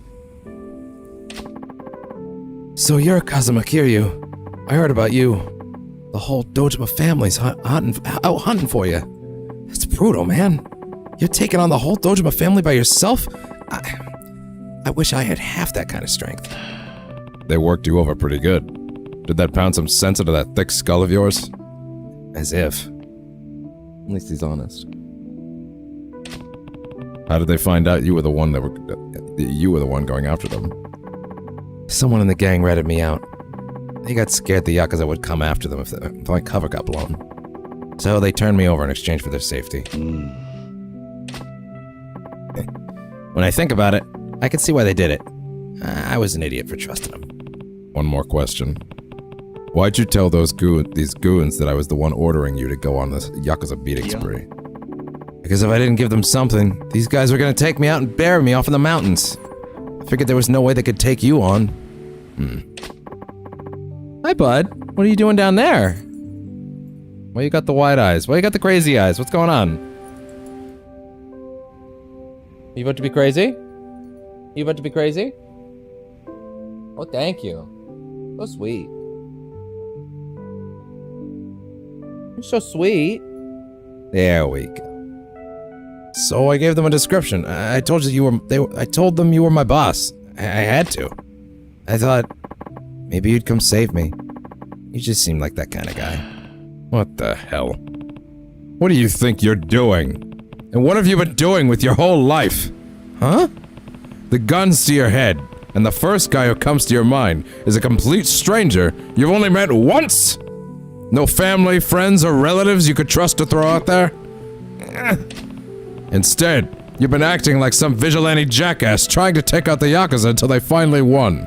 So you're Kazuma Kiryu. I heard about you. The whole Dojima family's out hunting for you. That's brutal, man. You're taking on the whole Dojima family by yourself? I wish I had half that kind of strength. They worked you over pretty good. Did that pound some sense into that thick skull of yours? As if. At least he's honest. How did they find out you were the one going after them? Someone in the gang ratted me out. They got scared the Yakuza would come after them if my cover got blown. So they turned me over in exchange for their safety. When I think about it, I can see why they did it. I was an idiot for trusting them. One more question. Why'd you tell these goons that I was the one ordering you to go on this Yakuza beating spree? Because if I didn't give them something, these guys were gonna take me out and bury me off in the mountains. I figured there was no way they could take you on. Hi, bud. What are you doing down there? Why you got the wide eyes? Why you got the crazy eyes? What's going on? You about to be crazy? You about to be crazy? Oh, thank you. So sweet. You're so sweet. There we go. So I gave them a description. I told I told them you were my boss. I had to. I thought maybe you'd come save me. You just seemed like that kind of guy. What the hell? What do you think you're doing? And what have you been doing with your whole life? Huh? The gun's to your head, and the first guy who comes to your mind is a complete stranger you've only met once? No family, friends, or relatives you could trust to throw out there? Instead, you've been acting like some vigilante jackass trying to take out the Yakuza until they finally won.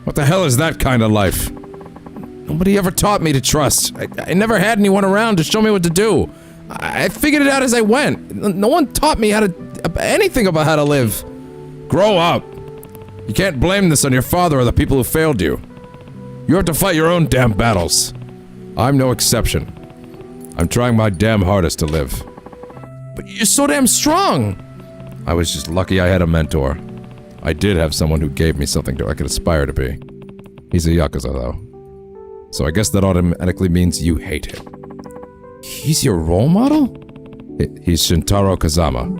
What the hell is that kind of life? Nobody ever taught me to trust. I never had anyone around to show me what to do. I figured it out as I went. No one taught me anything about how to live. Grow up. You can't blame this on your father or the people who failed you. You have to fight your own damn battles. I'm no exception. I'm trying my damn hardest to live. But you're so damn strong! I was just lucky I had a mentor. I did have someone who gave me something I could aspire to be. He's a Yakuza, though. So I guess that automatically means you hate him. He's your role model? He's Shintaro Kazama,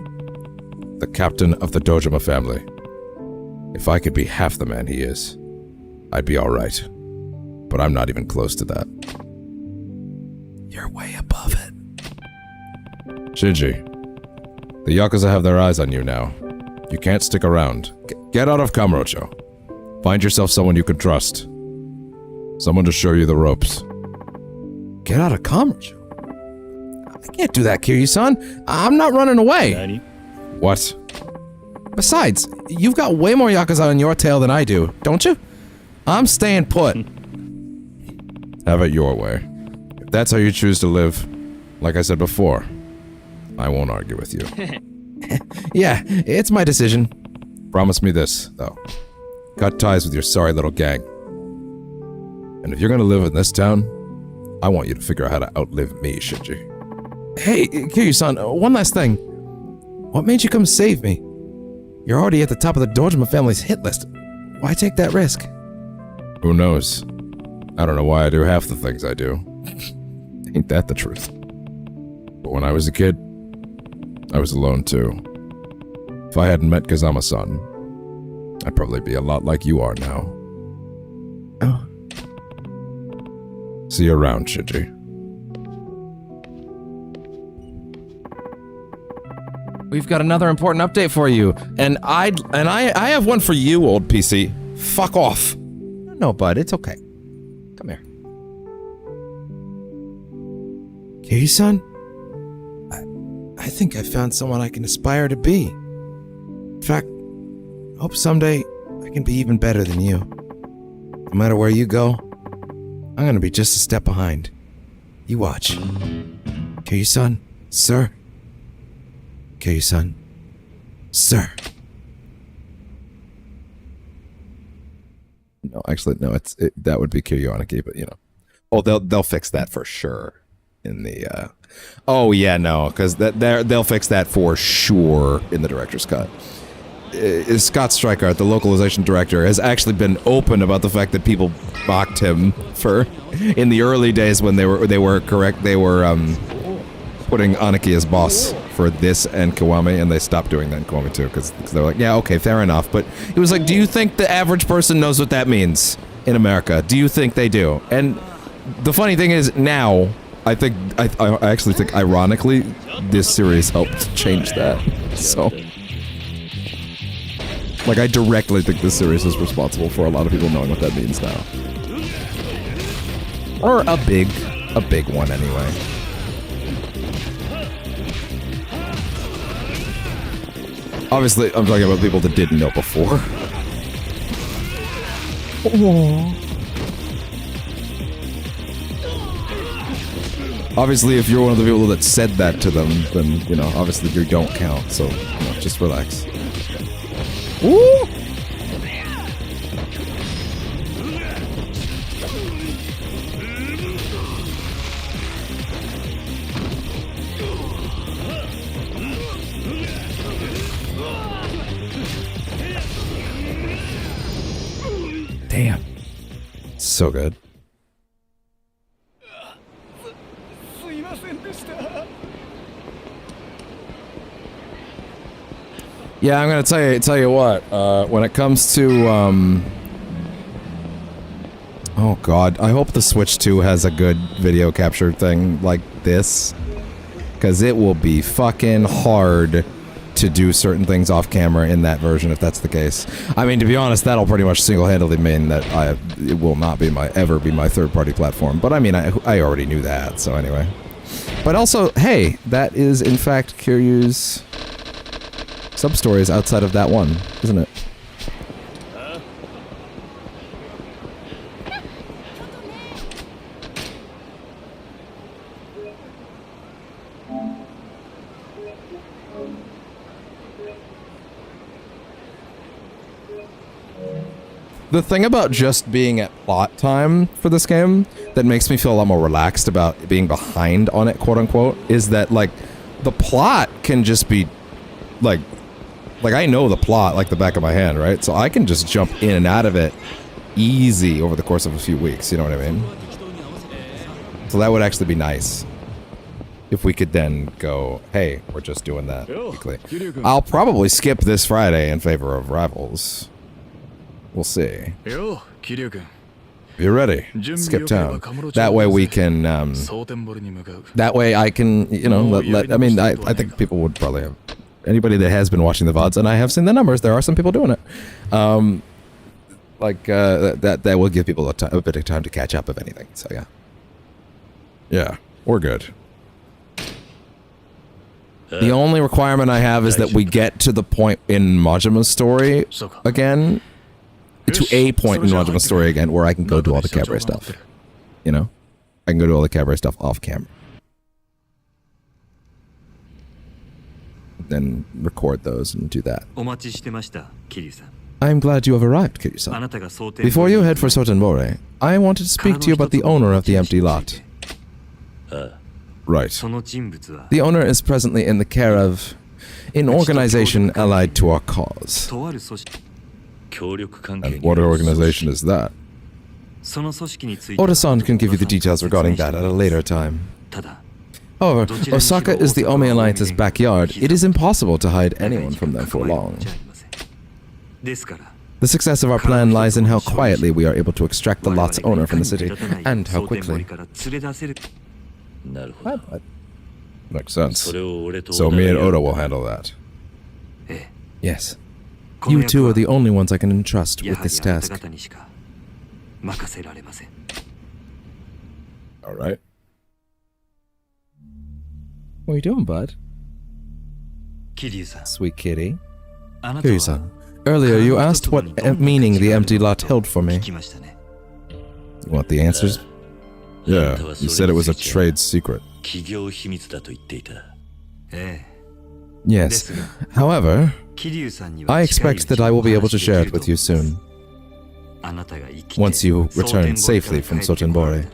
the captain of the Dojima family. If I could be half the man he is, I'd be alright. But I'm not even close to that. You're way above it. Shinji, the Yakuza have their eyes on you now. You can't stick around. Get out of Kamurocho. Find yourself someone you can trust. Someone to show you the ropes. Get out of Kamurocho? I can't do that, Kiryu-san. I'm not running away. What? Besides, you've got way more Yakuza on your tail than I do, don't you? I'm staying put. Have it your way. If that's how you choose to live, like I said before, I won't argue with you. Yeah, it's my decision. Promise me this, though. Cut ties with your sorry little gang. And if you're gonna live in this town, I want you to figure out how to outlive me, Shinji. Hey, Kiryu-san, one last thing. What made you come save me? You're already at the top of the Dojima family's hit list. Why take that risk? Who knows? I don't know why I do half the things I do. Ain't that the truth? But when I was a kid, I was alone too. If I hadn't met Kazama-san, I'd probably be a lot like you are now. Oh. See you around, Shinji. We've got another important update for you, and I have one for you, old PC. Fuck off. No, bud, it's okay. Come here. Kiryu-san? I think I found someone I can aspire to be. In fact, I hope someday I can be even better than you. No matter where you go, I'm gonna be just a step behind. You watch. Kiryu-san, sir. Kiryu-san, sir. No, actually, no. That would be Kiryu-Aniki, but you know. Oh, they'll fix that for sure. In the oh yeah, no, because they'll fix that for sure in the director's cut. Scott Streichart, the localization director, has actually been open about the fact that people mocked him for in the early days when they were putting Aniki as boss for this and Kiwami, and they stopped doing that in Kiwami too because they're like, yeah, okay, fair enough. But it was like, do you think the average person knows what that means in America? Do you think they do? And the funny thing is, now I actually think, ironically, this series helped change that. So, like, I directly think this series is responsible for a lot of people knowing what that means now, or a big one anyway. Obviously, I'm talking about people that didn't know before. Obviously, if you're one of the people that said that to them, then, you know, obviously you don't count, so, you know, just relax. Woo! Damn. So good. Yeah, I'm gonna tell you what. When it comes to oh god, I hope the Switch 2 has a good video capture thing like this, because it will be fucking hard to do certain things off camera in that version if that's the case. I mean, to be honest, that'll pretty much single-handedly mean that it will not be ever be my third-party platform. But I mean, I already knew that, so anyway. But also, hey, that is in fact Kiryu's sub-stories outside of that one, isn't it? The thing about just being at plot time for this game that makes me feel a lot more relaxed about being behind on it, quote-unquote, is that, like, the plot can just be, like I know the plot like the back of my hand, right? So I can just jump in and out of it easy over the course of a few weeks, you know what I mean? So that would actually be nice. If we could then go, hey, we're just doing that weekly. I'll probably skip this Friday in favor of Rivals. We'll see. You're ready. Skip town. That way we can, that way I can, you know, I mean, I think people would probably have, anybody that has been watching the VODs, and I have seen the numbers, there are some people doing it. That will give people a bit of time to catch up, if anything, so yeah. Yeah, we're good. The only requirement I have is that we get to the point in Majima's story again, to a point in Majima's story again, where I can go do all the cabaret stuff. You know? I can go do all the cabaret stuff off camera. Then record those and do that. I'm glad you have arrived, Kiryu-san. Before you head for Sotenbori, I wanted to speak to you about the owner of the empty lot. Right. The owner is presently in the care of an organization allied to our cause. And what organization is that? Oda-san can give you the details regarding that at a later time. However, Osaka is the Omi Alliance's backyard. It is impossible to hide anyone from them for long. The success of our plan lies in how quietly we are able to extract the lot's owner from the city, and how quickly. Makes sense. So me and Oda will handle that. Yes. You two are the only ones I can entrust with this task. Alright. What are you doing, bud? Sweet kitty. Kiryu-san, earlier you asked what meaning the empty lot held for me. You want the answers? Yeah, you said it was a trade secret. Yes. However, I expect that I will be able to share it with you soon. Once you return safely from Sotenbori.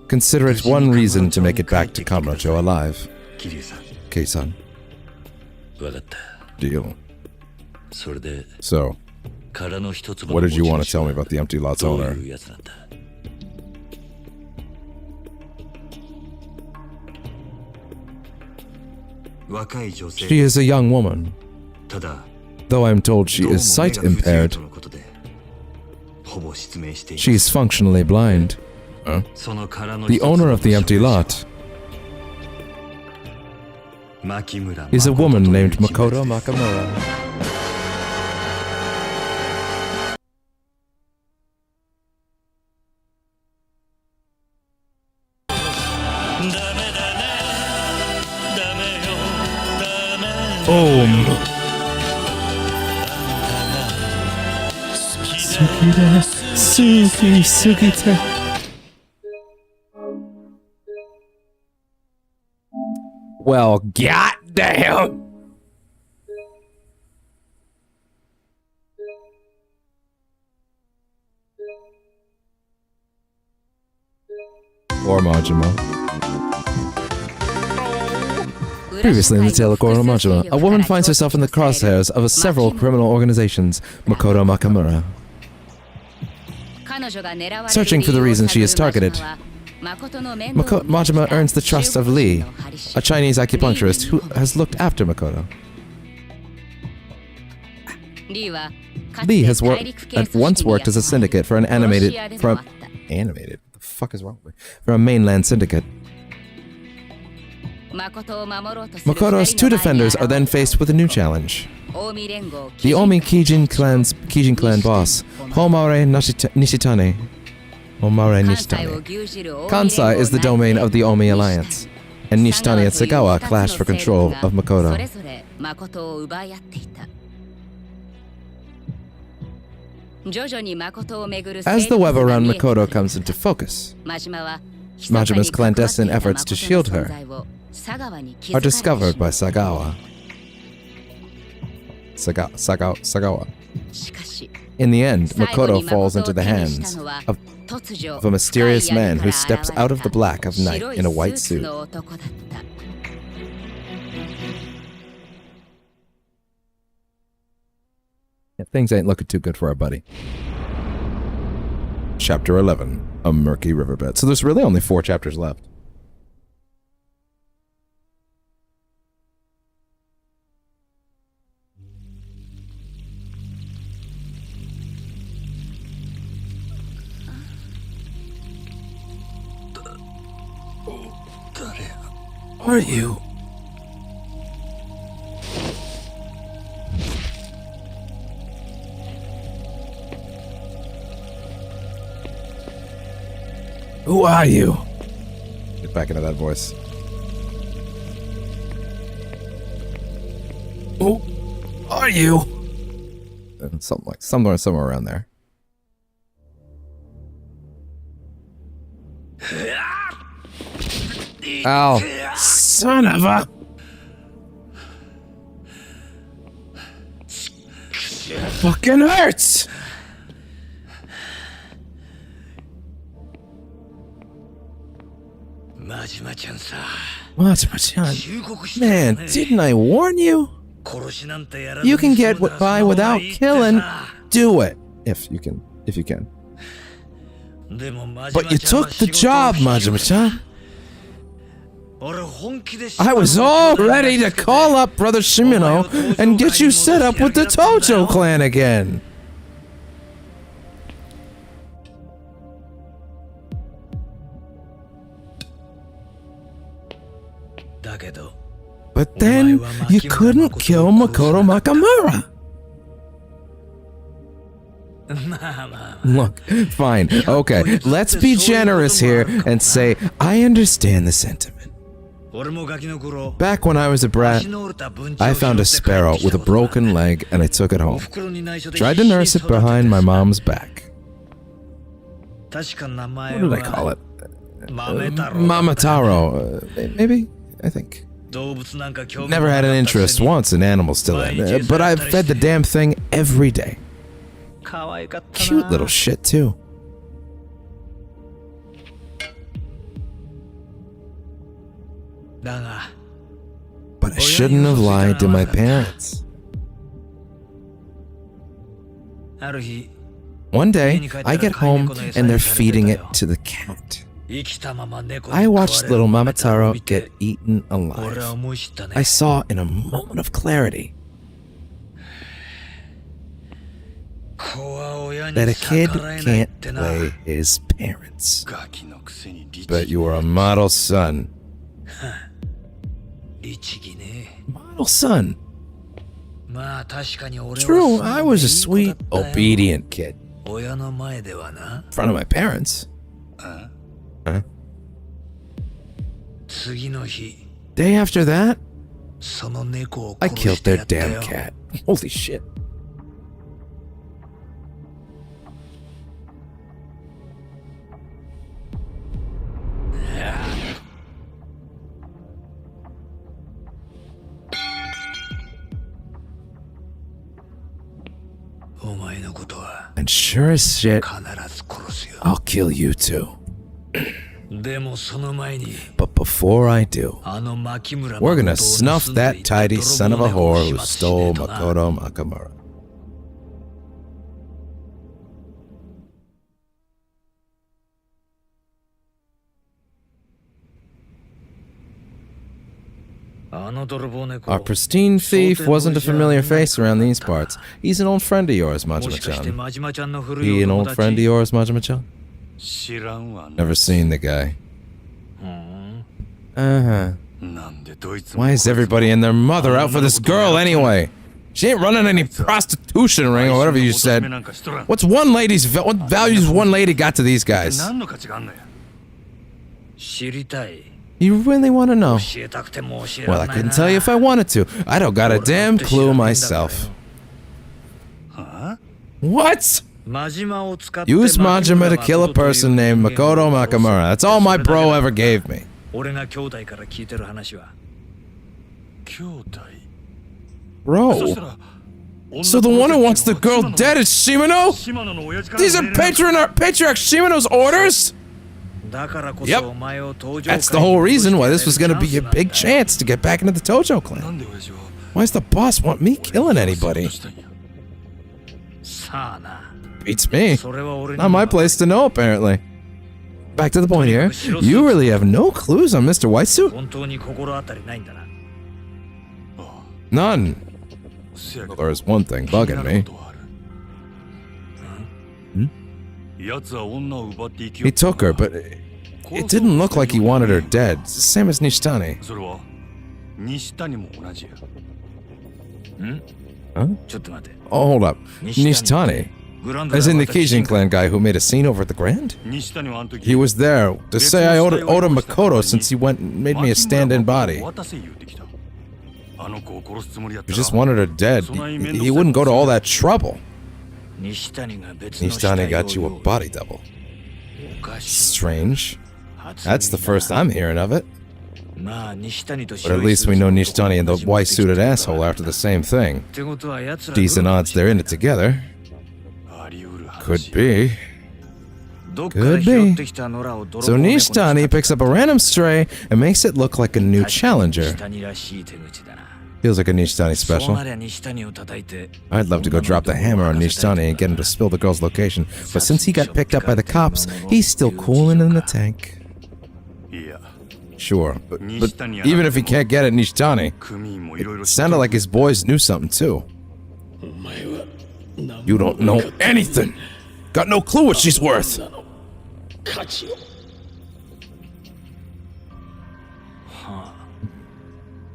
Consider it one reason to make it back to Kamurocho alive. Kiryu-san. Deal. それで So, 殻の一つ what did you want to tell me about the empty lot's どう owner? いうやつなんだ。若い女性 She is a young woman, ただ though I'm told she どうも is 目 sight が不自由 impaired. とのことでほぼ失明している She is functionally blind. その殻の The 一つの owner of the 所 empty 有者 lot 牧村 is a 誠 woman という named 人物です Makoto Makamura. Boom. Sugita. Well, goddamn. Or Majima. Previously in the tale of Goro Majima, a woman finds herself in the crosshairs of several criminal organizations, Makoto Makamura. Searching for the reason she is targeted, Majima earns the trust of Lee, a Chinese acupuncturist who has looked after Makoto. Lee has once worked as a syndicate for an for a mainland syndicate. Makoto's two defenders are then faced with a new challenge. The Omi Kijin clan boss, Homare Nishitane. Kansai is the domain of the Omi Alliance, and Nishitani and Sagawa clash for control of Makoto. As the web around Makoto comes into focus, Majima's clandestine efforts to shield her are discovered by Sagawa. Sagawa. In the end, Makoto falls into the hands of a mysterious man who steps out of the black of night in a white suit. Yeah, things ain't looking too good for our buddy. Chapter 11, A Murky Riverbed. So there's really only 4 chapters left. Who are you? Who are you? Get back into that voice. Who are you? Somewhere around there. Ow. Son of a... Fucking hurts! Majima-chan. Man, didn't I warn you? You can get by without killing. Do it. If you can. But you took the job, Majima-chan. I was all ready to call up Brother Shimino and get you set up with the Tojo clan again. But then you couldn't kill Makoto Makamura. Look, fine, okay, let's be generous here and say I understand the sentiment. Back when I was a brat, I found a sparrow with a broken leg and I took it home. Tried to nurse it behind my mom's back. What did I call it? Mamataro, maybe? I think. Never had an interest once in animals till then, but I've fed the damn thing every day. Cute little shit, too. But I shouldn't have lied to my parents. One day, I get home and they're feeding it to the cat. I watched little Mamataro get eaten alive. I saw in a moment of clarity that a kid can't play his parents. But you were a model son. Model son. True, I was a sweet, obedient kid. In front of my parents. Huh? Day after that, I killed their damn cat. Holy shit. And sure as shit, I'll kill you too. But before I do, we're gonna snuff that tidy son of a whore who stole Makoto Nakamura. Our pristine thief wasn't a familiar face around these parts. He's an old friend of yours, Majima-chan. He an old friend of yours, Majima-chan? Never seen the guy. Uh-huh. Why is everybody and their mother out for this girl anyway? She ain't running any prostitution ring or whatever you said. What values one lady got to these guys? You really want to know? Well, I couldn't tell you if I wanted to. I don't got a damn clue myself. What? Use Majima to kill a person named Makoto Nakamura. That's all my bro ever gave me. Bro? So the one who wants the girl dead is Shimano? These are Patriarch Shimano's orders? Yep. That's the whole reason why this was gonna be a big chance to get back into the Tojo clan. Why does the boss want me killing anybody? Beats me. Not my place to know, apparently. Back to the point here. You really have no clues on Mr. Whitesuit? None. Well, there's one thing bugging me. He took her, but it didn't look like he wanted her dead. Same as Nishitani. Huh? Oh, hold up. Nishitani? As in the Kijin clan guy who made a scene over at the Grand? He was there to say I owed him Makoto since he went and made me a stand-in body. He just wanted her dead. He wouldn't go to all that trouble. Nishitani got you a body double. Strange. That's the first I'm hearing of it. But at least we know Nishitani and the white-suited asshole after the same thing. Decent odds they're in it together. Could be. Could be. So Nishitani picks up a random stray and makes it look like a new challenger. Feels like a Nishitani special. I'd love to go drop the hammer on Nishitani and get him to spill the girl's location, but since he got picked up by the cops, he's still cooling in the tank. Sure, but even if he can't get at Nishitani, it sounded like his boys knew something too. You don't know anything! Got no clue what she's worth!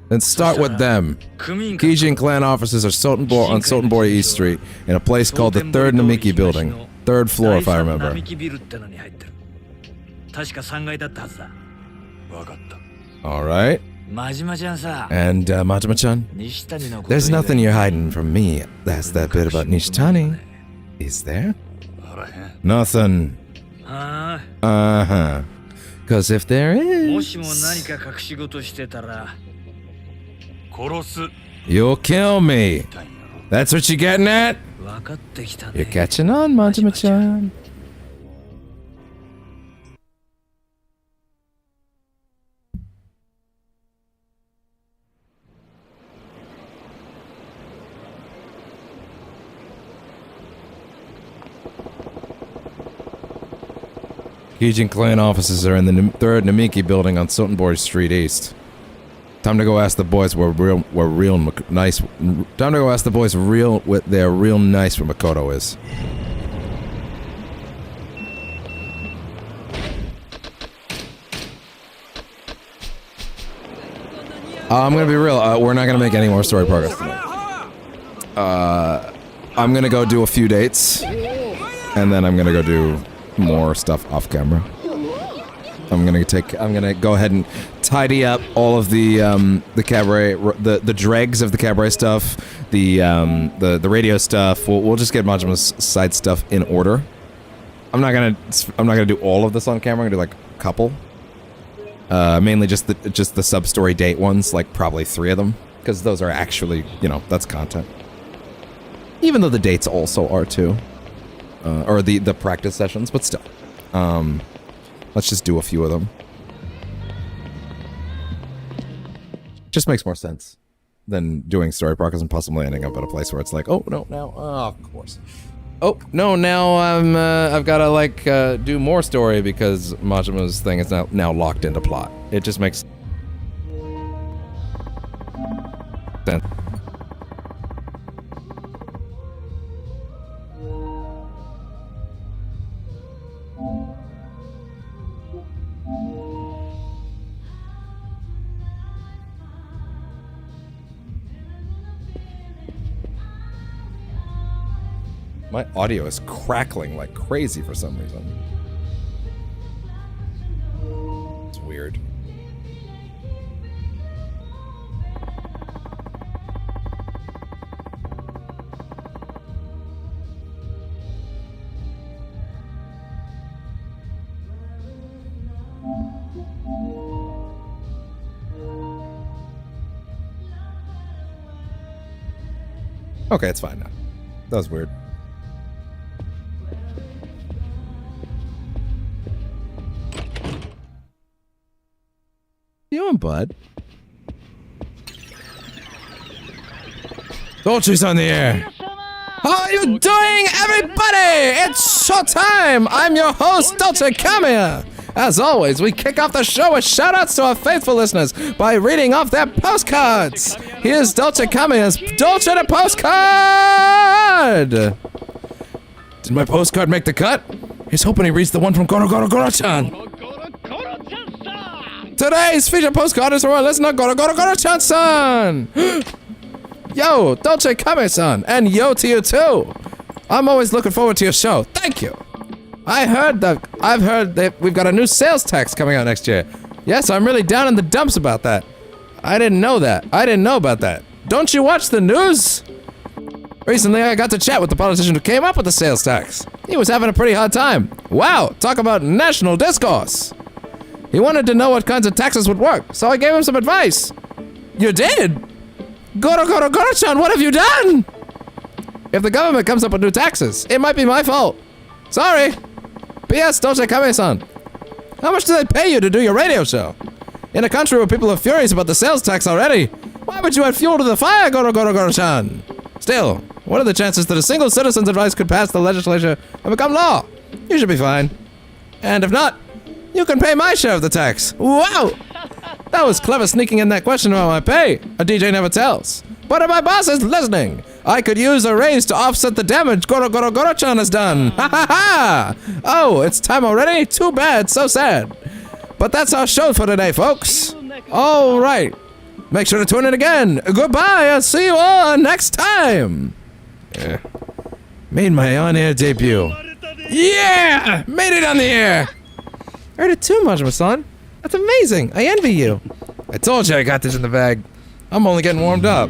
Then start with them. Kijin clan offices are on Sotenbori East Street, in a place called the 3rd Namiki Building. 3rd floor, if I remember. Alright. And, Majima-chan? There's nothing you're hiding from me. That's that bit about Nishitani. Is there? Nothing. Uh-huh. 'Cause if there is... You'll kill me. That's what you're getting at? You're catching on, Majima-chan. Kijin clan offices are in the third Namiki building on Sotenborg Street East. Time to go ask the boys where nice. Time to go ask the boys what they're real nice where Makoto is. I'm gonna be real. We're not gonna make any more story progress tonight. I'm gonna go do a few dates, and then I'm gonna go do more stuff off camera. I'm gonna go ahead and tidy up all of the cabaret, the dregs of the cabaret stuff, the radio stuff. We'll just get Majima's side stuff in order. I'm not gonna do all of this on camera. I'm gonna do like a couple. Mainly just the sub-story date ones, like probably 3 of them, because those are actually, you know, that's content. Even though the dates also are too, or the practice sessions, but still. Let's just do a few of them. Just makes more sense than doing story progress and possibly ending up at a place where it's like, oh no, now, of course. Oh no, now I've got to like do more story because Majima's thing is now locked into plot. It just makes sense. My audio is crackling like crazy for some reason. It's weird. Okay, it's fine now. That was weird. Doing, bud? Dolce's on the air. How are you doing, everybody? It's showtime. I'm your host, Dolce Kamiya. As always, we kick off the show with shoutouts to our faithful listeners by reading off their postcards. Here's Dolce Kamiya's Dolce the Postcard. Did my postcard make the cut? He's hoping he reads the one from Goro Goro Goro-chan. Today's feature postcard is from our listener, Goro Goro Goro-chan-san! Yo, Dolce Kame-san, and yo to you too! I'm always looking forward to your show, thank you! I've heard that we've got a new sales tax coming out next year. Yes, I'm really down in the dumps about that. I didn't know about that. Don't you watch the news? Recently, I got to chat with the politician who came up with the sales tax. He was having a pretty hard time. Wow, talk about national discourse! He wanted to know what kinds of taxes would work, so I gave him some advice. You did? Goro Goro Goro-chan, what have you done? If the government comes up with new taxes, it might be my fault. Sorry. P.S. Dolce Kame-san. How much do they pay you to do your radio show? In a country where people are furious about the sales tax already, why would you add fuel to the fire, Goro Goro Goro-chan? Still, what are the chances that a single citizen's advice could pass the legislature and become law? You should be fine. And if not, you can pay my share of the tax. Wow! That was clever sneaking in that question about my pay. A DJ never tells. But if my boss is listening, I could use a raise to offset the damage Goro Goro Goro-chan has done. Ha ha ha! Oh, it's time already? Too bad, so sad. But that's our show for today, folks. All right. Make sure to tune in again. Goodbye, I'll see you all next time. Yeah. Made my on-air debut. Yeah! Made it on the air! I heard it too, Majima-san. That's amazing. I envy you. I told you I got this in the bag. I'm only getting warmed up.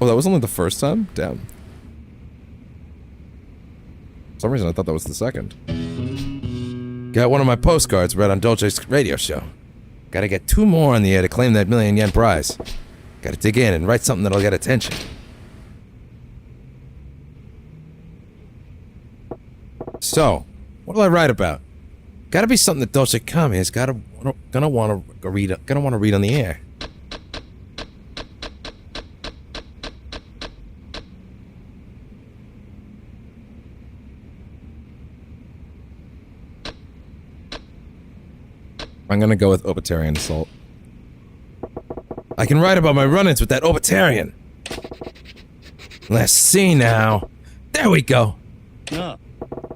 Oh, that was only the first time? Damn. For some reason, I thought that was the second. Got one of my postcards read on Dolce's radio show. Gotta get 2 more on the air to claim that ~1,000,000 yen prize. Gotta dig in and write something that'll get attention. So, what'll I write about? Gotta be something that Dolce Kami is gonna want to read on the air. I'm gonna go with Obitarian Assault. I can write about my run-ins with that Obitarian. Let's see now. There we go.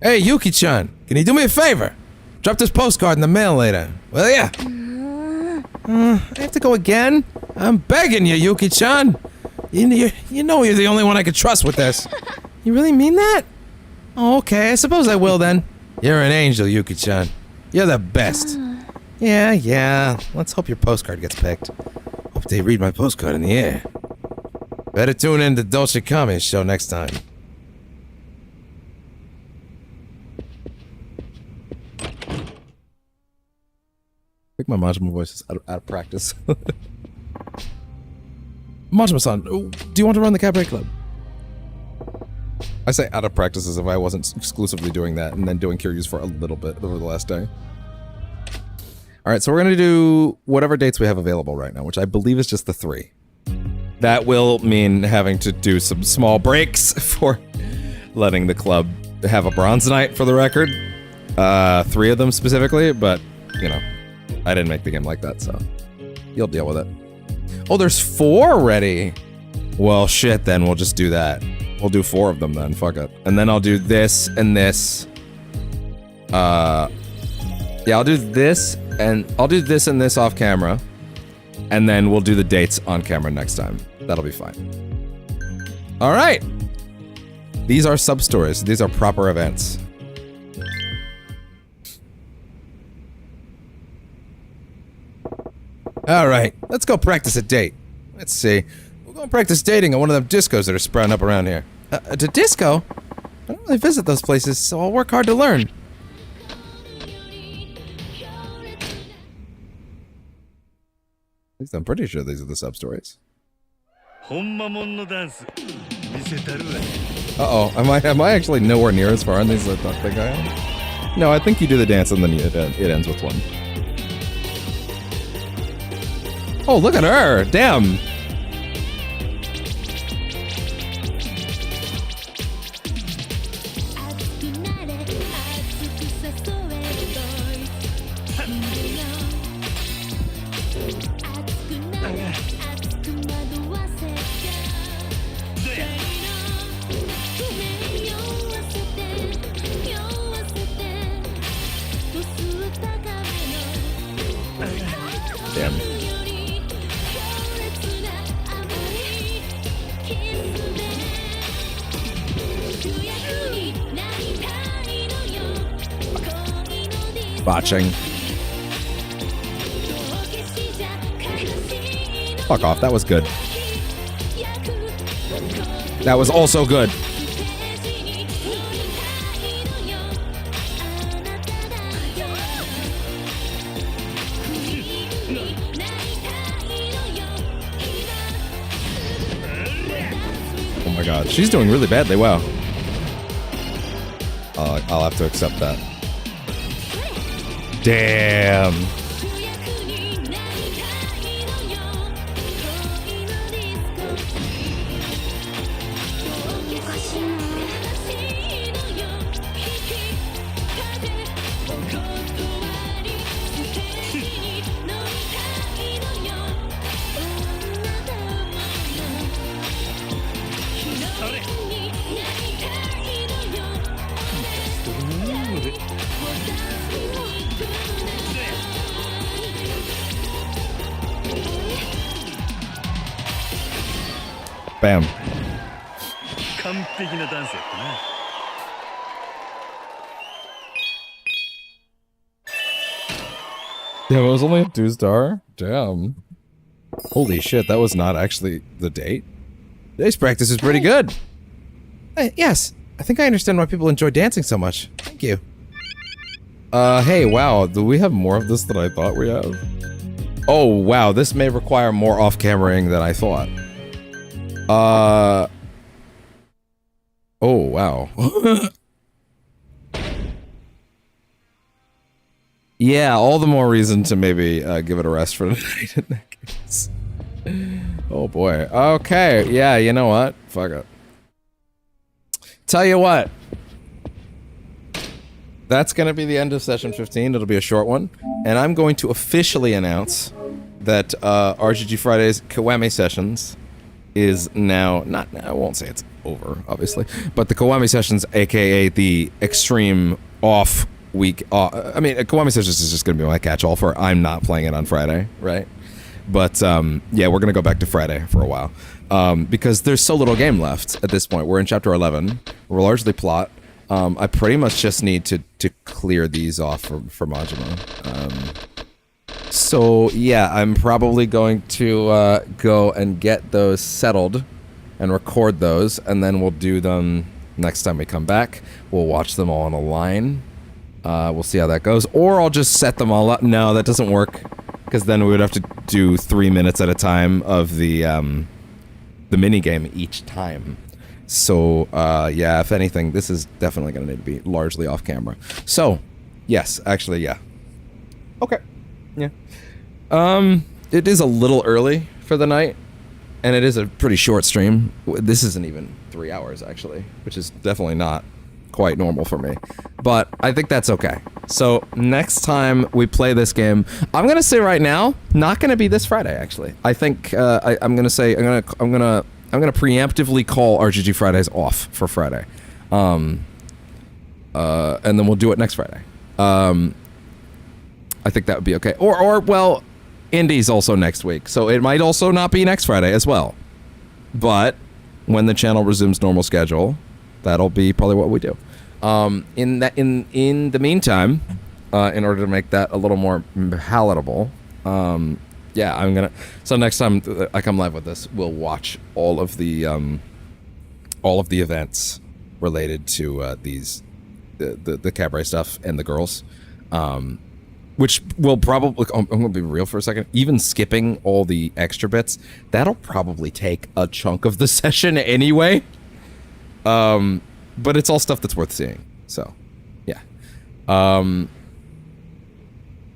Hey, Yuki-chan, can you do me a favor? Drop this postcard in the mail later, will ya? I have to go again? I'm begging you, Yuki-chan. You know you're the only one I can trust with this. You really mean that? Oh, okay, I suppose I will then. You're an angel, Yuki-chan. You're the best. Yeah. Let's hope your postcard gets picked. Hope they read my postcard in the air. Better tune in to Dolce Kami's show next time. I think my Majima voice is out of practice. Majima-san, do you want to run the cabaret club? I say out of practice as if I wasn't exclusively doing that and then doing Kiryu's for a little bit over the last day. Alright, so we're gonna do whatever dates we have available right now, which I believe is just the 3. That will mean having to do some small breaks for letting the club have a bronze night, for the record. 3 of them specifically, but, you know, I didn't make the game like that, so you'll deal with it. Oh, there's 4 already! Well, shit, then we'll just do that. We'll do 4 of them then, fuck it. And then I'll do this and this. Yeah, I'll do this and this off camera. And then we'll do the dates on camera next time. That'll be fine. Alright! These are sub-stories. These are proper events. Alright, let's go practice a date. Let's see. We'll go practice dating at one of them discos that are sprouting up around here. A disco? I don't really visit those places, so I'll work hard to learn. At least I'm pretty sure these are the sub-stories. Uh-oh, am I actually nowhere near as far in these as I think I am? No, I think you do the dance and then it ends with one. Oh, look at her! Damn! Damn. Botching. Fuck off, that was good. That was also good. Oh my god, she's doing really badly, wow. I'll have to accept that. Damn. Bam. Yeah, it was only a 2-star? Damn. Holy shit, that was not actually the date? Today's practice is pretty good. Yes, I think I understand why people enjoy dancing so much. Thank you. Hey, wow, do we have more of this than I thought we have? Oh, wow, this may require more off-cameraing than I thought. Oh, wow. Yeah, all the more reason to maybe give it a rest for tonight in that case. Oh boy. Okay, yeah, you know what? Fuck it. Tell you what. that's going to be the end of session 15. It'll be a short one. And I'm going to officially announce that RGG Fridays KIWAMI sessions is now, not, I won't say it's over, obviously, but the KIWAMI sessions, aka the extreme off week, I mean, KIWAMI sessions is just going to be my catch-all for I'm not playing it on Friday, right? But, yeah, we're going to go back to Friday for a while. Because there's so little game left at this point. We're in chapter 11. We're largely plot. I pretty much just need to clear these off for Majima. So, yeah, I'm probably going to go and get those settled and record those, and then we'll do them next time we come back. We'll watch them all on a line. We'll see how that goes. Or I'll just set them all up. No, that doesn't work, because then we would have to do 3 minutes at a time of the minigame each time. So, yeah, if anything, this is definitely going to need to be largely off camera. So, yes, actually, yeah. Okay. Yeah. It is a little early for the night, and it is a pretty short stream. This isn't even 3 hours, actually, which is definitely not quite normal for me. But I think that's okay. So, next time we play this game, I'm going to say right now, not going to be this Friday, actually. I think, I'm going to say, I'm going to preemptively call RGG Fridays off for Friday. And then we'll do it next Friday. I think that would be okay. Or well, Indie's also next week, so it might also not be next Friday as well. But when the channel resumes normal schedule, that'll be probably what we do. In the meantime, in order to make that a little more palatable, yeah, I'm gonna. So next time I come live with this, we'll watch all of the events related to the cabaret stuff and the girls, which will probably. I'm gonna be real for a second. Even skipping all the extra bits, that'll probably take a chunk of the session anyway. But it's all stuff that's worth seeing. So, yeah.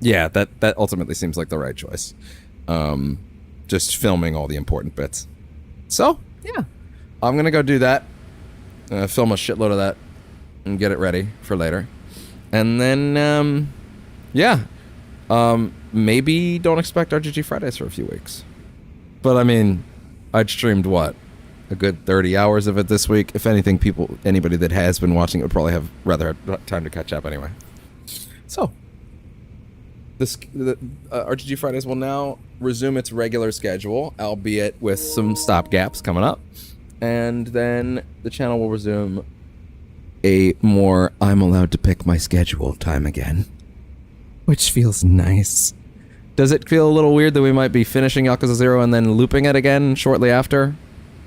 Yeah, that ultimately seems like the right choice. Just filming all the important bits. So, yeah. I'm gonna go do that. Film a shitload of that and get it ready for later. And then, yeah. Maybe don't expect RGG Fridays for a few weeks. But I mean, I'd streamed what? A good 30 hours of it this week. If anything, anybody that has been watching it would probably have rather had time to catch up anyway. So, RGG Fridays will now resume its regular schedule, albeit with some stopgaps coming up. And then the channel will resume a more I'm allowed to pick my schedule time again. Which feels nice. Does it feel a little weird that we might be finishing Yakuza 0 and then looping it again shortly after?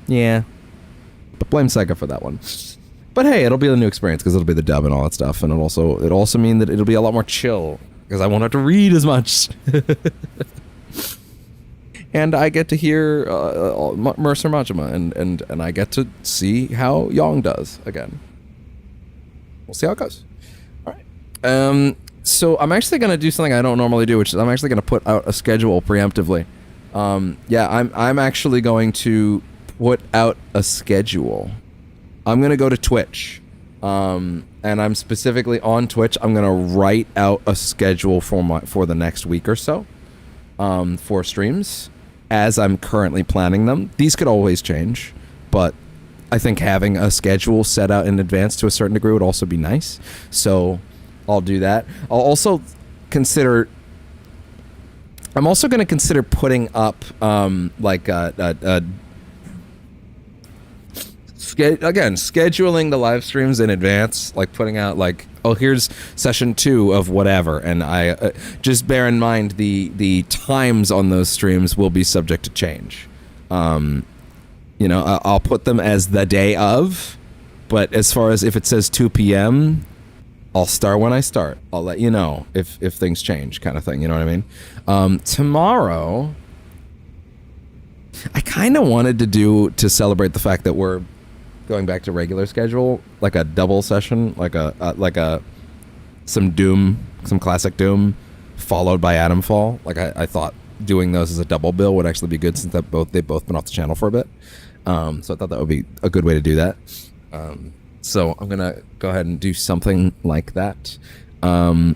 Yeah. But blame Sega for that one. But hey, it'll be a new experience because it'll be the dub and all that stuff. And it'll also mean that it'll be a lot more chill because I won't have to read as much. And I get to hear Mercer Majima and I get to see how Yong does again. We'll see how it goes. All right. So I'm actually going to do something I don't normally do, which is I'm actually going to put out a schedule preemptively. Yeah, I'm actually going to put out a schedule. I'm going to go to Twitch. And I'm specifically on Twitch. I'm going to write out a schedule for the next week or so for streams as I'm currently planning them. These could always change, but I think having a schedule set out in advance to a certain degree would also be nice. So I'll do that. I'll also consider... I'm also going to consider putting up, scheduling the live streams in advance, like putting out, like, oh, here's session 2 of whatever, and I just bear in mind the times on those streams will be subject to change. You know, I'll put them as the day of, but as far as if it says 2 p.m., I'll start when I start. I'll let you know if things change, kind of thing. You know what I mean? Tomorrow, I kind of wanted to celebrate the fact that we're going back to regular schedule, like a double session, like some classic Doom, followed by Atomfall. Like I thought doing those as a double bill would actually be good since they've both been off the channel for a bit. So I thought that would be a good way to do that. So I'm gonna go ahead and do something like that. Yeah.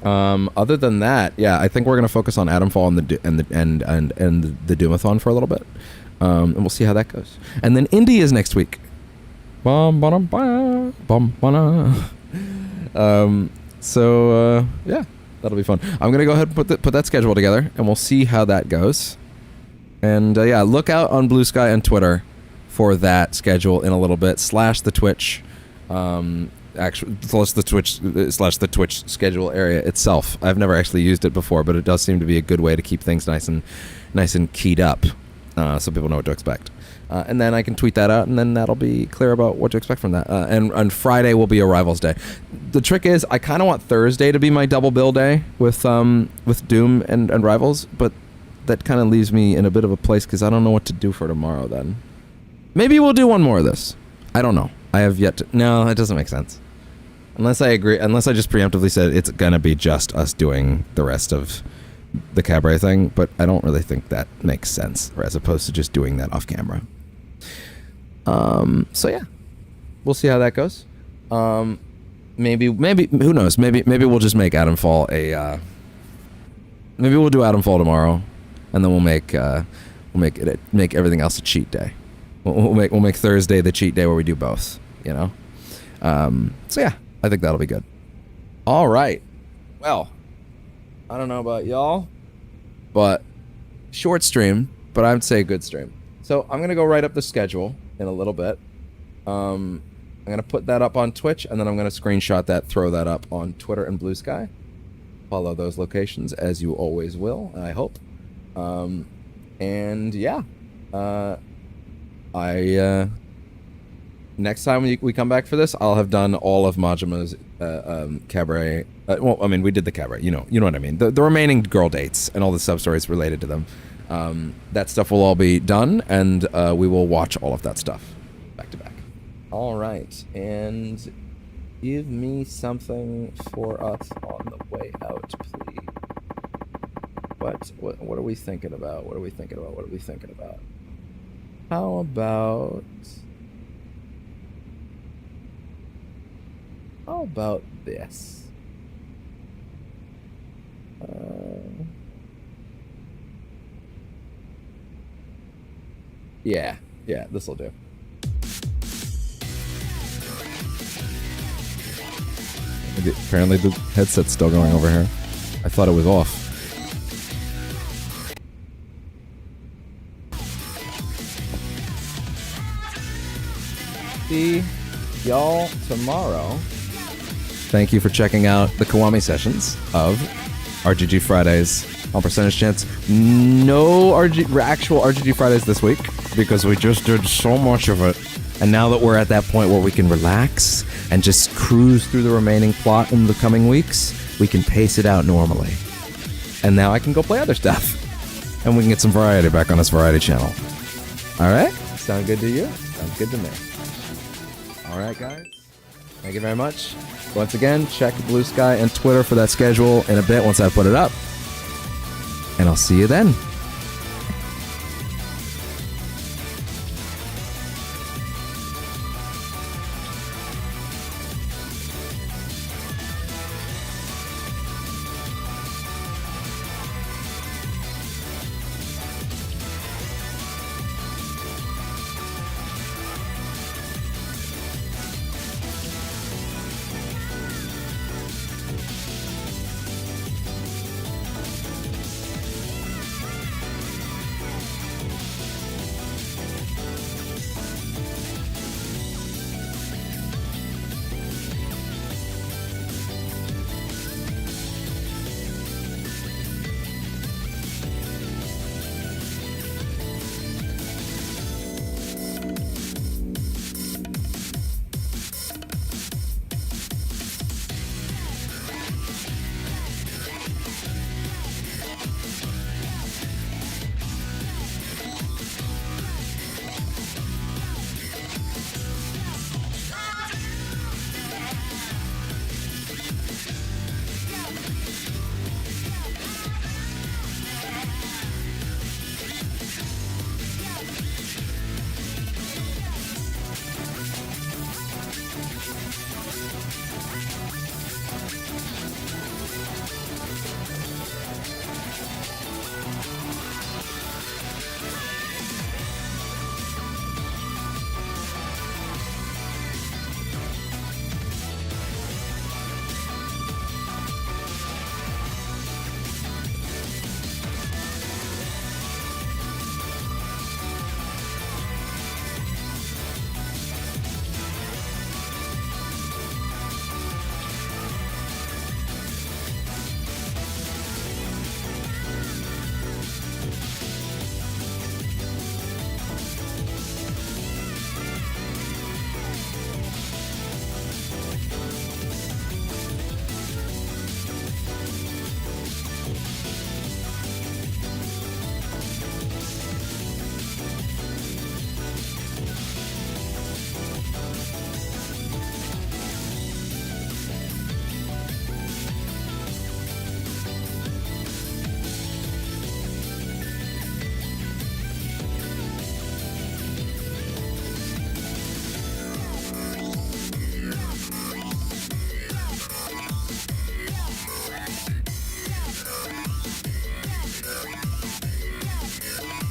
Other than that, yeah, I think we're gonna focus on Adamfall and the Doomathon for a little bit, and we'll see how that goes. And then Indie is next week. Yeah, that'll be fun. I'm gonna go ahead and put that schedule together, and we'll see how that goes. And yeah, look out on Blue Sky and Twitter for that schedule in a little bit. / the Twitch. Actually, / the Twitch schedule area itself. I've never actually used it before, but it does seem to be a good way to keep things nice and keyed up, so people know what to expect. And then I can tweet that out, and then that'll be clear about what to expect from that. And on Friday will be Arrivals Day. The trick is, I kind of want Thursday to be my double bill day with Doom and Rivals, but that kind of leaves me in a bit of a place because I don't know what to do for tomorrow. Then maybe we'll do one more of this. I don't know. I have yet to. No, it doesn't make sense. Unless I just preemptively said it's gonna be just us doing the rest of the cabaret thing, but I don't really think that makes sense, or as opposed to just doing that off camera. So yeah, we'll see how that goes. Maybe who knows? Maybe we'll just make Adamfall maybe we'll do Adamfall tomorrow, and then we'll make everything else a cheat day. We'll make Thursday the cheat day where we do both. You know. So yeah, I think that'll be good. All right. Well, I don't know about y'all, but short stream, but I would say a good stream. So I'm going to go write up the schedule in a little bit. I'm going to put that up on Twitch, and then I'm going to screenshot that, throw that up on Twitter and Blue Sky. Follow those locations, as you always will, I hope. And yeah, next time we come back for this, I'll have done all of Majima's cabaret. Well, I mean, we did the cabaret. You know what I mean. The remaining girl dates and all the sub stories related to them. That stuff will all be done, and we will watch all of that stuff back to back. All right, and give me something for us on the way out, please. What are we thinking about? What are we thinking about? How about this? Yeah, this'll do. Apparently the headset's still going over here. I thought it was off. See y'all tomorrow. Thank you for checking out the KIWAMI sessions of RGG Fridays on Percentage Chance. No actual RGG Fridays this week because we just did so much of it. And now that we're at that point where we can relax and just cruise through the remaining plot in the coming weeks, we can pace it out normally. And now I can go play other stuff. And we can get some variety back on this variety channel. Alright? Sound good to you? Sounds good to me. Alright, guys. Thank you very much. Once again, check Blue Sky and Twitter for that schedule in a bit once I put it up. And I'll see you then.